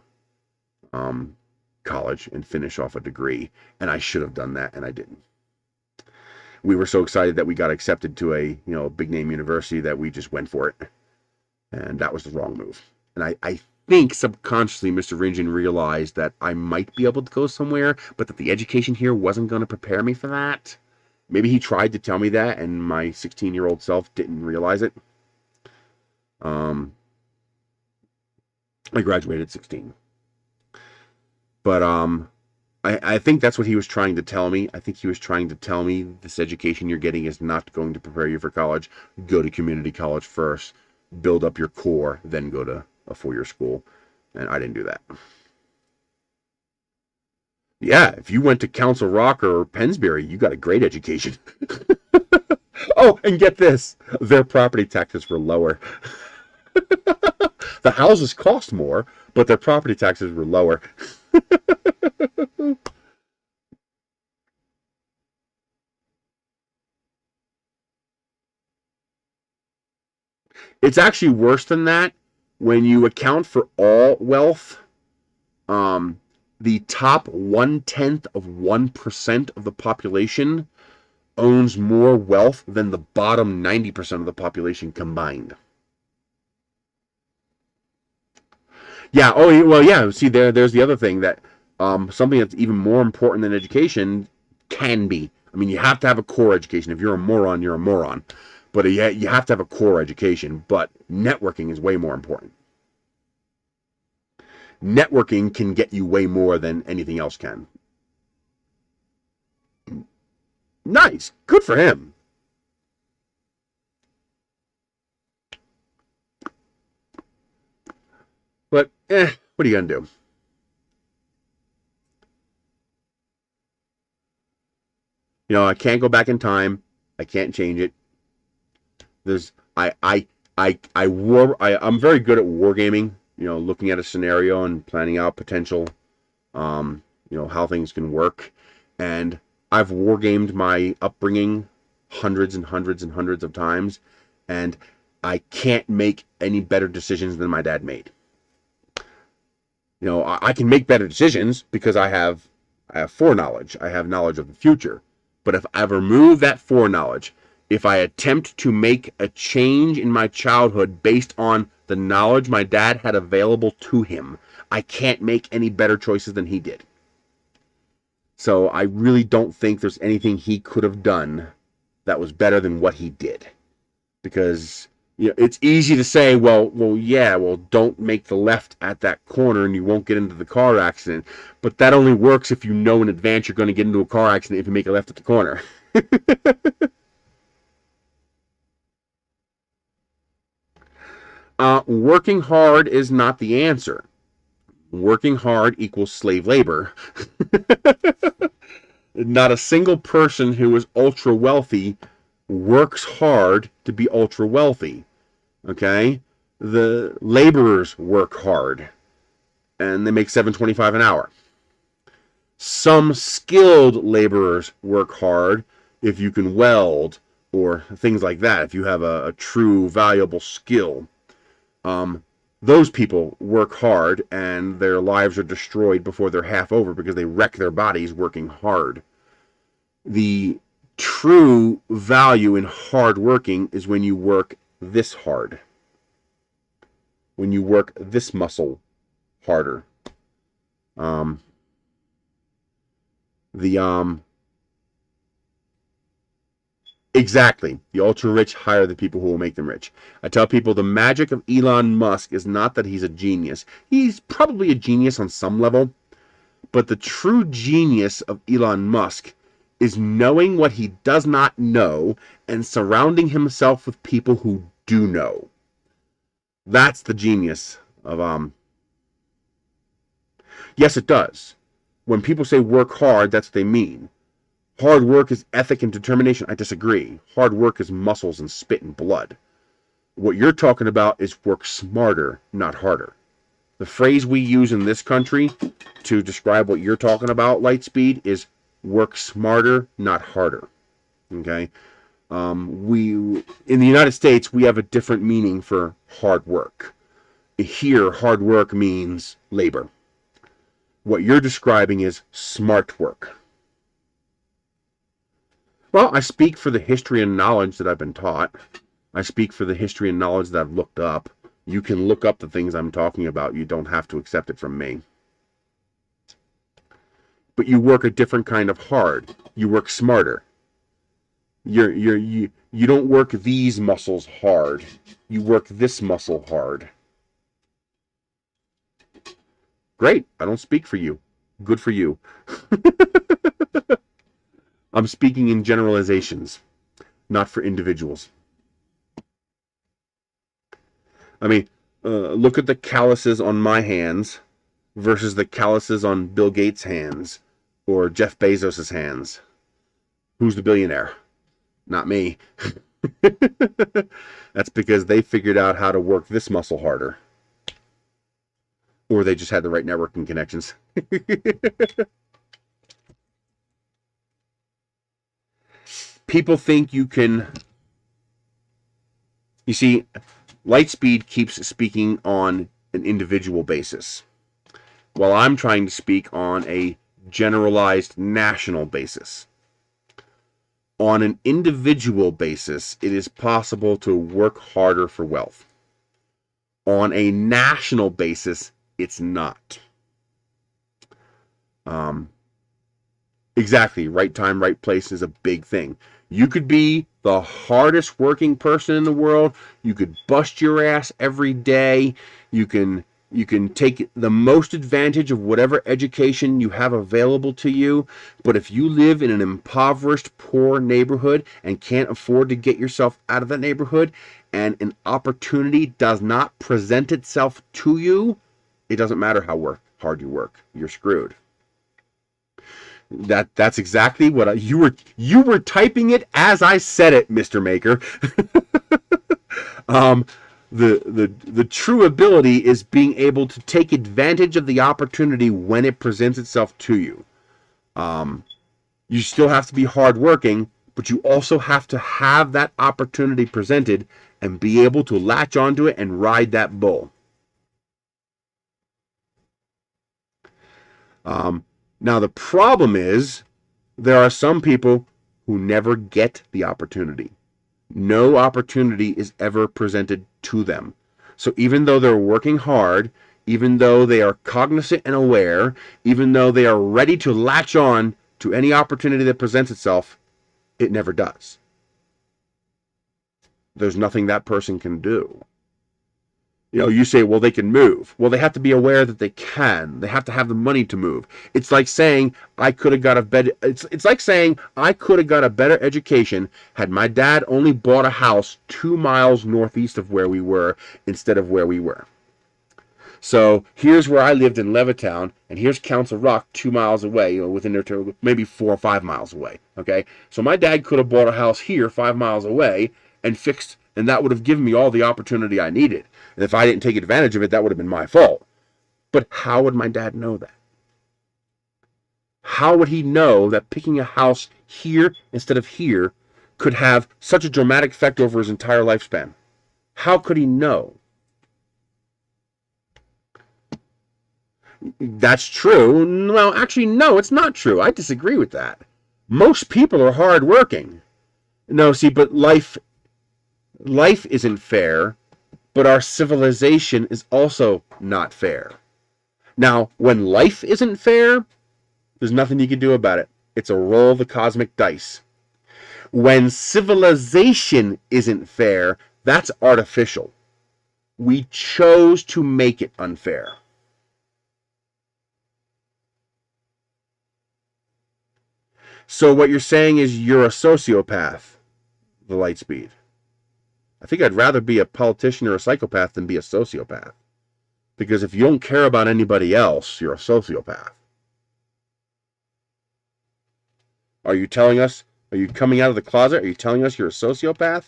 college and finish off a degree. And I should have done that, and I didn't. We were so excited that we got accepted to a big name university that we just went for it, and that was the wrong move. And I think subconsciously Mr. Ringen realized that I might be able to go somewhere, but that the education here wasn't going to prepare me for that. Maybe he tried to tell me that, and my 16-year-old self didn't realize it. I graduated at 16. But I think that's what he was trying to tell me. I think he was trying to tell me this education you're getting is not going to prepare you for college. Go to community college first. Build up your core, then go to a 4-year school. And I didn't do that. Yeah, if you went to Council Rock or Pennsbury, you got a great education. Oh, and get this, their property taxes were lower. The houses cost more, but their property taxes were lower. It's actually worse than that when you account for all wealth. Um, the top 1/10 of 1% of the population owns more wealth than the bottom 90% of the population combined. Yeah. Oh, well, yeah. See, there's the other thing that something that's even more important than education can be. I mean, you have to have a core education. If you're a moron, you're a moron. But yeah, you have to have a core education. But networking is way more important. Networking can get you way more than anything else can. Nice. Good for him. But, what are you going to do? You know, I can't go back in time. I can't change it. There's, I'm very good at wargaming, you know, looking at a scenario and planning out potential, how things can work. And I've wargamed my upbringing hundreds and hundreds and hundreds of times, and I can't make any better decisions than my dad made. You know, I can make better decisions because I have foreknowledge. I have knowledge of the future. But if I remove that foreknowledge, if I attempt to make a change in my childhood based on the knowledge my dad had available to him, I can't make any better choices than he did. So I really don't think there's anything he could have done that was better than what he did. Because it's easy to say, well, don't make the left at that corner and you won't get into the car accident. But that only works if you know in advance you're going to get into a car accident if you make a left at the corner. Working hard is not the answer. Working hard equals slave labor. Not a single person who is ultra wealthy works hard to be ultra wealthy. Okay? The laborers work hard and they make $7.25 an hour. Some skilled laborers work hard if you can weld or things like that, if you have a true valuable skill. Those people work hard and their lives are destroyed before they're half over because they wreck their bodies working hard. The true value in hard working is when you work this hard. When you work this muscle harder. Exactly. The ultra rich hire the people who will make them rich. I tell people the magic of Elon Musk is not that he's a genius. He's probably a genius on some level, but the true genius of Elon Musk is knowing what he does not know and surrounding himself with people who do know. That's the genius of Yes, it does. When people say work hard, that's what they mean. Hard work is ethic and determination. I disagree. Hard work is muscles and spit and blood. What you're talking about is work smarter, not harder. The phrase we use in this country to describe what you're talking about, Lightspeed, is work smarter, not harder. Okay? In the United States, we have a different meaning for hard work. Here, hard work means labor. What you're describing is smart work. Well, I speak for the history and knowledge that I've been taught. I speak for the history and knowledge that I've looked up. You can look up the things I'm talking about. You don't have to accept it from me. But you work a different kind of hard. You work smarter. You don't work these muscles hard. You work this muscle hard. Great. I don't speak for you. Good for you. I'm speaking in generalizations, not for individuals. I mean, look at the calluses on my hands versus the calluses on Bill Gates' hands. or Jeff Bezos' hands. Who's the billionaire? Not me. That's because they figured out how to work this muscle harder. Or they just had the right networking connections. People think you can... You see, Lightspeed keeps speaking on an individual basis, while I'm trying to speak on a generalized national basis. On an individual basis, it is possible to work harder for wealth. On a national basis, it's not. Exactly, right time, right place is a big thing. You could be the hardest working person in the world. You could bust your ass every day. You can take the most advantage of whatever education you have available to you. But if you live in an impoverished, poor neighborhood and can't afford to get yourself out of that neighborhood, and an opportunity does not present itself to you, it doesn't matter how hard you work. You're screwed. That's exactly what you were typing it as I said it, Mr. Maker. The true ability is being able to take advantage of the opportunity when it presents itself to you. You still have to be hardworking, but you also have to have that opportunity presented and be able to latch onto it and ride that bull. Now, the problem is there are some people who never get the opportunity. No opportunity is ever presented to them. So even though they're working hard, even though they are cognizant and aware, even though they are ready to latch on to any opportunity that presents itself, it never does. There's nothing that person can do. You know, you say, well, they can move. Well, they have to be aware that they can. They have to have the money to move. It's like saying I could have got a better. It's like saying I could have got a better education had my dad only bought a house 2 miles northeast of where we were instead of where we were. So here's where I lived in Levittown, and here's Council Rock 2 miles away. You know, within their maybe 4 or 5 miles away. Okay, so my dad could have bought a house here 5 miles away and fixed, and that would have given me all the opportunity I needed. And if I didn't take advantage of it, that would have been my fault. But how would my dad know that? How would he know that picking a house here instead of here could have such a dramatic effect over his entire lifespan? How could he know? That's true. Well, actually, no, it's not true. I disagree with that. Most people are hardworking. No, see, but life isn't fair. But our civilization is also not fair. Now, when life isn't fair, there's nothing you can do about it. It's a roll of the cosmic dice. When civilization isn't fair, that's artificial. We chose to make it unfair. So what you're saying is you're a sociopath, the Lightspeed. I think I'd rather be a politician or a psychopath than be a sociopath. Because if you don't care about anybody else, you're a sociopath. Are you telling us, are you coming out of the closet? Are you telling us you're a sociopath?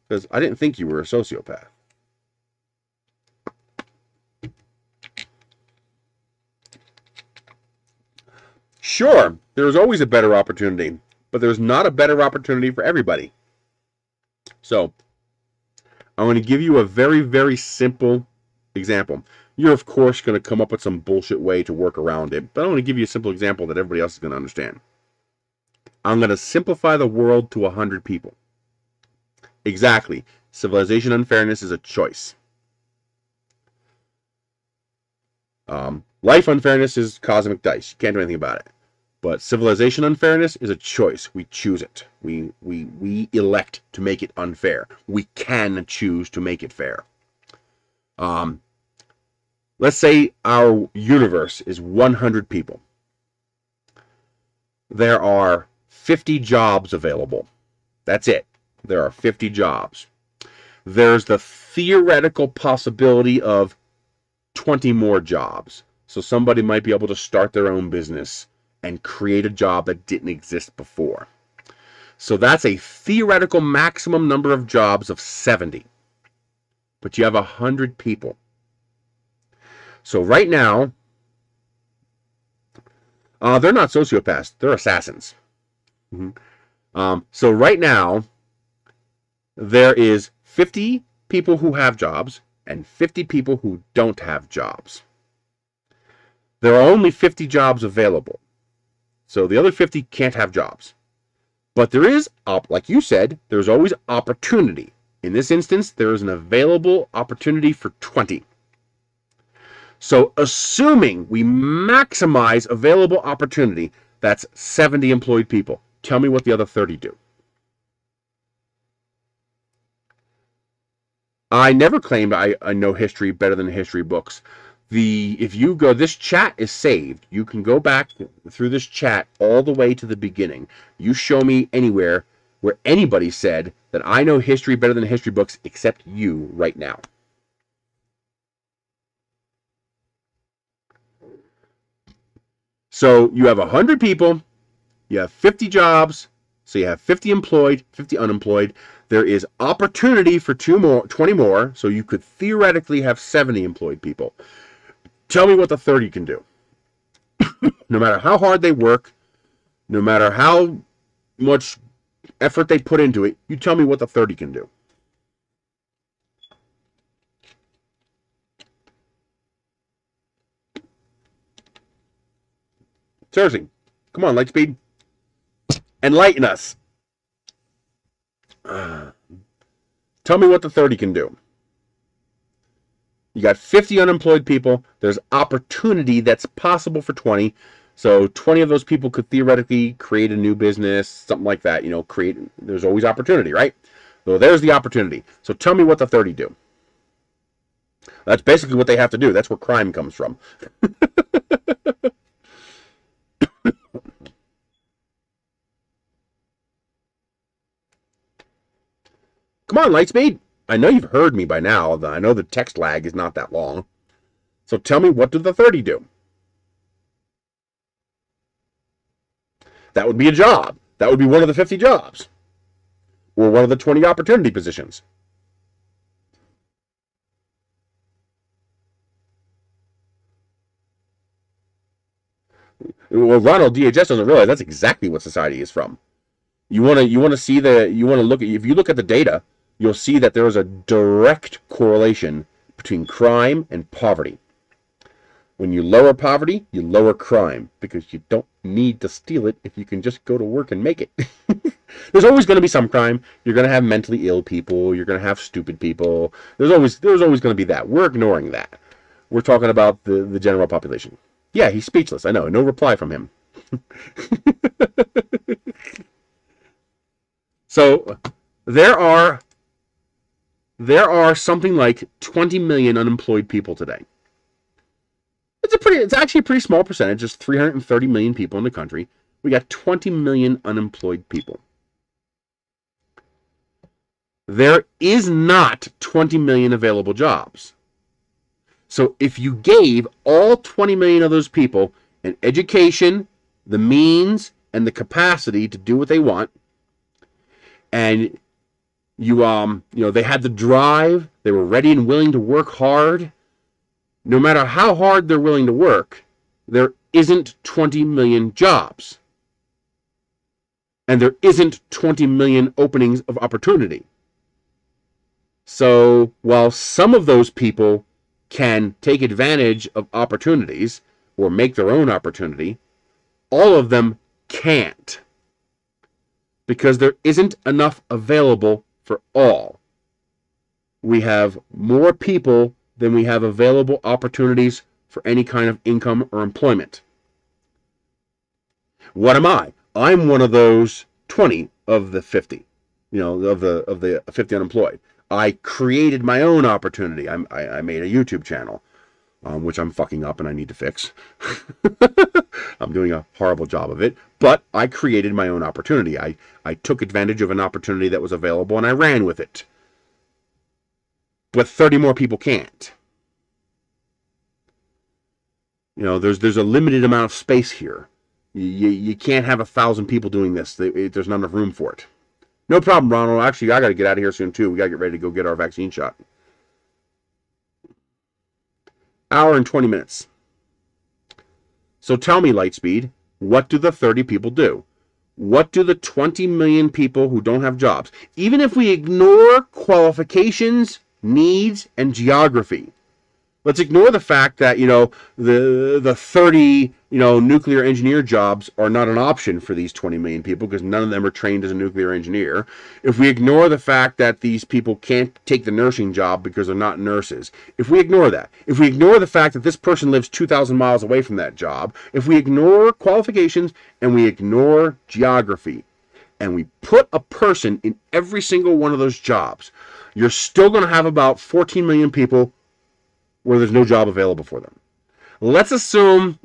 Because I didn't think you were a sociopath. Sure, there's always a better opportunity, but there's not a better opportunity for everybody. So, I'm going to give you a very, very simple example. You're, of course, going to come up with some bullshit way to work around it, but I'm going to give you a simple example that everybody else is going to understand. I'm going to simplify the world to 100 people. Exactly. Civilization unfairness is a choice. Life unfairness is cosmic dice. You can't do anything about it. But civilization unfairness is a choice. We choose it. We elect to make it unfair. We can choose to make it fair. Let's say our universe is 100 people. There are 50 jobs available. That's it. There are 50 jobs. There's the theoretical possibility of 20 more jobs. So somebody might be able to start their own business and create a job that didn't exist before. So that's a theoretical maximum number of jobs of 70. But you have 100 people. So right now, they're not sociopaths. They're assassins. So right now, there is 50 people who have jobs and 50 people who don't have jobs. There are only 50 jobs available. So the other 50 can't have jobs. But there is, like you said, there's always opportunity. In this instance, there is an available opportunity for 20. So assuming we maximize available opportunity, that's 70 employed people. Tell me what the other 30 do. I never claimed I know history better than history books. If you go, this chat is saved. You can go back through this chat all the way to the beginning. You show me anywhere where anybody said that I know history better than history books except you right now. So you have 100 people, you have 50 jobs, so you have 50 employed, 50 unemployed. There is opportunity for 20 more, so you could theoretically have 70 employed people. Tell me what the 30 can do. No matter how hard they work, no matter how much effort they put into it, you tell me what the 30 can do. Seriously, come on, Lightspeed. Enlighten us. Tell me what the 30 can do. You got 50 unemployed people. There's opportunity that's possible for 20. So 20 of those people could theoretically create a new business, something like that. You know, there's always opportunity, right? So there's the opportunity. So tell me what the 30 do. That's basically what they have to do. That's where crime comes from. Come on, Lightspeed. I know you've heard me by now. I know the text lag is not that long. So tell me, what do the 30 do? That would be a job. That would be one of the 50 jobs. Or one of the 20 opportunity positions. Well, Ronald DHS doesn't realize that's exactly what society is from. You want to see if you look at the data, you'll see that there is a direct correlation between crime and poverty. When you lower poverty, you lower crime, because you don't need to steal it if you can just go to work and make it. There's always going to be some crime. You're going to have mentally ill people. You're going to have stupid people. There's always going to be that. We're ignoring that. We're talking about the general population. Yeah, he's speechless. I know. No reply from him. So there are something like 20 million unemployed people today. It's actually a pretty small percentage. There's 330 million people in the country. We got 20 million unemployed people. There is not 20 million available jobs. So if you gave all 20 million of those people an education, the means, and the capacity to do what they want, and they had the drive, they were ready and willing to work hard, no matter how hard they're willing to work, there isn't 20 million jobs. And there isn't 20 million openings of opportunity. So while some of those people can take advantage of opportunities or make their own opportunity, all of them can't, because there isn't enough available for all. We have more people than we have available opportunities for any kind of income or employment. What am I? I'm one of those 20 of the 50, of the 50 unemployed. I created my own opportunity. I made a YouTube channel, which I'm fucking up and I need to fix. I'm doing a horrible job of it, but I created my own opportunity. I took advantage of an opportunity that was available and I ran with it. But 30 more people can't. There's a limited amount of space here. You can't have 1,000 people doing this. There's not enough room for it. No problem, Ronald. Actually, I got to get out of here soon, too. We got to get ready to go get our vaccine shot. Hour and 20 minutes. So tell me, Lightspeed, what do the 30 people do? What do the 20 million people who don't have jobs? Even if we ignore qualifications, needs, and geography. Let's ignore the fact that, the 30, nuclear engineer jobs are not an option for these 20 million people because none of them are trained as a nuclear engineer. If we ignore the fact that these people can't take the nursing job because they're not nurses, if we ignore that, if we ignore the fact that this person lives 2,000 miles away from that job, if we ignore qualifications and we ignore geography, and we put a person in every single one of those jobs, you're still going to have about 14 million people where there's no job available for them. Let's assume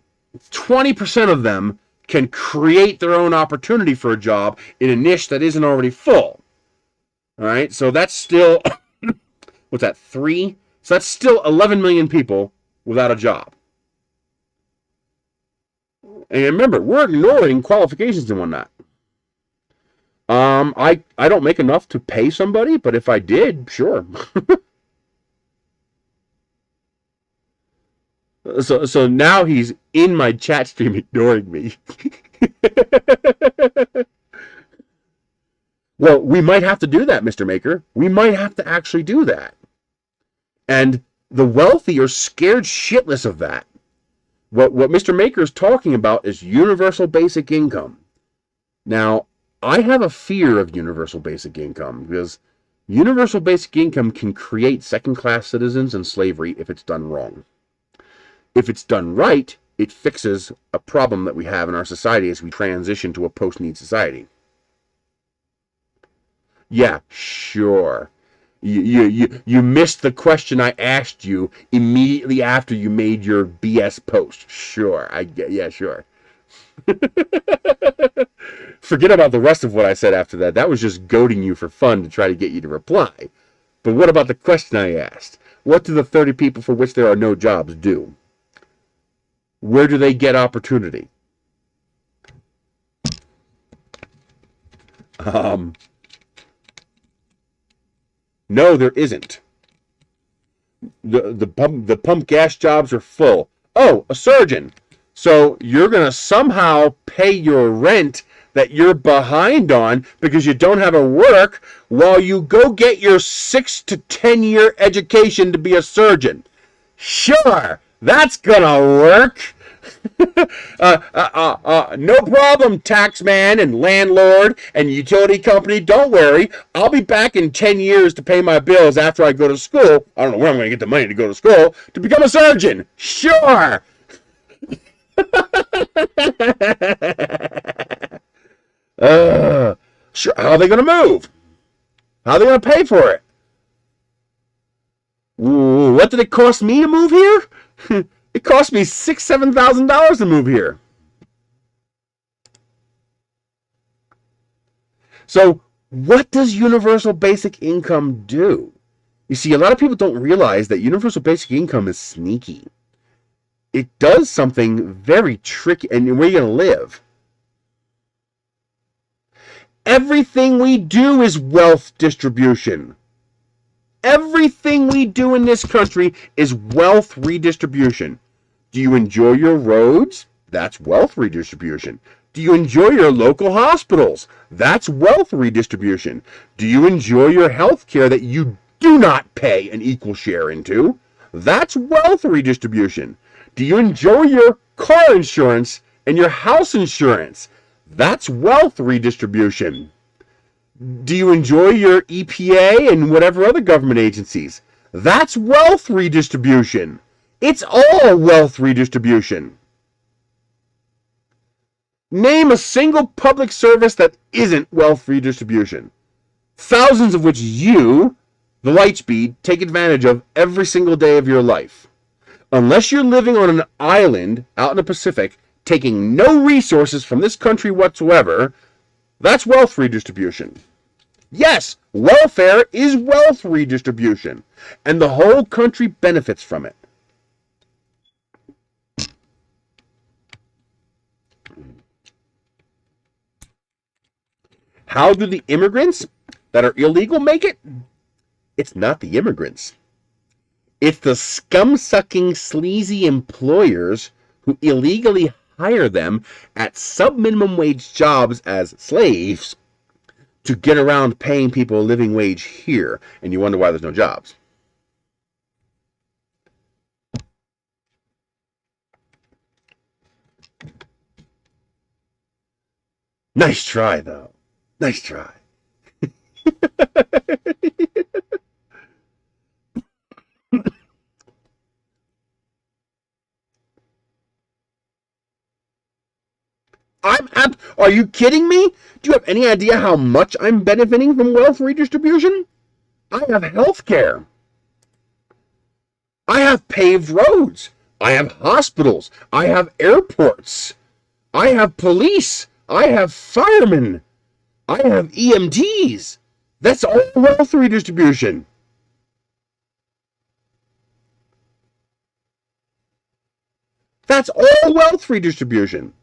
20% of them can create their own opportunity for a job in a niche that isn't already full. All right, so that's still, what's that, 3? So that's still 11 million people without a job. And remember, we're ignoring qualifications and whatnot. I don't make enough to pay somebody, but if I did, sure. So now he's in my chat stream ignoring me. Well, we might have to do that, Mr. Maker. We might have to actually do that. And the wealthy are scared shitless of that. What Mr. Maker is talking about is universal basic income. Now, I have a fear of universal basic income because universal basic income can create second-class citizens and slavery if it's done wrong. If it's done right, it fixes a problem that we have in our society as we transition to a post-need society. Yeah, sure. You missed the question I asked you immediately after you made your BS post. Sure, yeah, sure. Forget about the rest of what I said after that. That was just goading you for fun to try to get you to reply. But what about the question I asked? What do the 30 people for which there are no jobs do? Where do they get opportunity? No, there isn't. The pump gas jobs are full. Oh, a surgeon. So you're going to somehow pay your rent that you're behind on because you don't have a work while you go get your 6 to 10 year education to be a surgeon. Sure, that's going to work. No problem, taxman and landlord and utility company. Don't worry. I'll be back in 10 years to pay my bills after I go to school. I don't know where I'm going to get the money to go to school to become a surgeon. Sure. Sure. How are they going to move? How are they going to pay for it? What did it cost me to move here? It cost me $6,000-7,000 to move here. So what does universal basic income do? You see, a lot of people don't realize that universal basic income is sneaky. It does something very tricky. And where are you going to live? Everything we do is wealth distribution. Everything we do in this country is wealth redistribution. Do you enjoy your roads? That's wealth redistribution. Do you enjoy your local hospitals? That's wealth redistribution. Do you enjoy your health care that you do not pay an equal share into? That's wealth redistribution. Do you enjoy your car insurance and your house insurance? That's wealth redistribution. Do you enjoy your EPA and whatever other government agencies? That's wealth redistribution. It's all wealth redistribution. Name a single public service that isn't wealth redistribution. Thousands of which you, the Lightspeed, take advantage of every single day of your life. Unless you're living on an island out in the Pacific, taking no resources from this country whatsoever, that's wealth redistribution. Yes, welfare is wealth redistribution, and the whole country benefits from it. How do the immigrants that are illegal make it? It's not the immigrants. It's the scum-sucking, sleazy employers who illegally hire them at sub-minimum wage jobs as slaves to get around paying people a living wage here. And you wonder why there's no jobs. Nice try, though. Nice try. Are you kidding me? Do you have any idea how much I'm benefiting from wealth redistribution? I have health care. I have paved roads. I have hospitals. I have airports. I have police. I have firemen. I have EMTs. That's all wealth redistribution. That's all wealth redistribution.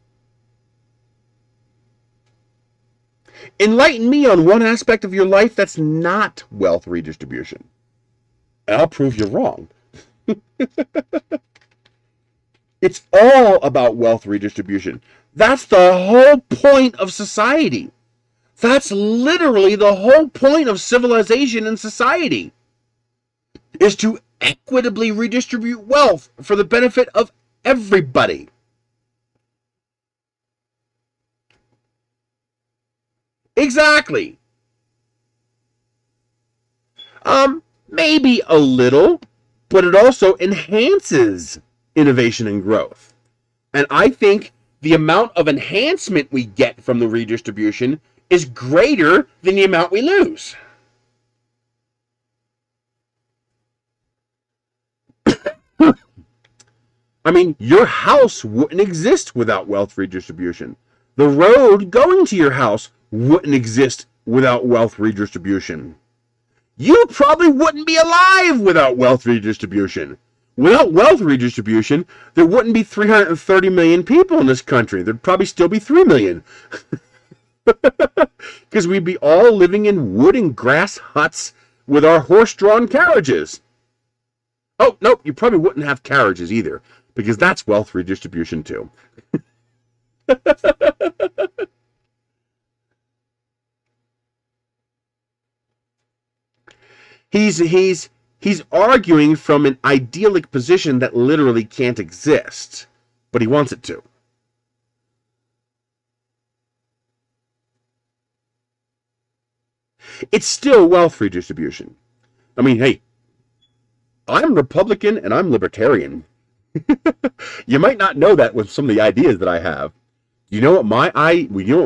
Enlighten me on one aspect of your life that's not wealth redistribution. And I'll prove you're wrong. It's all about wealth redistribution. That's the whole point of society. That's literally the whole point of civilization and society, is to equitably redistribute wealth for the benefit of everybody. Exactly. Maybe a little, but it also enhances innovation and growth. And I think the amount of enhancement we get from the redistribution is greater than the amount we lose. I mean, your house wouldn't exist without wealth redistribution. The road going to your house wouldn't exist without wealth redistribution. You probably wouldn't be alive without wealth redistribution. Without wealth redistribution, there wouldn't be 330 million people in this country. There'd probably still be 3 million. Because we'd be all living in wood and grass huts with our horse-drawn carriages. Oh, nope, you probably wouldn't have carriages either, because that's wealth redistribution too. He's arguing from an idyllic position that literally can't exist, but he wants it to. It's still wealth redistribution. I mean, hey, I'm Republican and I'm Libertarian. You might not know that with some of the ideas that I have. You know what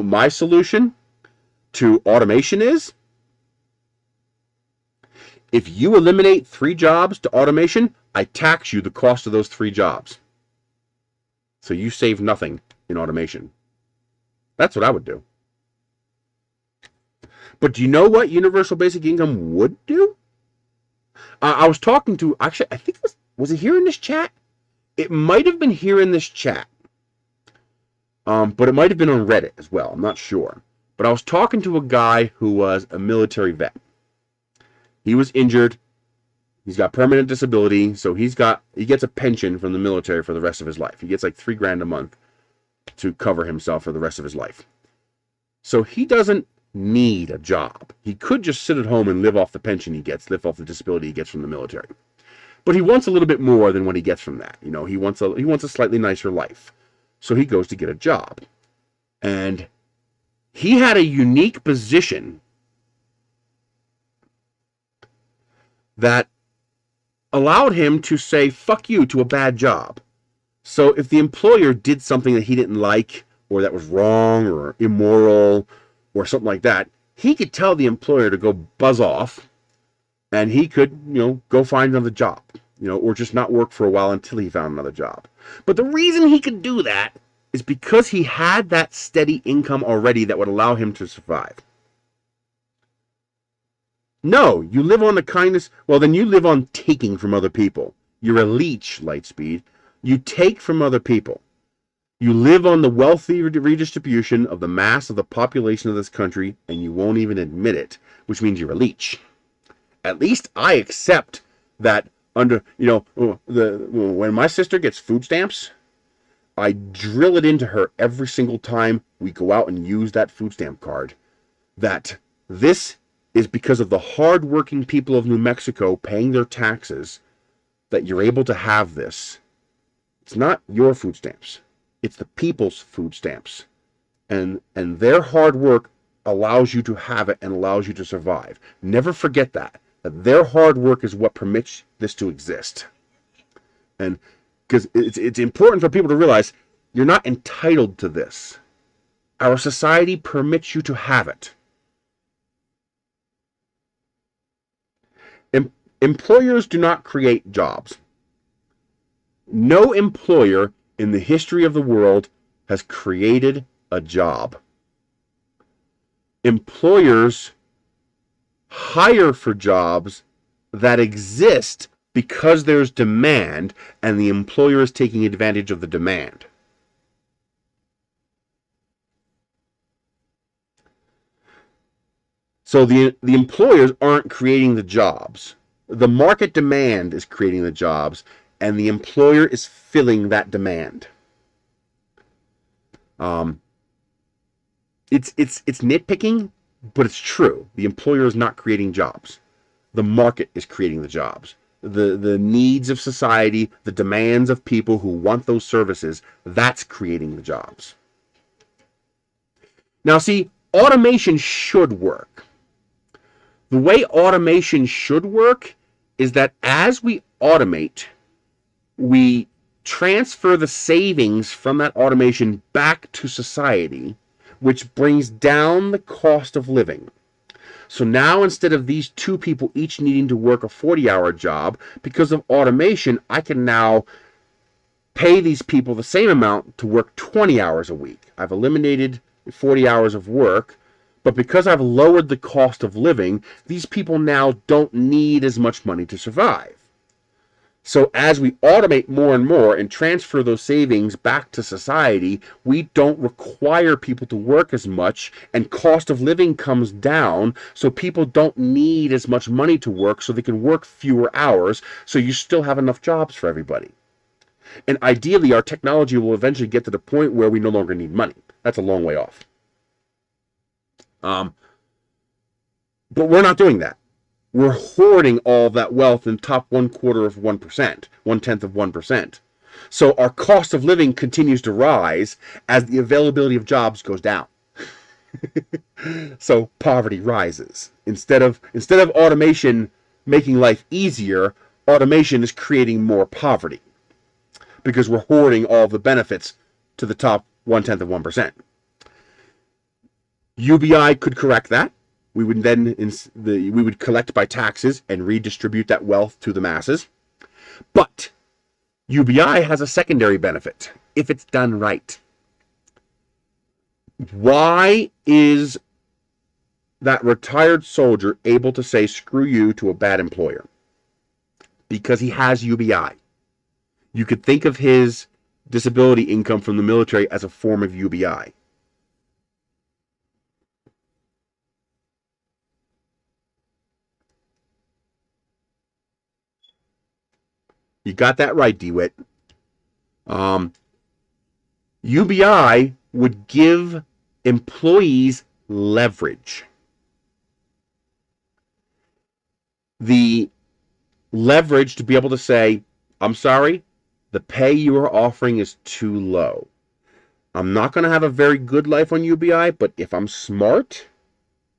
my solution to automation is? If you eliminate 3 jobs to automation, I tax you the cost of those 3 jobs. So you save nothing in automation. That's what I would do. But do you know what universal basic income would do? I was talking to, actually, I think was it here in this chat? It might have been here in this chat. But it might have been on Reddit as well. I'm not sure. But I was talking to a guy who was a military vet. He was injured. He's got permanent disability, so he gets a pension from the military for the rest of his life. He gets like $3,000 a month to cover himself for the rest of his life. So he doesn't need a job. He could just sit at home and live off the pension he gets, live off the disability he gets from the military. But he wants a little bit more than what he gets from that. You know, he wants a slightly nicer life. So he goes to get a job. And he had a unique position that allowed him to say fuck you to a bad job. So if the employer did something that he didn't like, or that was wrong or immoral or something like that, he could tell the employer to go buzz off, and he could, go find another job, or just not work for a while until he found another job. But the reason he could do that is because he had that steady income already that would allow him to survive. No, you live on the kindness. Well, then you live on taking from other people. You're a leech, Lightspeed. You take from other people. You live on the wealthy redistribution of the mass of the population of this country, and you won't even admit it, which means you're a leech. At least I accept that under, when my sister gets food stamps, I drill it into her every single time we go out and use that food stamp card, that this is because of the hardworking people of New Mexico paying their taxes that you're able to have this. It's not your food stamps. It's the people's food stamps. And their hard work allows you to have it and allows you to survive. Never forget that their hard work is what permits this to exist. And because it's important for people to realize you're not entitled to this. Our society permits you to have it. Employers do not create jobs. No employer in the history of the world has created a job. Employers hire for jobs that exist because there's demand, and the employer is taking advantage of the demand. So the employers aren't creating the jobs. The market demand is creating the jobs, and the employer is filling that demand. It's nitpicking, but it's true. The employer is not creating jobs. The market is creating the jobs. The needs of society, the demands of people who want those services, that's creating the jobs. Now see, automation should work. The way automation should work is that as we automate, we transfer the savings from that automation back to society, which brings down the cost of living. So now instead of these two people each needing to work a 40-hour job, because of automation, I can now pay these people the same amount to work 20 hours a week. I've eliminated 40 hours of work, but because I've lowered the cost of living, these people now don't need as much money to survive. So as we automate more and more and transfer those savings back to society, we don't require people to work as much, and cost of living comes down, so people don't need as much money to work, so they can work fewer hours, so you still have enough jobs for everybody. And ideally, our technology will eventually get to the point where we no longer need money. That's a long way off. But we're not doing that. We're hoarding all that wealth in the top 1/4 of 1%, 1/10 of 1%. So our cost of living continues to rise as the availability of jobs goes down. So poverty rises. Instead of automation making life easier, automation is creating more poverty because we're hoarding all the benefits to the top 1/10 of 1%. UBI could correct that. We would then we would collect by taxes and redistribute that wealth to the masses. But UBI has a secondary benefit if it's done right. Why is that retired soldier able to say screw you to a bad employer? Because he has UBI. You could think of his disability income from the military as a form of UBI. You got that right, DeWitt. UBI would give employees leverage. The leverage to be able to say, I'm sorry, the pay you are offering is too low. I'm not going to have a very good life on UBI, but if I'm smart,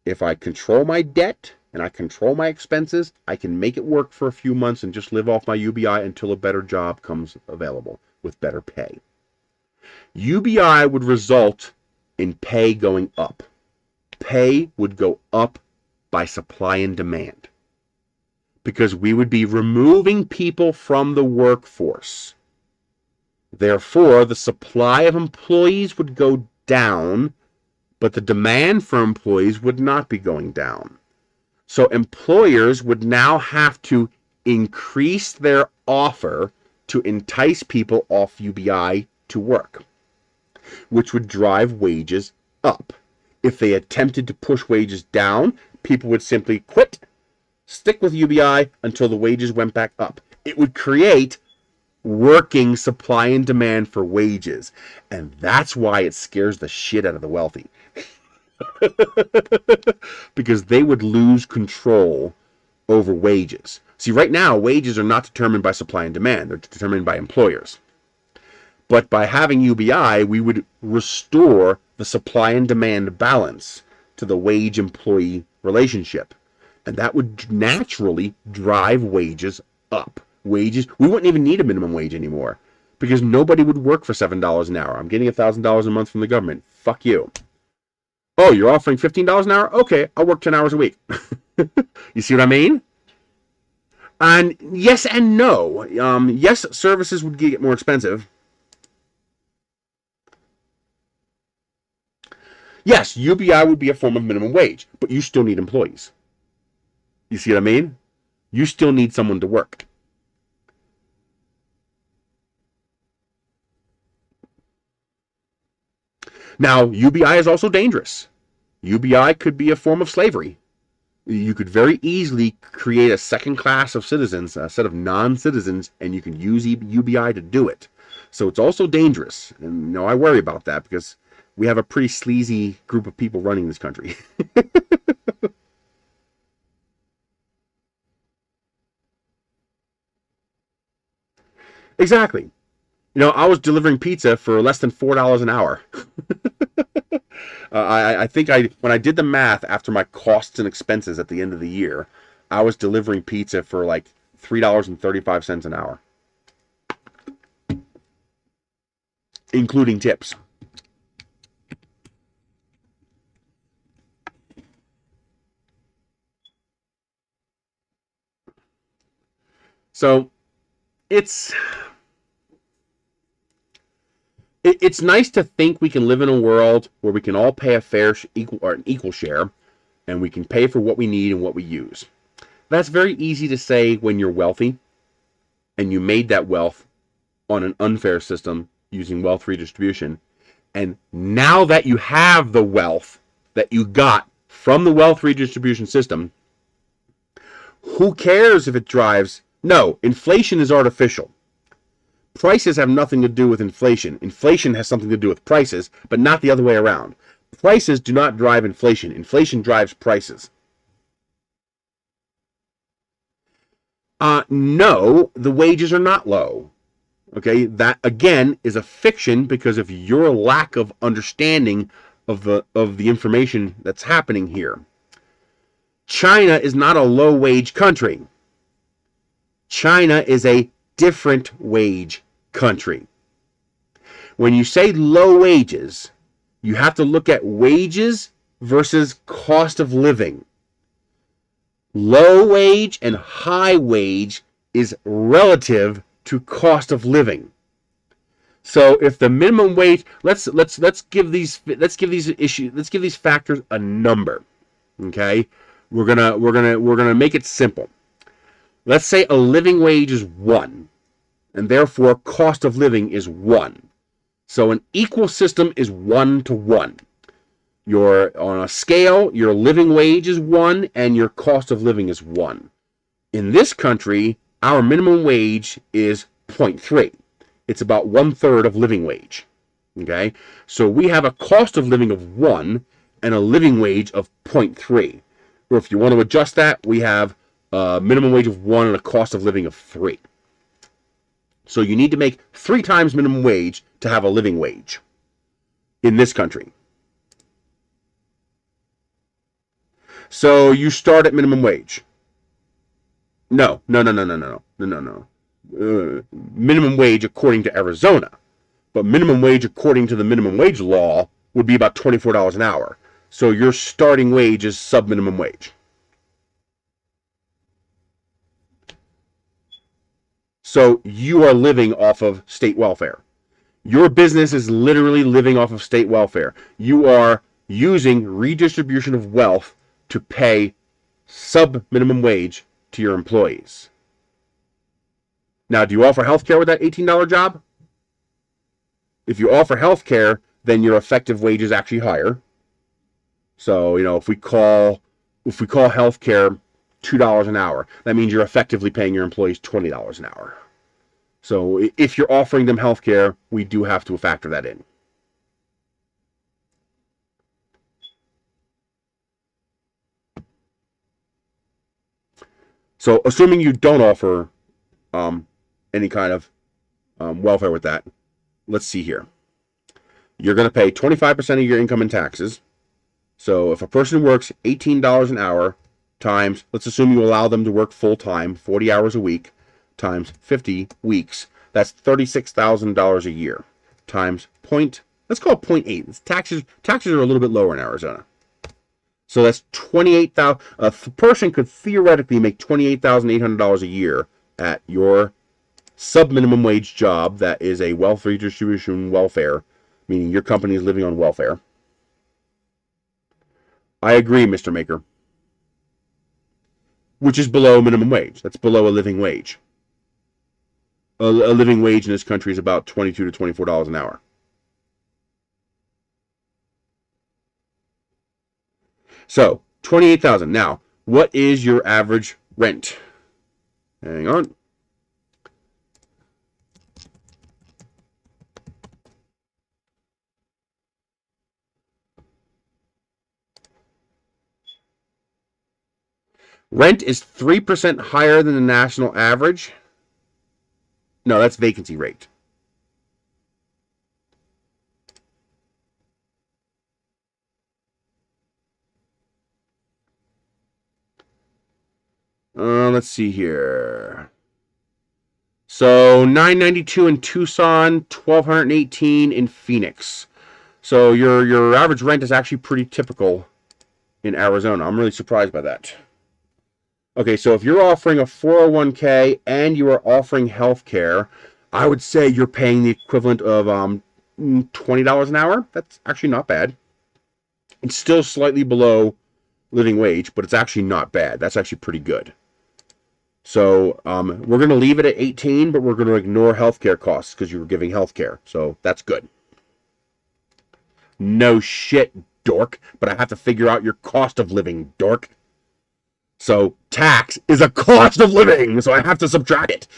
if I control my debt, and I control my expenses, I can make it work for a few months and just live off my UBI until a better job comes available with better pay. UBI would result in pay going up. Pay would go up by supply and demand, because we would be removing people from the workforce. Therefore, the supply of employees would go down, but the demand for employees would not be going down. So employers would now have to increase their offer to entice people off UBI to work. which would drive wages up. If they attempted to push wages down, people would simply quit, stick with UBI until the wages went back up. It would create working supply and demand for wages. And that's why it scares the shit out of the wealthy. Because they would lose control over wages. See, right now, wages are not determined by supply and demand. They're determined by employers. But by having UBI, we would restore the supply and demand balance to the wage-employee relationship. And that would naturally drive wages up. Wages, we wouldn't even need a minimum wage anymore because nobody would work for $7 an hour. I'm getting $1,000 a month from the government. Fuck you. Oh, you're offering $15 an hour? Okay, I'll work 10 hours a week. You see what I mean? And yes and no. Yes, services would get more expensive. Yes, UBI would be a form of minimum wage, but you still need employees. You see what I mean? You still need someone to work. Now, UBI is also dangerous. UBI could be a form of slavery. You could very easily create a second class of citizens, a set of non-citizens, and you can use UBI to do it. So it's also dangerous. And I worry about that because we have a pretty sleazy group of people running this country. Exactly. I was delivering pizza for less than $4 an hour. I think when I did the math after my costs and expenses at the end of the year, I was delivering pizza for like $3.35 an hour, including tips. So it's nice to think we can live in a world where we can all pay a fair an equal share, and we can pay for what we need and what we use. That's very easy to say when you're wealthy, and you made that wealth on an unfair system using wealth redistribution. And now that you have the wealth that you got from the wealth redistribution system, who cares if it drives? No, inflation is artificial. Prices have nothing to do with inflation. Inflation has something to do with prices, but not the other way around. Prices do not drive inflation. Inflation drives prices. No, the wages are not low. Okay, that again is a fiction because of your lack of understanding of the information that's happening here. China is not a low-wage country. China is a different wage country. When you say low wages, you have to look at wages versus cost of living. Low wage and high wage is relative to cost of living. So if the minimum wage, let's give these factors a number. Okay? We're gonna make it simple. Let's say a living wage is 1, and therefore cost of living is 1. So an equal system is 1 to 1. On a scale, your living wage is 1 and your cost of living is 1. In this country, our minimum wage is 0.3. It's about 1/3 of living wage. Okay? So we have a cost of living of 1 and a living wage of 0.3. Or if you want to adjust that, we have a minimum wage of 1 and a cost of living of 3. So you need to make 3 times minimum wage to have a living wage in this country. So you start at minimum wage. No. Minimum wage according to Arizona. But minimum wage according to the minimum wage law would be about $24 an hour. So your starting wage is sub-minimum wage. So you are living off of state welfare. Your business is literally living off of state welfare. You are using redistribution of wealth to pay sub-minimum wage to your employees. Now, do you offer health care with that $18 job? If you offer health care, then your effective wage is actually higher. So, you know, if we call healthcare $2 an hour, that means you're effectively paying your employees $20 an hour. So if you're offering them healthcare, we do have to factor that in. So assuming you don't offer any kind of welfare with that, let's see here. You're going to pay 25% of your income in taxes. So if a person works $18 an hour times, let's assume you allow them to work full-time, 40 hours a week, times 50 weeks, that's $36,000 a year, times let's call it 0.8. Taxes are a little bit lower in Arizona. So that's $28,000. A person could theoretically make $28,800 a year at your sub-minimum wage job that is a wealth redistribution welfare, meaning your company is living on welfare. I agree, Mr. Maker. Which is below minimum wage. That's below a living wage. A living wage in this country is about $22 to $24 an hour. So, $28,000. Now, what is your average rent? Hang on. Rent is 3% higher than the national average. No, that's vacancy rate. Let's see here. So $992 in Tucson, $1,218 in Phoenix. So your average rent is actually pretty typical in Arizona. I'm really surprised by that. Okay, so if you're offering a 401k and you are offering health care, I would say you're paying the equivalent of $20 an hour. That's actually not bad. It's still slightly below living wage, but it's actually not bad. That's actually pretty good. So we're going to leave it at 18, but we're going to ignore healthcare costs because you were giving healthcare. So that's good. No shit, dork. But I have to figure out your cost of living, dork. So tax is a cost of living, so I have to subtract it.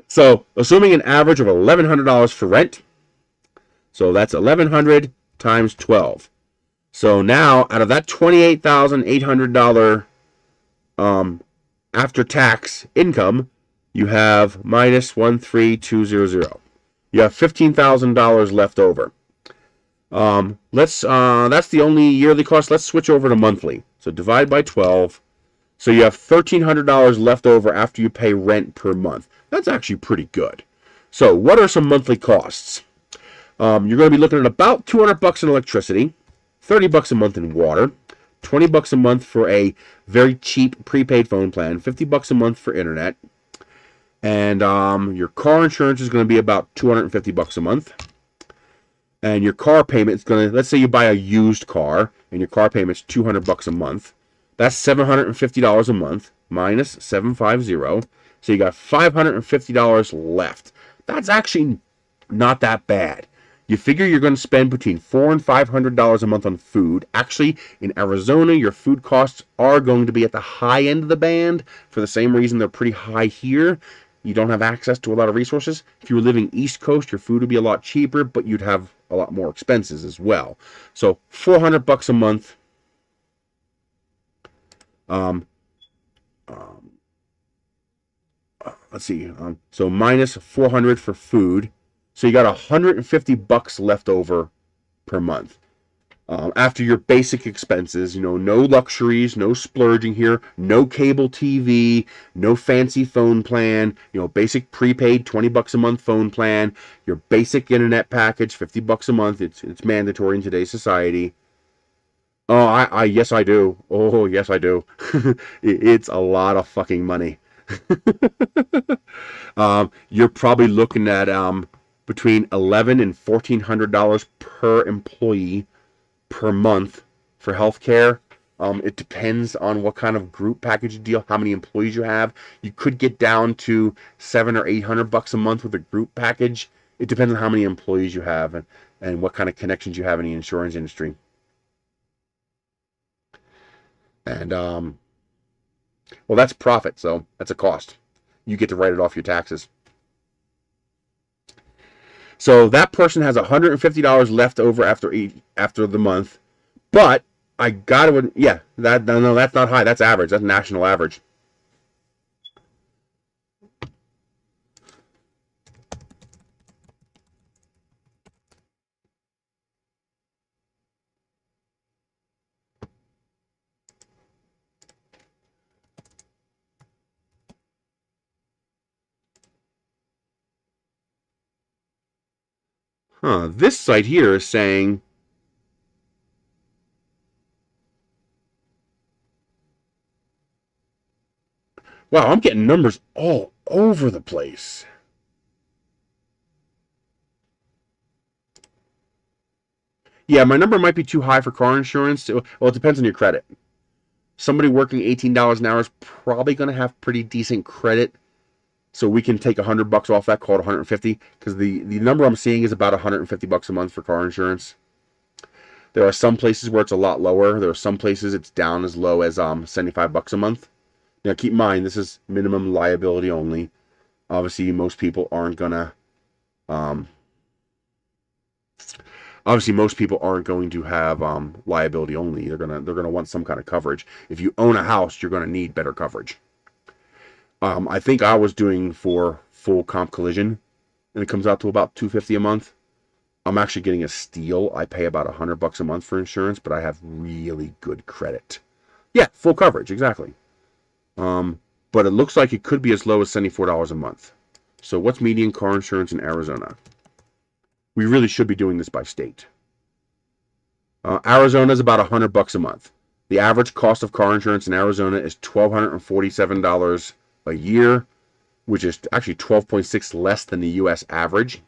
So assuming an average of $1,100 for rent, so that's $1,100 times 12. So now out of that $28,800 after tax income, you have minus 13200. You have $15,000 left over. That's the only yearly cost. Let's switch over to monthly. So divide by 12. So you have $1,300 left over after you pay rent per month. That's actually pretty good. So what are some monthly costs? You're going to be looking at about $200 in electricity, $30 a month in water, $20 a month for a very cheap prepaid phone plan, $50 a month for internet, and your car insurance is going to be about $250 a month. And your car payment is going to, let's say you buy a used car and your car payment's $200 a month. That's $750 a month minus 750. So you got $550 left. That's actually not that bad. You figure you're going to spend between $400 and $500 a month on food. Actually, in Arizona, your food costs are going to be at the high end of the band for the same reason they're pretty high here. You don't have access to a lot of resources. If you were living East Coast, your food would be a lot cheaper, but you'd have a lot more expenses as well. So $400 a month. Let's see. So minus 400 for food. So you got $150 left over per month. After your basic expenses, no luxuries, no splurging here, no cable TV, no fancy phone plan, basic prepaid $20 a month phone plan, your basic internet package, $50 a month. It's mandatory in today's society. Oh, yes, I do. Oh, yes, I do. It's a lot of fucking money. You're probably looking at between $1,100 and $1,400 per employee per month for healthcare. It depends on what kind of group package deal, how many employees you have. You could get down to $700 or $800 a month with a group package It depends on how many employees you have and what kind of connections you have in the insurance industry. And, well, that's profit, so that's a cost. You get to write it off your taxes. So that person has $150 left over after the month, but I gotta, yeah, no, that's not high. That's average. That's national average. This site here is saying, wow, I'm getting numbers all over the place. Yeah, my number might be too high for car insurance. Well, it depends on your credit. Somebody working $18 an hour is probably going to have pretty decent credit. So we can take $100 off that, call it 150, because the number I'm seeing is about $150 a month for car insurance. There are some places where it's a lot lower. There are some places it's down as low as $75 a month. Now keep in mind, this is minimum liability only. Obviously, most people aren't gonna to have liability only. They're gonna want some kind of coverage. If you own a house, you're gonna need better coverage. I think I was doing for full comp collision, and it comes out to about $250 a month. I'm actually getting a steal. I pay about $100 a month for insurance, but I have really good credit. Yeah, full coverage, exactly. But it looks like it could be as low as $74 a month. So what's median car insurance in Arizona? We really should be doing this by state. Arizona is about $100 a month. The average cost of car insurance in Arizona is $1,247 a year, which is actually 12.6 less than the U.S. average.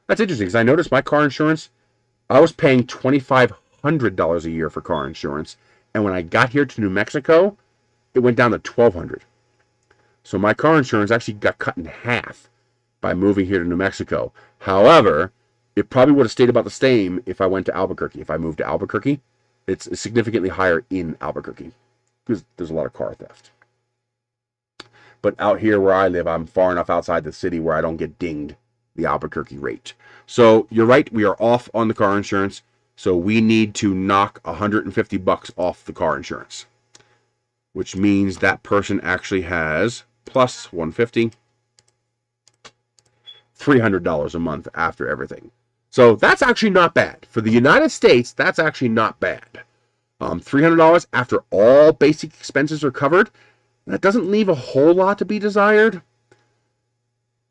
That's interesting because I noticed my car insurance, I was paying $2,500 a year for car insurance, and when I got here to New Mexico, it went down to $1,200. So my car insurance actually got cut in half by moving here to New Mexico. However, it probably would have stayed about the same if I went to Albuquerque. If I moved to Albuquerque, it's significantly higher in Albuquerque because there's a lot of car theft. But out here where I live, I'm far enough outside the city where I don't get dinged the Albuquerque rate. So you're right, we are off on the car insurance. So we need to knock $150 off the car insurance, which means that person actually has plus $150, $300 a month after everything. So that's actually not bad. For the United States, that's actually not bad. $300 after all basic expenses are covered. That doesn't leave a whole lot to be desired.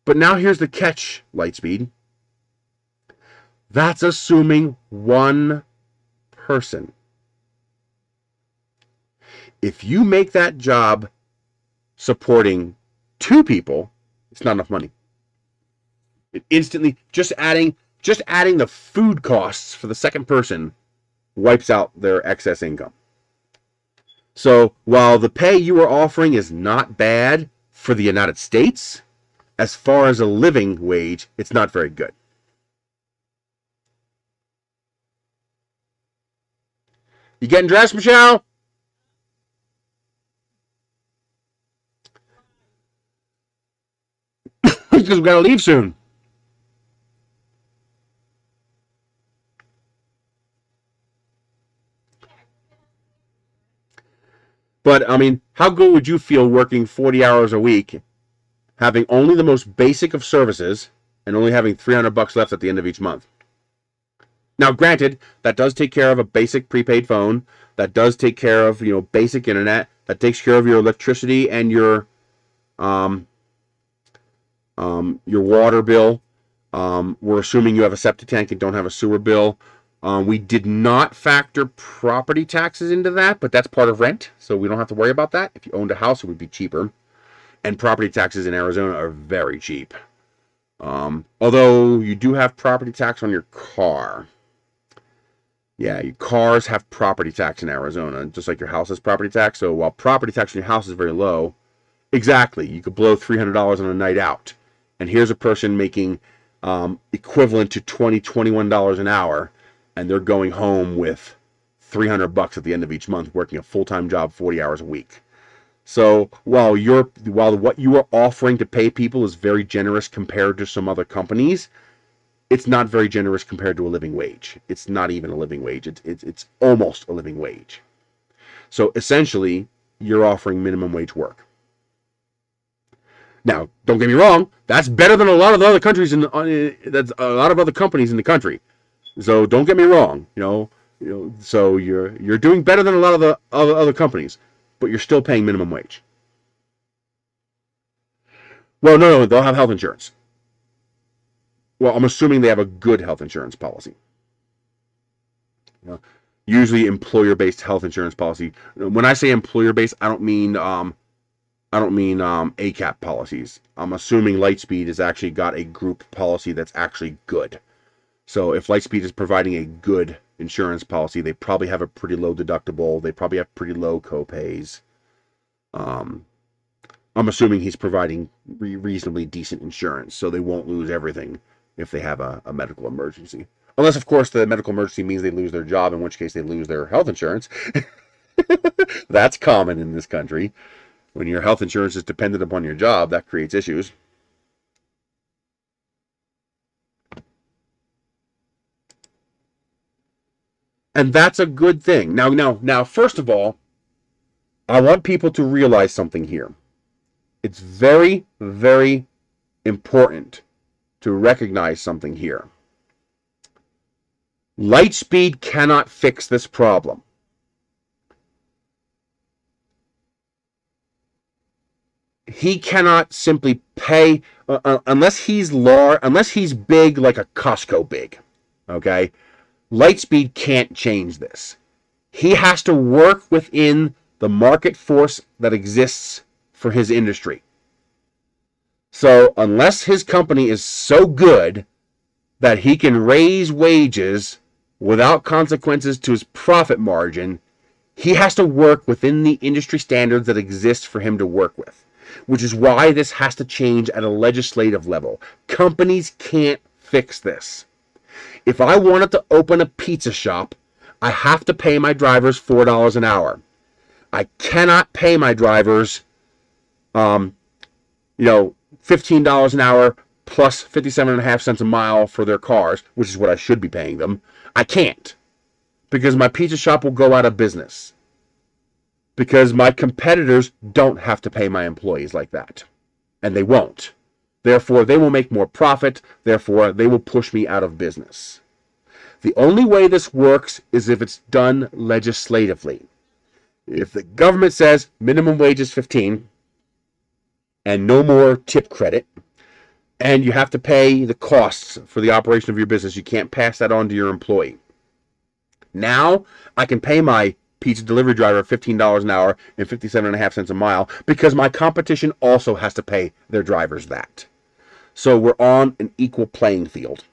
But now here's the catch, Lightspeed. That's assuming one person. If you make that job supporting two people, it's not enough money. It instantly, just adding the food costs for the second person wipes out their excess income. So while the pay you are offering is not bad for the United States, as far as a living wage, it's not very good. You getting dressed, Michelle? Because we've got to leave soon. But, I mean, how good would you feel working 40 hours a week, having only the most basic of services, and only having $300 left at the end of each month? Now, granted, that does take care of a basic prepaid phone. That does take care of, basic internet. That takes care of your electricity and your water bill. We're assuming you have a septic tank and don't have a sewer bill. We did not factor property taxes into that, but that's part of rent, so we don't have to worry about that. If you owned a house, it would be cheaper. And property taxes in Arizona are very cheap. Although you do have property tax on your car. Yeah, your cars have property tax in Arizona, just like your house has property tax. So while property tax on your house is very low, exactly, you could blow $300 on a night out. And here's a person making equivalent to $21 an hour, and they're going home with $300 at the end of each month, working a full-time job 40 hours a week. So while what you are offering to pay people is very generous compared to some other companies, it's not very generous compared to a living wage. It's not even a living wage. It's almost a living wage. So essentially, you're offering minimum wage work. Now, don't get me wrong. That's better than a lot of the other countries that's a lot of other companies in the country. So don't get me wrong. So you're doing better than a lot of the other companies, but you're still paying minimum wage. Well, no, they'll have health insurance. Well, I'm assuming they have a good health insurance policy. Usually employer-based health insurance policy. When I say employer-based, I don't mean ACAP policies. I'm assuming Lightspeed has actually got a group policy that's actually good. So if Lightspeed is providing a good insurance policy, they probably have a pretty low deductible. They probably have pretty low copays. I'm assuming he's providing reasonably decent insurance, so they won't lose everything if they have a medical emergency. Unless, of course, the medical emergency means they lose their job, in which case they lose their health insurance. That's common in this country. When your health insurance is dependent upon your job, that creates issues. And that's a good thing. Now, first of all, I want people to realize something here. It's very, very important to recognize something here. Lightspeed cannot fix this problem. He cannot simply pay unless he's big like a Costco big. Okay? Lightspeed can't change this. He has to work within the market force that exists for his industry. So unless his company is so good that he can raise wages without consequences to his profit margin, he has to work within the industry standards that exist for him to work with, which is why this has to change at a legislative level. Companies can't fix this. If I wanted to open a pizza shop, I have to pay my drivers $4 an hour. I cannot pay my drivers, $15 an hour plus 57.5 cents a mile for their cars, which is what I should be paying them. I can't, because my pizza shop will go out of business. Because my competitors don't have to pay my employees like that. And they won't. Therefore, they will make more profit. Therefore, they will push me out of business. The only way this works is if it's done legislatively. If the government says minimum wage is 15 and no more tip credit, and you have to pay the costs for the operation of your business, you can't pass that on to your employee. Now, I can pay my pizza delivery driver $15 an hour and 57.5 cents a mile because my competition also has to pay their drivers that. So we're on an equal playing field.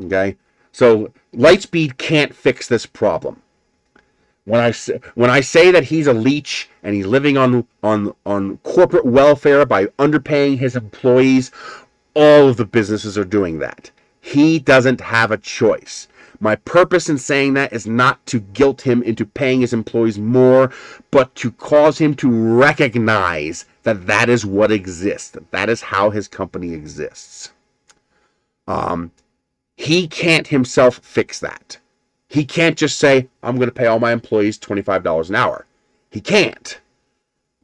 Okay? So Lightspeed can't fix this problem. When I say that he's a leech and he's living on corporate welfare by underpaying his employees, all of the businesses are doing that. He doesn't have a choice. My purpose in saying that is not to guilt him into paying his employees more, but to cause him to recognize that that is what exists. That is how his company exists. He can't himself fix that. He can't just say, I'm going to pay all my employees $25 an hour. He can't.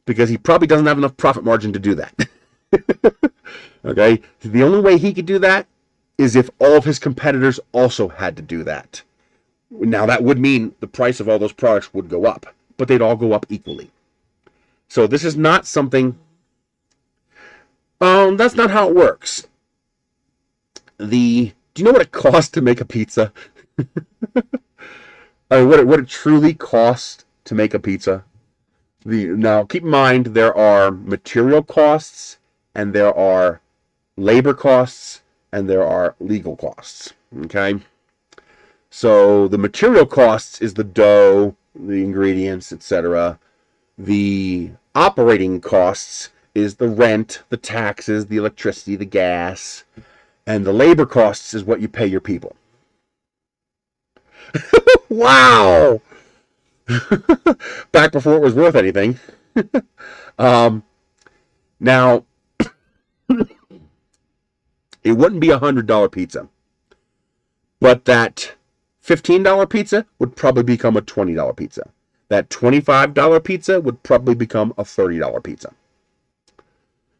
Because he probably doesn't have enough profit margin to do that. Okay? The only way he could do that is if all of his competitors also had to do that. Now, that would mean the price of all those products would go up, but they'd all go up equally. So this is not something... that's not how it works. Do you know what it costs to make a pizza? I mean, what it truly costs to make a pizza? Now, keep in mind, there are material costs, and there are labor costs, and there are legal costs. Okay? So the material costs is the dough, the ingredients, etc. The operating costs is the rent, the taxes, the electricity, the gas. And the labor costs is what you pay your people. Wow! Back before it was worth anything. Now, it wouldn't be $100 pizza, but that $15 pizza would probably become a $20 pizza. That $25 pizza would probably become a $30 pizza.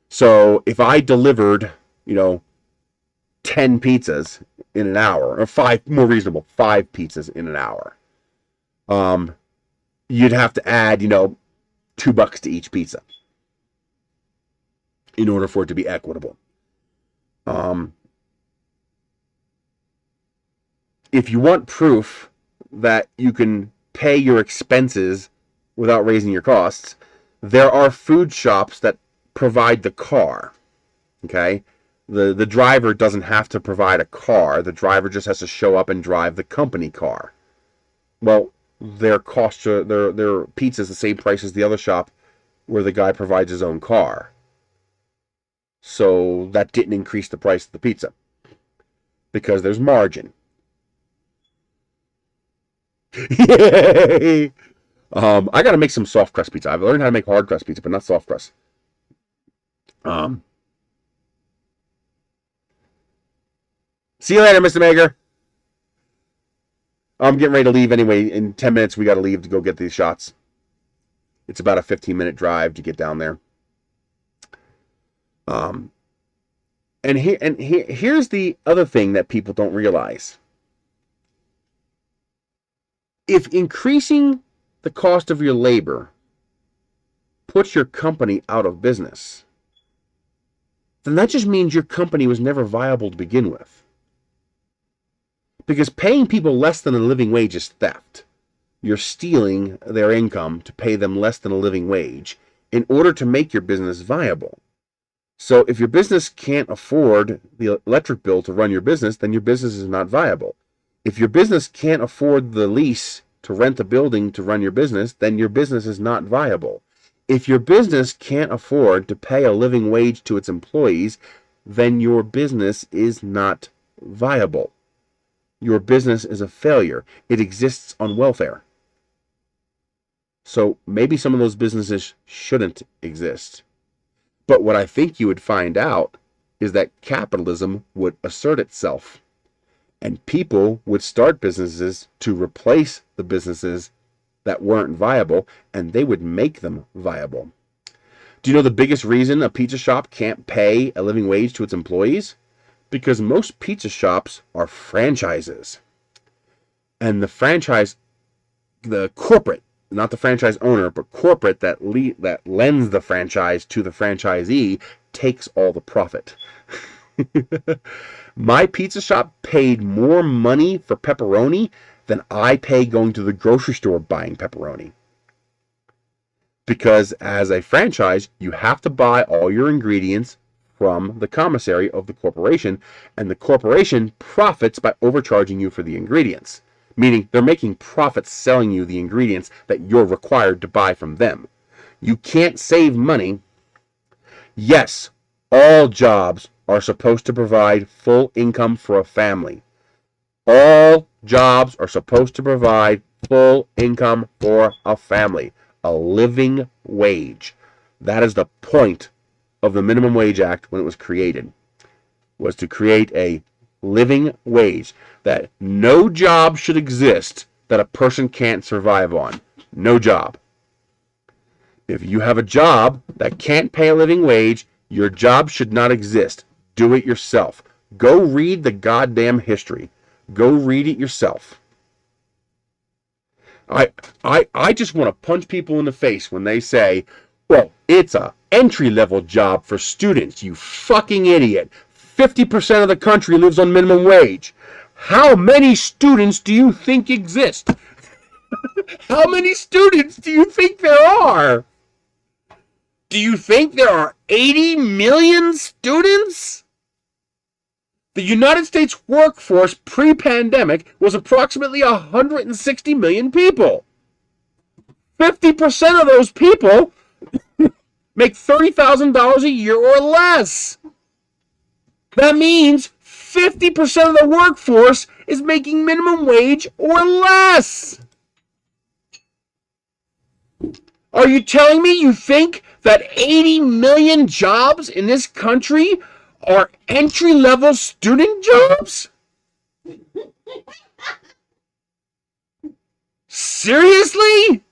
So if I delivered, 10 pizzas in an hour, or 5, more reasonable, 5 pizzas in an hour, you'd have to add, $2 to each pizza in order for it to be equitable. If you want proof that you can pay your expenses without raising your costs, there are food shops that provide the car. Okay? The driver doesn't have to provide a car. The driver just has to show up and drive the company car. Well, their pizza is the same price as the other shop where the guy provides his own car. So that didn't increase the price of the pizza because there's margin. Yay! I gotta make some soft crust pizza. I've learned how to make hard crust pizza, but not soft crust. See you later, Mr. Maker. I'm getting ready to leave anyway. In 10 minutes, we gotta leave to go get these shots. It's about a 15-minute drive to get down there. Here's the other thing that people don't realize. If increasing the cost of your labor puts your company out of business, then that just means your company was never viable to begin with. Because paying people less than a living wage is theft. You're stealing their income to pay them less than a living wage in order to make your business viable. So if your business can't afford the electric bill to run your business, then your business is not viable. If your business can't afford the lease to rent a building to run your business, then your business is not viable. If your business can't afford to pay a living wage to its employees, then your business is not viable. Your business is a failure. It exists on welfare. So maybe some of those businesses shouldn't exist. But what I think you would find out is that capitalism would assert itself. And people would start businesses to replace the businesses that weren't viable, and they would make them viable. Do you know the biggest reason a pizza shop can't pay a living wage to its employees? Because most pizza shops are franchises. And the corporate, not the franchise owner, but corporate that lends the franchise to the franchisee takes all the profit. My pizza shop paid more money for pepperoni than I pay going to the grocery store buying pepperoni. Because as a franchise, you have to buy all your ingredients from the commissary of the corporation, and the corporation profits by overcharging you for the ingredients. Meaning they're making profits selling you the ingredients that you're required to buy from them. You can't save money. Yes, all jobs are supposed to provide full income for a family. All jobs are supposed to provide full income for a family. A living wage. That is the point of the Minimum Wage Act when it was created. Was to create a living wage. That no job should exist that a person can't survive on. No job. If you have a job that can't pay a living wage, your job should not exist. Do it yourself. Go read the goddamn history. Go read it yourself. I just want to punch people in the face when they say, well, it's a entry-level job for students, you fucking idiot. 50% of the country lives on minimum wage. How many students do you think exist? How many students do you think there are? Do you think there are 80 million students? The United States workforce pre-pandemic was approximately 160 million people. 50% of those people make $30,000 a year or less. That means 50% of the workforce is making minimum wage or less. Are you telling me you think that 80 million jobs in this country are entry-level student jobs? Seriously?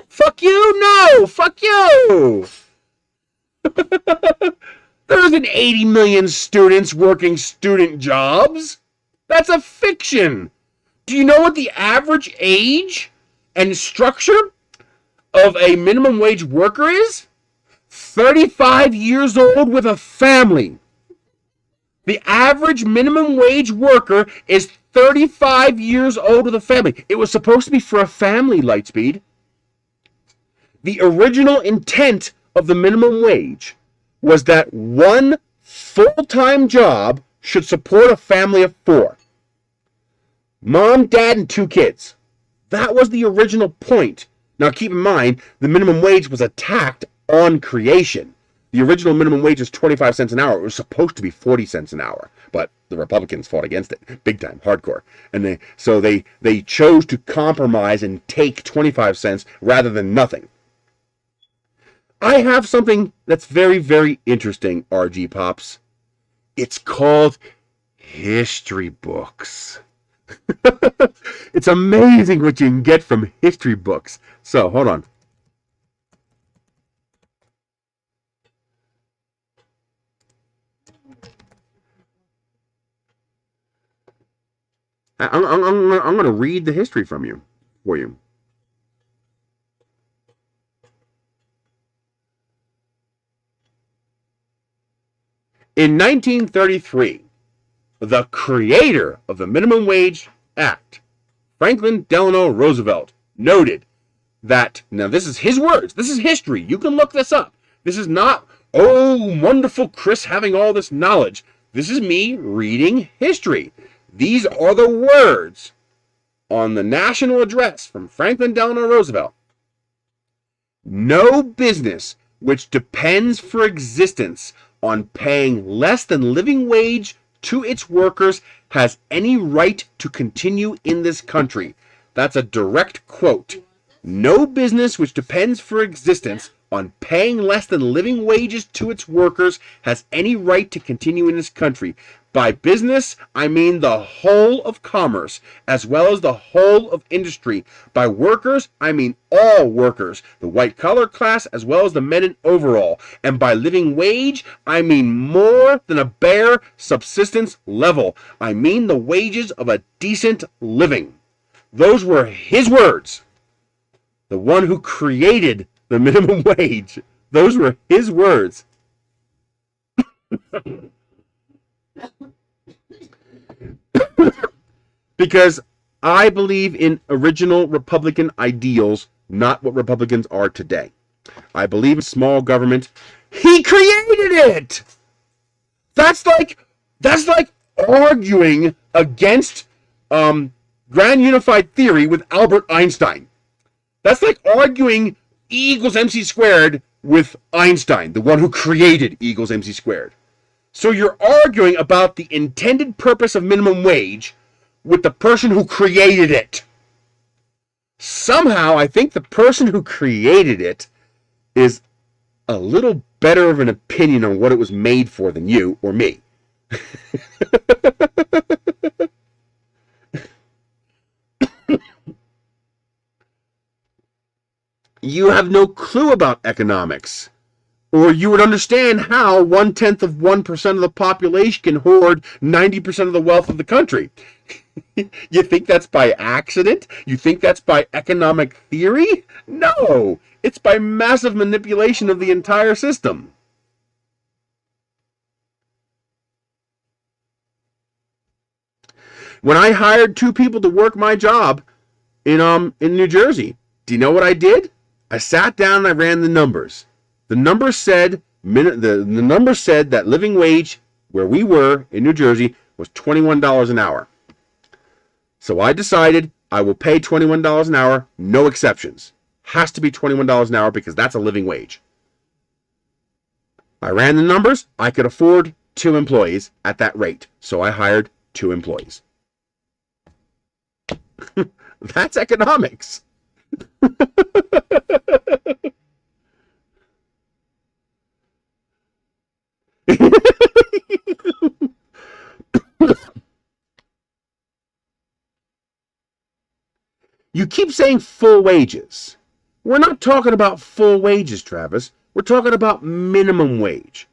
Fuck you? No! Fuck you! There isn't 80 million students working student jobs. That's a fiction. Do you know what the average age and structure of a minimum wage worker is? 35 years old with a family. The average minimum wage worker is 35 years old with a family. It was supposed to be for a family, Lightspeed. The original intent of the minimum wage was that one full-time job should support a family of 4. Mom, dad, and 2 kids. That was the original point. Now keep in mind, the minimum wage was attacked on creation. The original minimum wage was 25 cents an hour. It was supposed to be 40 cents an hour, but the Republicans fought against it, big time, hardcore. And they chose to compromise and take 25 cents rather than nothing. I have something that's very, very interesting, RG Pops. It's called history books. It's amazing what you can get from history books. So, hold on. I'm going to read the history for you. In 1933, the creator of the Minimum Wage Act, Franklin Delano Roosevelt, noted that, now this is his words, this is history, you can look this up. This is not, oh, wonderful Chris having all this knowledge. This is me reading history. These are the words on the national address from Franklin Delano Roosevelt. No business which depends for existence on paying less than living wage to its workers has any right to continue in this country. That's a direct quote. No business which depends for existence on paying less than living wages to its workers has any right to continue in this country. By business, I mean the whole of commerce, as well as the whole of industry. By workers, I mean all workers, the white-collar class, as well as the men in overall. And by living wage, I mean more than a bare subsistence level. I mean the wages of a decent living. Those were his words. The one who created the minimum wage. Those were his words. Because I believe in original Republican ideals, not what Republicans are today. I believe in small government. He created it! That's like arguing against grand unified theory with Albert Einstein. That's like arguing E equals MC squared with Einstein, the one who created E equals MC squared. So you're arguing about the intended purpose of minimum wage with the person who created it. Somehow, I think the person who created it is a little better of an opinion on what it was made for than you or me. You have no clue about economics, or you would understand how 0.1% of the population can hoard 90% of the wealth of the country. You think that's by accident? You think that's by economic theory? No, it's by massive manipulation of the entire system. When I hired 2 people to work my job in New Jersey, do you know what I did? I sat down and I ran the numbers. The numbers said the numbers said that living wage where we were in New Jersey was $21 an hour. So I decided I will pay $21 an hour, no exceptions. Has to be $21 an hour because that's a living wage. I ran the numbers. I could afford 2 employees at that rate. So I hired 2 employees. That's economics. You keep saying full wages. We're not talking about full wages, Travis. We're talking about minimum wage.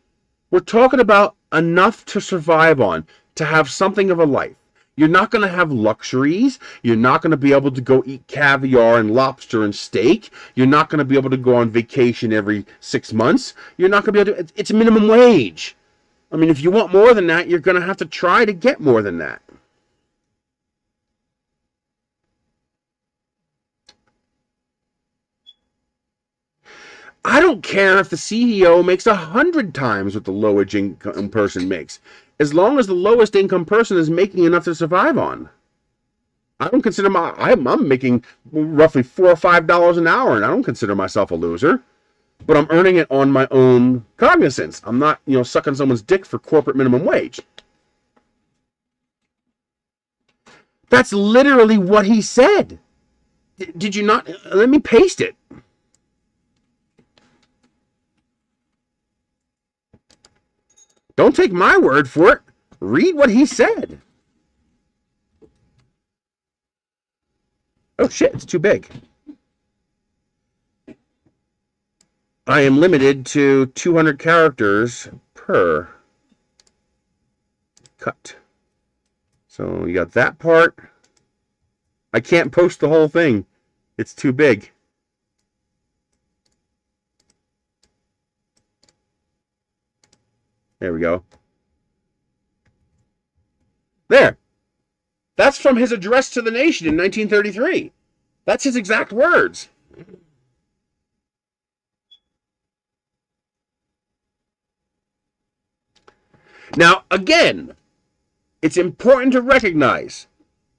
We're talking about enough to survive on, to have something of a life. You're not going to have luxuries. You're not going to be able to go eat caviar and lobster and steak. You're not going to be able to go on vacation every 6 months. You're not going to be able to. It's minimum wage. I mean, if you want more than that, you're going to have to try to get more than that. I don't care if the CEO makes 100 times what the lowest income person makes, as long as the lowest income person is making enough to survive on. I don't consider I'm making roughly $4 or $5 an hour, and I don't consider myself a loser. But I'm earning it on my own cognizance. I'm not, sucking someone's dick for corporate minimum wage. That's literally what he said. Did you not? Let me paste it. Don't take my word for it. Read what he said. Oh shit, it's too big. I am limited to 200 characters per cut. So you got that part. I can't post the whole thing. It's too big. There we go. There. That's from his address to the nation in 1933. That's his exact words. Now, again, it's important to recognize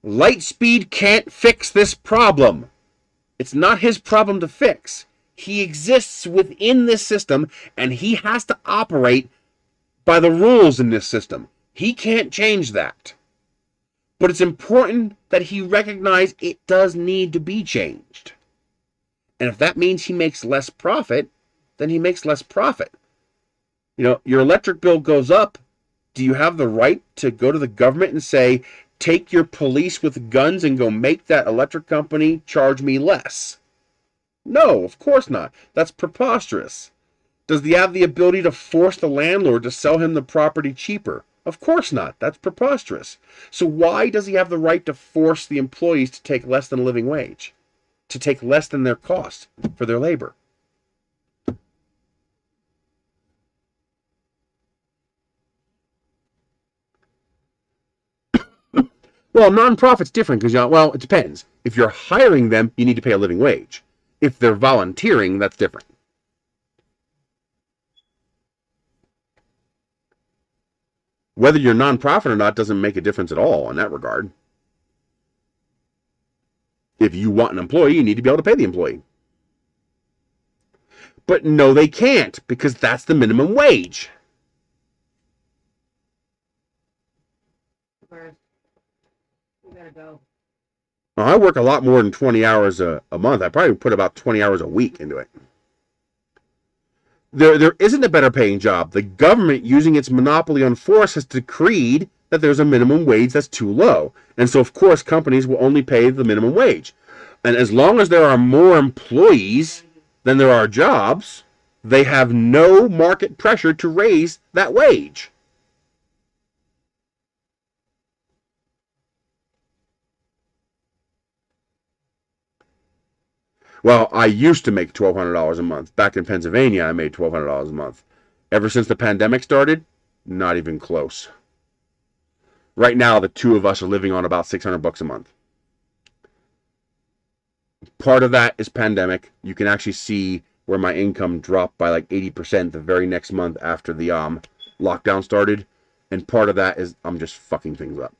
Lightspeed can't fix this problem. It's not his problem to fix. He exists within this system, and he has to operate by the rules in this system. He can't change that. But it's important that he recognize it does need to be changed. And if that means he makes less profit, then he makes less profit. Your electric bill goes up. Do you have the right to go to the government and say, take your police with guns and go make that electric company charge me less? No, of course not. That's preposterous. Does he have the ability to force the landlord to sell him the property cheaper? Of course not. That's preposterous. So why does he have the right to force the employees to take less than a living wage? To take less than their cost for their labor? Well, nonprofit's different because, it depends. If you're hiring them, you need to pay a living wage. If they're volunteering, that's different. Whether you're nonprofit or not doesn't make a difference at all in that regard. If you want an employee, you need to be able to pay the employee. But no, they can't, because that's the minimum wage. We gotta go. Well, I work a lot more than 20 hours a month. I probably put about 20 hours a week into it. There isn't a better paying job. The government, using its monopoly on force, has decreed that there's a minimum wage that's too low. And so, of course, companies will only pay the minimum wage. And as long as there are more employees than there are jobs, they have no market pressure to raise that wage. Well, I used to make $1,200 a month. Back in Pennsylvania, I made $1,200 a month. Ever since the pandemic started, not even close. Right now, the two of us are living on about $600 a month. Part of that is pandemic. You can actually see where my income dropped by like 80% the very next month after the lockdown started. And part of that is I'm just fucking things up.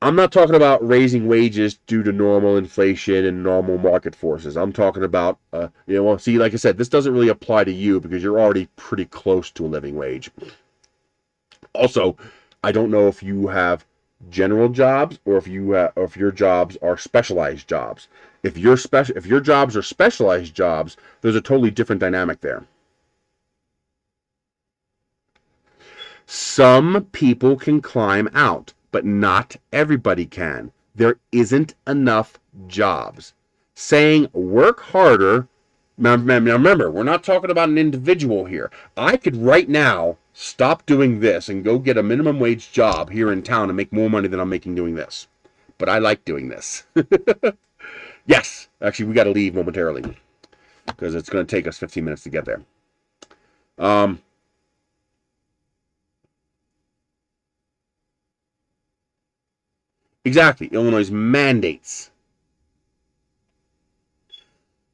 I'm not talking about raising wages due to normal inflation and normal market forces. I'm talking about, well, see, like I said, this doesn't really apply to you because you're already pretty close to a living wage. Also, I don't know if you have general jobs or if your jobs are specialized jobs. If your jobs are specialized jobs, there's a totally different dynamic there. Some people can climb out, but not everybody can. There isn't enough jobs. Saying work harder. Now remember, we're not talking about an individual here. I could right now stop doing this and go get a minimum wage job here in town and make more money than I'm making doing this. But I like doing this. Yes, actually, we got to leave momentarily because it's going to take us 15 minutes to get there. Exactly, Illinois' mandates.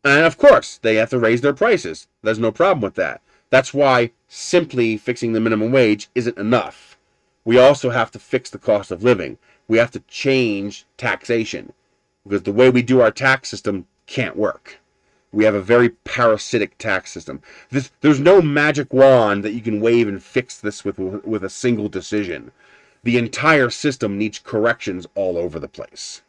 And of course, they have to raise their prices. There's no problem with that. That's why simply fixing the minimum wage isn't enough. We also have to fix the cost of living. We have to change taxation because the way we do our tax system can't work. We have a very parasitic tax system. There's no magic wand that you can wave and fix this with a single decision. The entire system needs corrections all over the place.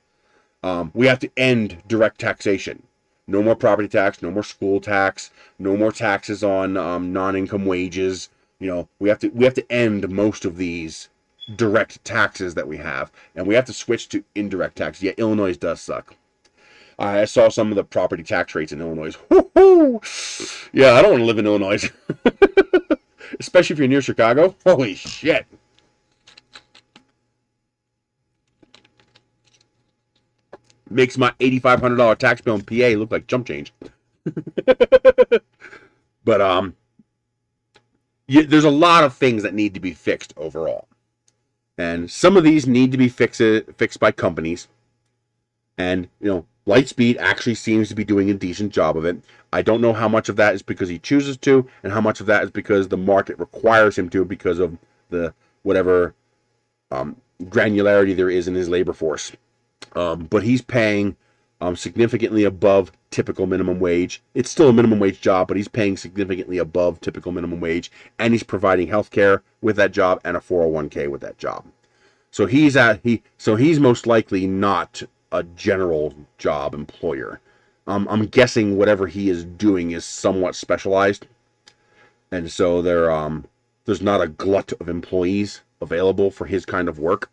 We have to end direct taxation. No more property tax, no more school tax, no more taxes on non-income wages. We have to end most of these direct taxes that we have, and we have to switch to indirect tax. Yeah, Illinois does suck. I saw some of the property tax rates in Illinois. Woo-hoo! Yeah, I don't want to live in Illinois, especially if you're near Chicago. Holy shit! Makes my $8,500 tax bill in PA look like jump change. But there's a lot of things that need to be fixed overall, and some of these need to be fixed by companies. And Lightspeed actually seems to be doing a decent job of it. I don't know how much of that is because he chooses to, and how much of that is because the market requires him to because of the whatever granularity there is in his labor force. But he's paying significantly above typical minimum wage. It's still a minimum wage job, but he's paying significantly above typical minimum wage, and he's providing health care with that job and a 401k with that job. So he's most likely not a general job employer. I'm guessing whatever he is doing is somewhat specialized, and so there's not a glut of employees available for his kind of work.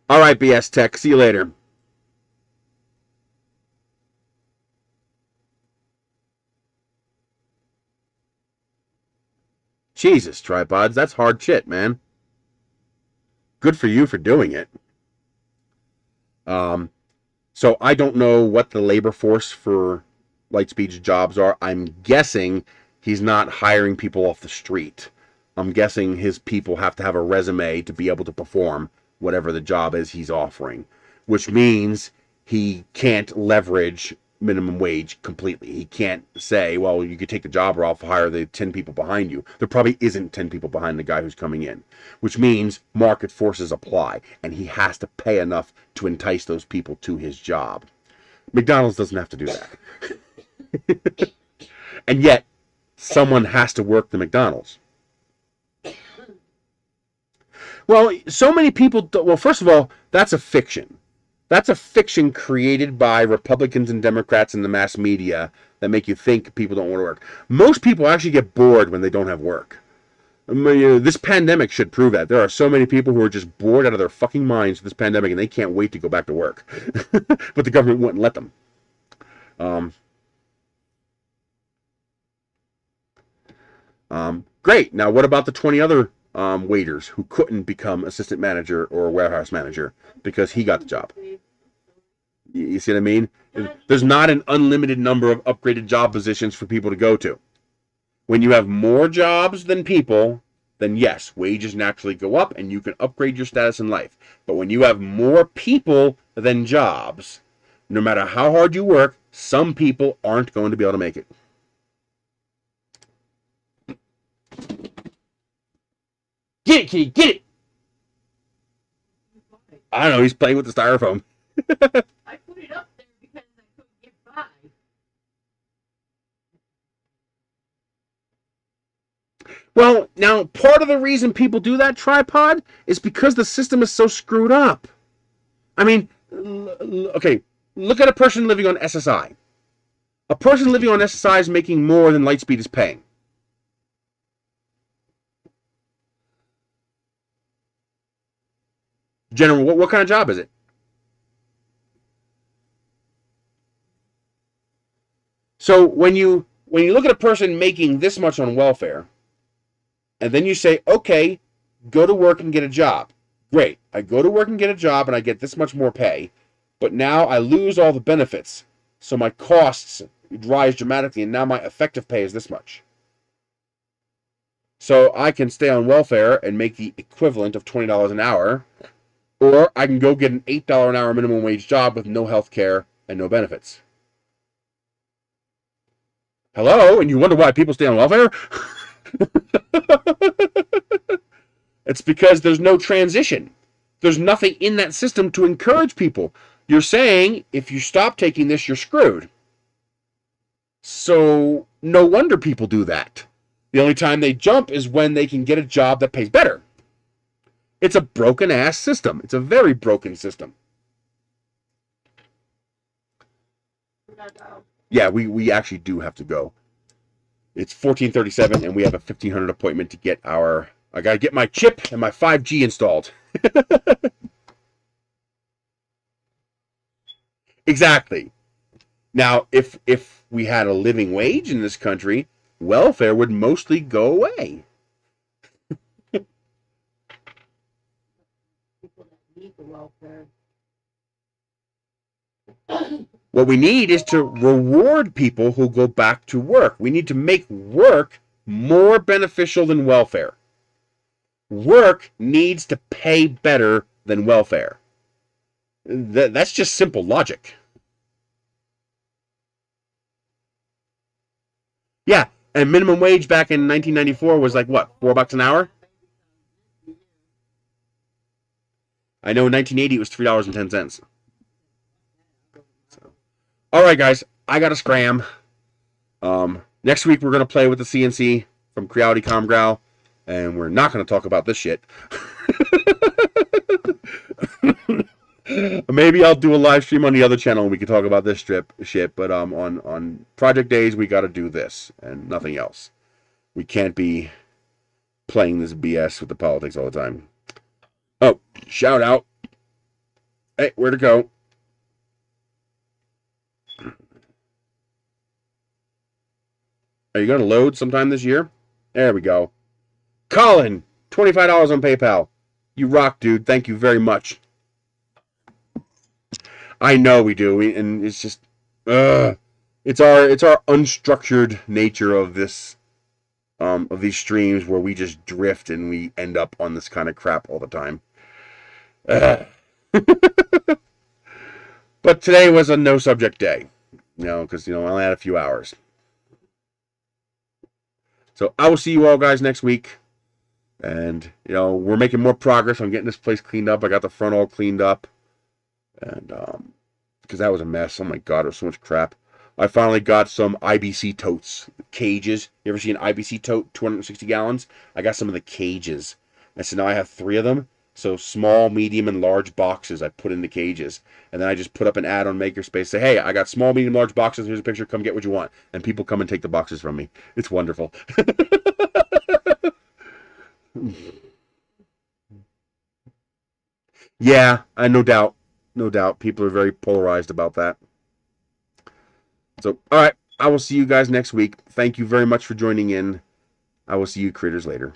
All right, BS Tech. See you later. Jesus, tripods. That's hard shit, man. Good for you for doing it. So I don't know what the labor force for Lightspeed's jobs are. I'm guessing he's not hiring people off the street. I'm guessing his people have to have a resume to be able to perform whatever the job is he's offering, which means he can't leverage minimum wage completely. He can't say, well, you could take the job or I'll hire the 10 people behind you. There probably isn't 10 people behind the guy who's coming in, which means market forces apply, and he has to pay enough to entice those people to his job. McDonald's doesn't have to do that. And yet, someone has to work the McDonald's. Well, so many people. Well, first of all, that's a fiction. That's a fiction created by Republicans and Democrats in the mass media that make you think people don't want to work. Most people actually get bored when they don't have work. This pandemic should prove that. There are so many people who are just bored out of their fucking minds with this pandemic, and they can't wait to go back to work. But the government wouldn't let them. Great. Now, what about the 20 other waiters who couldn't become assistant manager or warehouse manager because he got the job? You see what I mean? There's not an unlimited number of upgraded job positions for people to go to. When you have more jobs than people, then yes, wages naturally go up and you can upgrade your status in life. But when you have more people than jobs, no matter how hard you work, some people aren't going to be able to make it. Get it, kitty, get it! I don't know. He's playing with the styrofoam. I put it up there because I couldn't get by. Well, now, part of the reason people do that tripod is because the system is so screwed up. I mean, okay, look at a person living on SSI. A person living on SSI is making more than Lightspeed is paying. General, what kind of job is it? So when you look at a person making this much on welfare, and then you say, okay, go to work and get a job. Great. I go to work and get a job and I get this much more pay, but now I lose all the benefits. So my costs rise dramatically and now my effective pay is this much. So I can stay on welfare and make the equivalent of $20 an hour, or I can go get an $8 an hour minimum wage job with no health care and no benefits. Hello? And you wonder why people stay on welfare? It's because there's no transition. There's nothing in that system to encourage people. You're saying, if you stop taking this, you're screwed. So, no wonder people do that. The only time they jump is when they can get a job that pays better. It's a broken-ass system. It's a very broken system. Yeah, we actually do have to go. It's 14:37, and we have a 1500 appointment to get our... I got to get my chip and my 5G installed. Exactly. Now, if we had a living wage in this country, welfare would mostly go away. People that need the welfare. What we need is to reward people who go back to work. We need to make work more beneficial than welfare. Work needs to pay better than welfare. That's just simple logic. Yeah, and minimum wage back in 1994 was like, what, $4 an hour? I know in 1980 it was $3.10. So. All right, guys, I got to scram. Next week we're going to play with the CNC from Creality Comgrow, and we're not going to talk about this shit. Maybe I'll do a live stream on the other channel and we can talk about this shit, but on project days we got to do this and nothing else. We can't be playing this BS with the politics all the time. Oh, shout out. Hey, where'd it go? Are you going to load sometime this year? There we go. Colin, $25 on PayPal. You rock, dude. Thank you very much. I know we do, and it's just, it's our unstructured nature of this, of these streams where we just drift and we end up on this kind of crap all the time. But today was a no subject day, because I only had a few hours. So I will see you all guys next week, and we're making more progress on getting this place cleaned up. I got the front all cleaned up. And because that was a mess. Oh my god, it was so much crap. I finally got some IBC totes, cages. You ever see an IBC tote, 260 gallons? I got some of the cages. And so now I have 3 of them. So small, medium, and large boxes I put in the cages. And then I just put up an ad on Makerspace. Say, hey, I got small, medium, large boxes. Here's a picture. Come get what you want. And people come and take the boxes from me. It's wonderful. Yeah, no doubt. No doubt. People are very polarized about that. So, all right. I will see you guys next week. Thank you very much for joining in. I will see you critters later.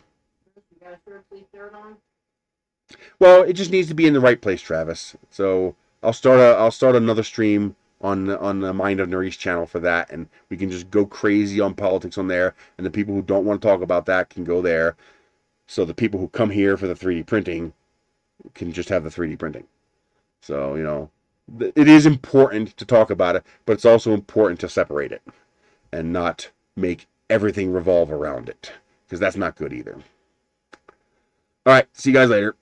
Well, it just needs to be in the right place, Travis. So I'll start another stream on the Mind of Nerdy's channel for that, and we can just go crazy on politics on there. And the people who don't want to talk about that can go there. So the people who come here for the 3D printing can just have the 3D printing. So, it is important to talk about it, but it's also important to separate it and not make everything revolve around it, because that's not good either. All right, see you guys later.